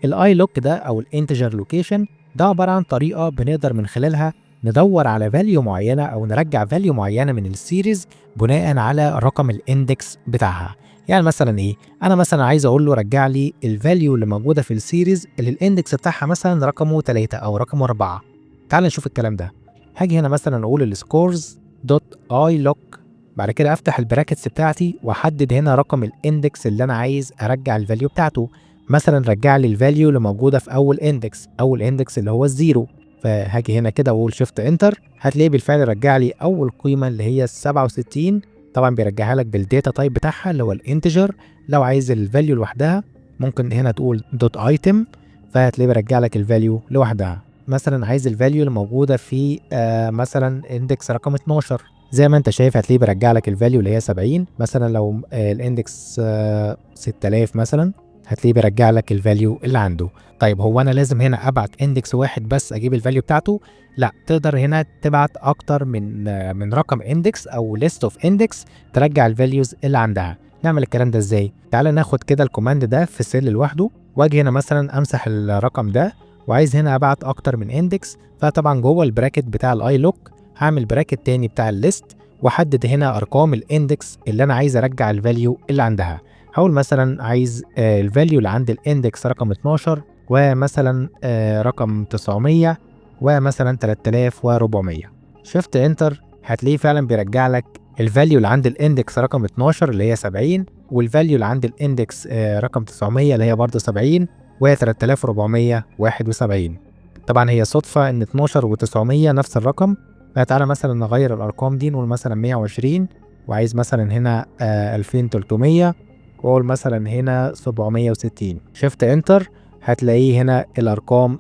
A: الاي لوك ده او الانتجر لوكيشن ده عبارة عن طريقة بنقدر من خلالها ندور على فاليو معينة او نرجع فاليو معينة من السيريز بناء على رقم الاندكس بتاعها. يعني مثلا ايه؟ انا مثلا عايز اقول له رجع لي الفاليو اللي موجوده في السيريز اللي الاندكس بتاعها مثلا رقمه 3 او رقمه 4. تعال نشوف الكلام ده. هاجي هنا مثلا اقول السكورز دوت اي لوك، بعد كده افتح البراكتس بتاعتي واحدد هنا رقم الاندكس اللي انا عايز ارجع الفاليو بتاعته. مثلا رجع لي الفاليو اللي موجوده في اول اندكس اللي هو الزيرو. فهاجي هنا كده واقول شيفت انتر، هتلاقيه بالفعل رجع لي اول قيمه اللي هي 67. طبعا بيرجعها لك بالداتا تايب بتاعها اللي هو الانتجر. لو عايز الفاليو لوحدها ممكن هنا تقول دوت ايتم، فهتلاقيه بيرجع لك الفاليو لوحدها. مثلا عايز الفاليو اللي موجوده في مثلا اندكس رقم 12، زي ما انت شايف هتلاقيه بيرجع لك الفاليو اللي هي 70. مثلا لو الاندكس 6000 مثلا، هتلاقيه بيرجع لك الفاليو اللي عنده. طيب هو انا لازم هنا ابعت اندكس واحد بس اجيب الفاليو بتاعته؟ لا، تقدر هنا تبعت اكتر من رقم اندكس او ليست اوف اندكس ترجع الفاليوز اللي عندها. نعمل الكلام ده ازاي؟ تعال ناخد كده الكوماند ده في سيل لوحده، واجي هنا مثلا امسح الرقم ده وعايز هنا ابعت اكتر من اندكس. فطبعا جوه البراكت بتاع الاي لوك هعمل براكت تاني بتاع الليست، واحدد هنا ارقام الاندكس اللي انا عايز ارجع الفاليو اللي عندها. هقول مثلا عايز الفاليو اللي عند الاندكس رقم 12 ومثلا رقم 900 ومثلا 3400. شفت انتر، هتلاقيه فعلا بيرجع لك الفاليو اللي عند الاندكس رقم 12 اللي هي 70، والفاليو اللي عند الاندكس رقم 900 اللي هي برضه 70، و 3471. طبعا هي صدفة ان 12 و900 نفس الرقم. فتعالى مثلا نغير الارقام دي، نقول مثلا 120، وعايز مثلا هنا 2300، واقول مثلا هنا 760. شفت انتر، هتلاقيه هنا الارقام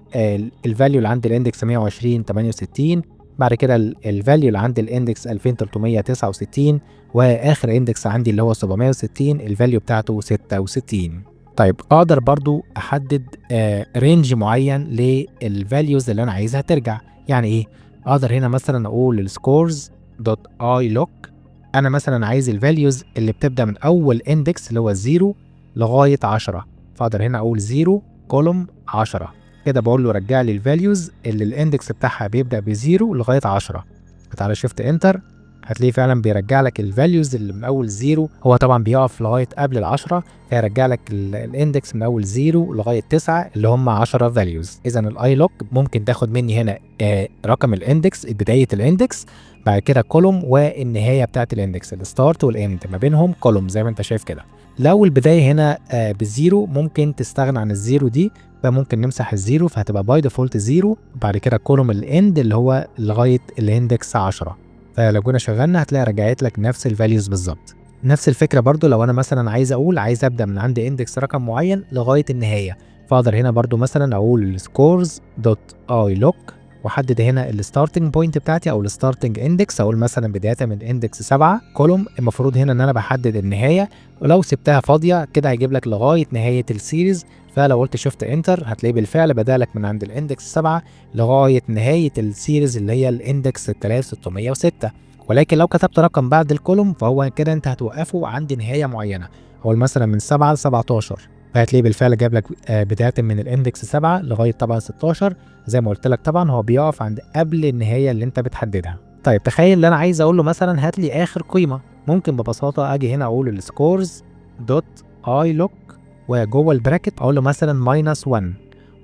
A: الفاليو اللي عند الاندكس 120 68، بعد كده الفاليو اللي عند الاندكس 2369، واخر اندكس عندي اللي هو 760 الفاليو بتاعته 66. طيب اقدر برضو احدد رينج معين للفاليوز اللي انا عايزها ترجع. يعني ايه؟ اقدر هنا مثلا اقول السكورز دوت اي لوك، انا مثلا عايز الفاليوز اللي بتبدا من اول اندكس اللي هو 0 لغايه 10، فاقدر هنا اقول 0 كولوم 10. كده بقول له رجع لي الفاليوز اللي الاندكس بتاعها بيبدا ب 0 لغايه 10. فتعالى شفت انتر، هتلاقيه فعلا بيرجع لك الفاليوز اللي من اول 0. هو طبعا بيقف لغايه قبل ال10، فيرجع لك الاندكس من اول 0 لغايه 9 اللي هم 10 فاليوز. اذا الاي لوك ممكن تاخد مني هنا رقم الاندكس، بدايه الاندكس، بعد كده كولوم، والنهايه بتاعت الاندكس الستارت والاند ما بينهم كولوم زي ما انت شايف كده. لو البدايه هنا بالزيرو، ممكن تستغنى عن الزيرو دي، فممكن نمسح الزيرو، فهتبقى باي ديفولت زيرو، بعد كده كولوم الاند اللي هو لغايه الاندكس 10. فلو جينا شغلنا هتلاقي رجعت لك نفس الفاليوز بالظبط. نفس الفكره برضو لو انا مثلا عايز اقول عايز ابدا من عند اندكس رقم معين لغايه النهايه، فاقدر هنا برضو مثلا اقول السكورز دوت اي لوك، واحدد هنا الستارتنج بوينت بتاعتي او الستارتنج اندكس، اقول مثلا بدايه من اندكس 7 كولوم. المفروض هنا ان انا بحدد النهايه، ولو سبتها فاضيه كده هيجيب لك لغايه نهايه السيريز. فلو قلت شفت انتر هتلاقيه بالفعل بدالك من عند الاندكس 7 لغايه نهايه السيريز اللي هي الاندكس 3606. ولكن لو كتبت رقم بعد الكولوم فهو كده انت هتوقفه عند نهايه معينه، هو مثلا من 7 ل 17، فهتلاقيه بالفعل جاب لك بدايه من الاندكس 7 لغايه طبعا 16. زي ما قلت لك طبعا هو بيقف عند قبل النهايه اللي انت بتحددها. طيب تخيل ان انا عايز اقول له مثلا هات لي اخر قيمه، ممكن ببساطه اجي هنا اقول السكورز دوت اي لوك، وجوه البراكت اقول له مثلا ماينس 1.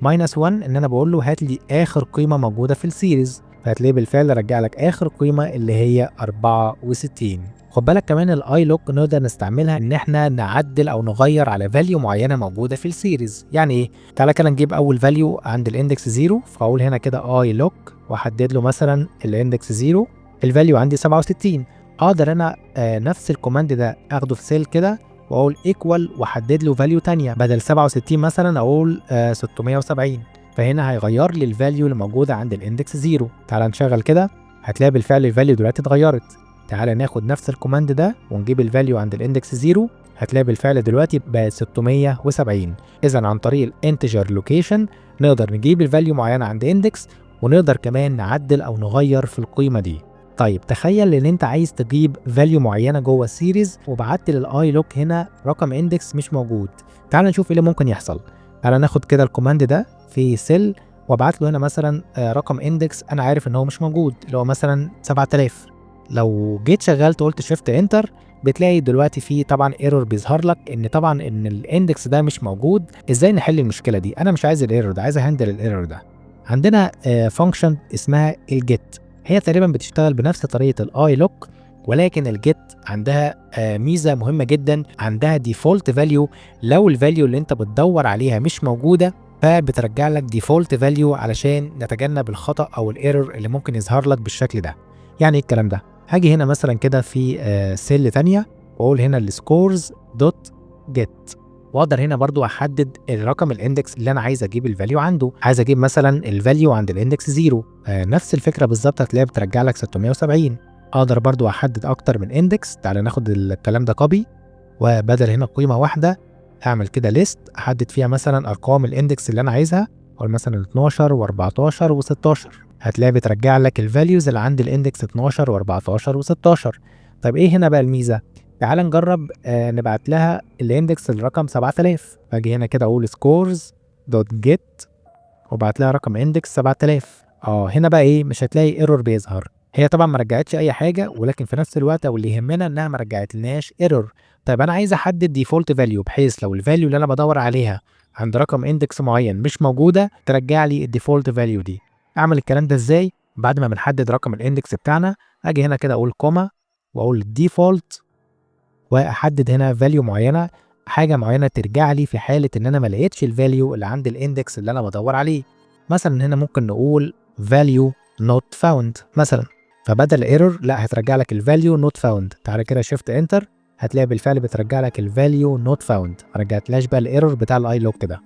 A: ماينس 1 ان انا بقول له هات لي اخر قيمه موجوده في السيريز، فهتلاقيه بالفعل رجع لك اخر قيمه اللي هي 64. خد بالك كمان الاي لوك نقدر نستعملها ان احنا نعدل او نغير على فاليو معينه موجوده في السيريز. يعني ايه؟ تعالى كده نجيب اول فاليو عند الاندكس 0، فاقول هنا كده اي لوك واحدد له مثلا الاندكس 0، الفاليو عندي 67. اقدر انا نفس الكوماند ده اخده في سيل كده واقول ايكوال واحدد له فاليو ثانيه، بدل 67 مثلا اقول 670. فهنا هيغير لي الفاليو اللي موجوده عند الاندكس 0. تعال نشغل كده، هتلاقي بالفعل الفاليو دلوقتي اتغيرت. تعال ناخد نفس الكوماند ده ونجيب الفاليو عند الاندكس 0، هتلاقي بالفعل دلوقتي بقت 670. اذا عن طريق الانتجر لوكيشن نقدر نجيب الفاليو معينه عند اندكس، ونقدر كمان نعدل او نغير في القيمه دي. طيب تخيل ان انت عايز تجيب فاليو معينه جوه السيريز، وبعت للاي لوك هنا رقم اندكس مش موجود. تعال نشوف ايه اللي ممكن يحصل. تعال ناخد كده الكوماند ده في سيل، وابعت له هنا مثلا رقم اندكس انا عارف ان هو مش موجود، اللي هو مثلا 7000. لو جيت شغلت وقلت شيفت انتر، بتلاقي دلوقتي في طبعا ايرور بيظهر لك ان طبعا ان الاندكس ده مش موجود. ازاي نحل المشكله دي؟ انا مش عايز الايرور ده، عايز اهندل الايرور ده. عندنا فانكشن اسمها الجيت، هي تقريبا بتشتغل بنفس طريقه الاي لوك، ولكن الجيت عندها ميزه مهمه جدا، عندها ديفولت فاليو. لو الفاليو اللي انت بتدور عليها مش موجوده، فبترجع لك ديفولت فاليو علشان نتجنب الخطا او الايرور اللي ممكن يظهر لك بالشكل ده. يعني ايه الكلام ده؟ هاجي هنا مثلا كده في سيل ثانيه، واقول هنا السكورز دوت جيت، واقدر هنا برضو احدد الرقم الاندكس اللي انا عايز اجيب الفاليو عنده. عايز اجيب مثلا الفاليو عند الاندكس 0، نفس الفكره بالظبط، هتلاقيها بترجع لك 670. اقدر برضو احدد اكتر من اندكس. تعال ناخد الكلام ده كوبي، وبدل هنا قيمه واحده اعمل كده ليست احدد فيها مثلا ارقام الاندكس اللي انا عايزها، اقول مثلا 12 و14 و16. هتلاقي بترجع لك الفاليوز اللي عند الاندكس 12 و14 و16. طيب ايه هنا بقى الميزه؟ تعال نجرب نبعت لها الاندكس الرقم 7000. فاجي هنا كده اقول سكورز دوت جيت، وبعت لها رقم اندكس 7000. هنا بقى ايه؟ مش هتلاقي ايرور بيظهر. هي طبعا ما رجعتش اي حاجه، ولكن في نفس الوقت او اللي يهمنا انها ما رجعت لناش ايرور. طيب انا عايز احدد ديفولت فاليو، بحيث لو الفاليو اللي انا بدور عليها عند رقم اندكس معين مش موجوده، ترجع لي الديفولت فاليو دي. اعمل الكلام ده ازاي؟ بعد ما بنحدد رقم الاندكس بتاعنا، اجي هنا كده اقول كوما واقول default واحدد هنا value معينه، حاجه معينه ترجع لي في حاله ان انا ما لقيتش الفاليو اللي عند الاندكس اللي انا بدور عليه. مثلا هنا ممكن نقول value not found مثلا، فبدل ايرور لا هترجع لك الفاليو not found. تعالى كده شيفت انتر هتلاقي بالفعل بترجع لك الفاليو not found، ما رجعتلاش بقى الايرور بتاع الاي لوك ده.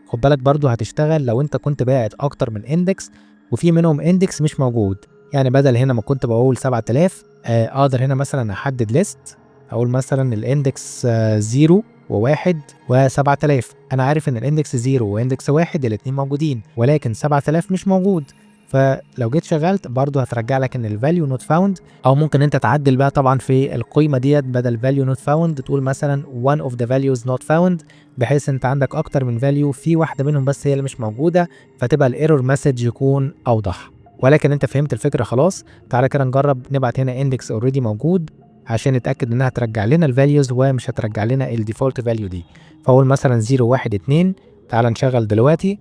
A: خد بالك برضو هتشتغل لو انت كنت باعت اكتر من اندكس وفي منهم اندكس مش موجود. يعني بدل هنا ما كنت بقول 7000 اقدر هنا مثلا احدد ليست، اقول مثلا الاندكس 0 و1 و7000. انا عارف ان الاندكس 0 واندكس 1 الاثنين موجودين، ولكن 7000 مش موجود. فلو جيت شغلت برضو هترجع لك ان الفاليو نوت فاوند، او ممكن انت تعدل بقى طبعا في القيمه ديت، بدل فاليو نوت فاوند تقول مثلا one of the values not found، بحيث انت عندك اكتر من فاليو في واحده منهم بس هي اللي مش موجوده، فتبقى الايرور مسج يكون اوضح. ولكن انت فهمت الفكره خلاص. تعالى كده نجرب نبعت هنا اندكس اوريدي موجود عشان نتاكد انها ترجع لنا الفاليوز ومش هترجع لنا الديفولت فاليو دي. فاقول مثلا 0 1 2. تعالى نشغل دلوقتي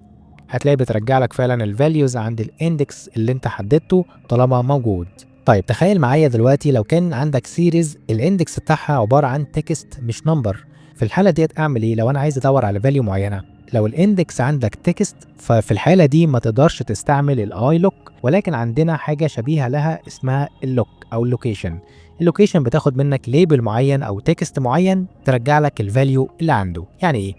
A: هتلاقي بترجع لك فعلا الفاليوز عند الاندكس اللي انت حددته طالما موجود. طيب تخيل معايا دلوقتي لو كان عندك سيريز الاندكس بتاعها عباره عن تكست مش نمبر. في الحاله ديت اعمل ايه لو انا عايز ادور على فاليو معينه؟ لو الاندكس عندك تكست ففي الحاله دي ما تقدرش تستعمل الاي لوك، ولكن عندنا حاجه شبيهه لها اسمها اللوك او اللوكيشن. اللوكيشن بتاخد منك ليبل معين او تكست معين ترجع لك الفاليو اللي عنده. يعني ايه؟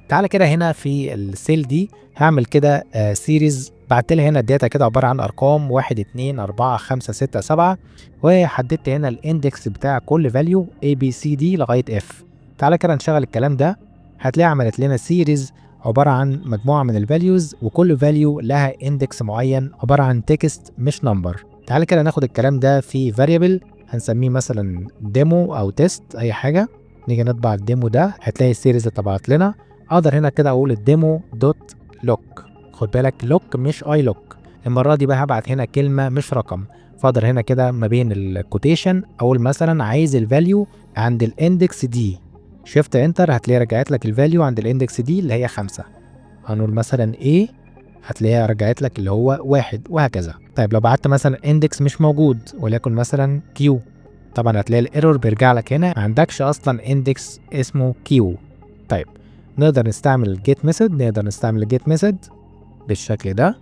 A: تعالى كده هنا في السيل دي هعمل كده سيريز، بعت لها هنا الداتا كده عباره عن ارقام 1 2 4 5 6 7، وحددت هنا الاندكس بتاع كل فاليو A B C D لغايه F. تعالى كده نشغل الكلام ده هتلاقي عملت لنا سيريز عباره عن مجموعه من الفاليوز، وكل فاليو لها اندكس معين عباره عن تكست مش نمبر. تعالى كده ناخد الكلام ده في فاريبل هنسميه مثلا ديمو او تيست اي حاجه. نيجي نطبع الديمو ده هتلاقي السيريز اتطبعت لنا. اقدر هنا كده اقول الديمو دوت لوك. خد بالك لوك مش اي لوك. المره دي بقى هبعت هنا كلمه مش رقم، فاقدر هنا كده ما بين الكوتيشن اقول مثلا عايز الفاليو عند الاندكس دي. شيفت انتر هتلاقي رجعت لك الفاليو عند الاندكس دي اللي هي 5. هنقول مثلا A هتلاقيها رجعت لك اللي هو 1 وهكذا. طيب لو بعت مثلا اندكس مش موجود وليكن مثلا Q، طبعا هتلاقي الايرور بيرجع لك هنا ما عندكش اصلا اندكس اسمه Q. طيب نقدر نستعمل الجيت ميثود، نقدر نستعمل الجيت ميثود بالشكل ده.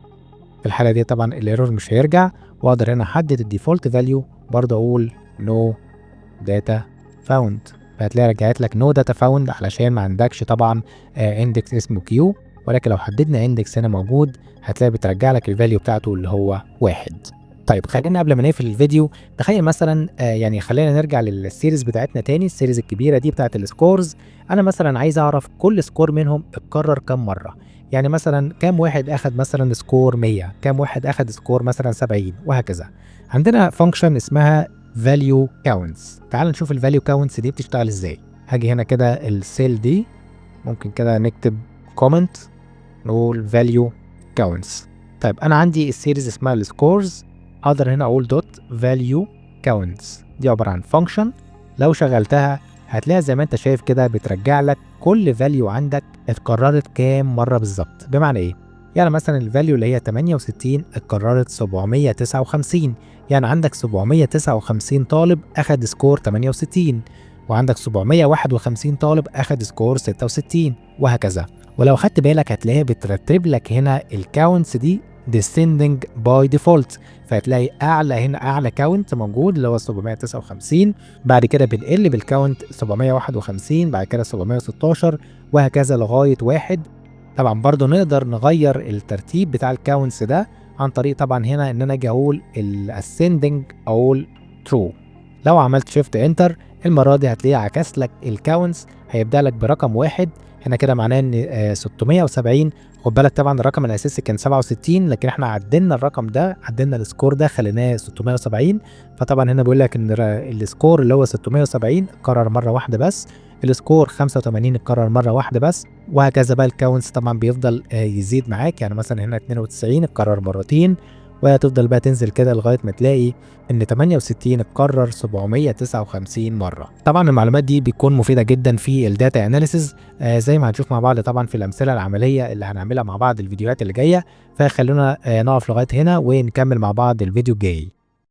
A: في الحاله دي طبعا الايرور مش هيرجع، واقدر هنا احدد الديفولت فاليو برضه اقول نو داتا فاوند، فهتلاقي رجعت لك نو داتا فاوند علشان ما عندكش طبعا اندكس اسمه كيو. ولكن لو حددنا اندكس هنا موجود هتلاقي بترجع لك الفاليو بتاعته اللي هو 1. طيب خلينا قبل ما نقفل الفيديو تخيل مثلا يعني خلينا نرجع للسيريز بتاعتنا تاني، السيريز الكبيره دي بتاعت السكورز. انا مثلا عايز اعرف كل سكور منهم اتكرر كم مره. يعني مثلا كام واحد اخد مثلا سكور 100، كام واحد اخد سكور مثلا 70 وهكذا. عندنا فانكشن اسمها value counts. تعال نشوف الفاليو كاونتس دي بتشتغل ازاي. هاجي هنا كده السيل دي ممكن كده نكتب كومنت نقول value counts. طيب انا عندي السيريز اسمها السكورز، اقدر هنا اقول دوت value counts. دي عباره عن فانكشن لو شغلتها هتلاقي زي ما انت شايف كده بترجع لك كل فاليو عندك اتكررت كام مره بالظبط. بمعنى ايه؟ يعني مثلا الفاليو اللي هي 68 اتكررت 759، يعني عندك 759 طالب اخد سكور 68، وعندك 751 طالب اخد سكور 66 وهكذا. ولو خدت بالك هتلاقيها بترتب لك هنا الكاونتس دي descending by default، فهتلاقي اعلى هنا اعلى كاونت موجود اللي هو 759، بعد كده بنقل بالكاونت 751، بعد كده 716 وهكذا لغايه 1. طبعا برضو نقدر نغير الترتيب بتاع الكاونتس ده عن طريق طبعا هنا ان انا اجي اقول الاسندنج اقول true. لو عملت شيفت انتر المره دي هتلاقيه عكس لك الكاونتس، هيبدا لك برقم 1. هنا كده معناه ان 670. خد بالك طبعا الرقم الاساسي كان 67، لكن احنا عدلنا الرقم ده، عدلنا السكور ده خليناه 670. فطبعا هنا بيقول لك ان السكور اللي هو 670 اتكرر مره واحده بس، السكور 85 اتكرر مره واحده بس، وهكذا بقى الكاونتس طبعا بيفضل يزيد معاك. يعني مثلا هنا 92 اتكرر مرتين، وهتفضل بقى تنزل كده لغايه ما تلاقي ان 68 اتكرر 759 مره. طبعا المعلومات دي بتكون مفيده جدا في الداتا اناليسيز زي ما هنشوف مع بعض طبعا في الامثله العمليه اللي هنعملها مع بعض الفيديوهات اللي جايه. فخلونا نقف لغايه هنا ونكمل مع بعض الفيديو الجاي.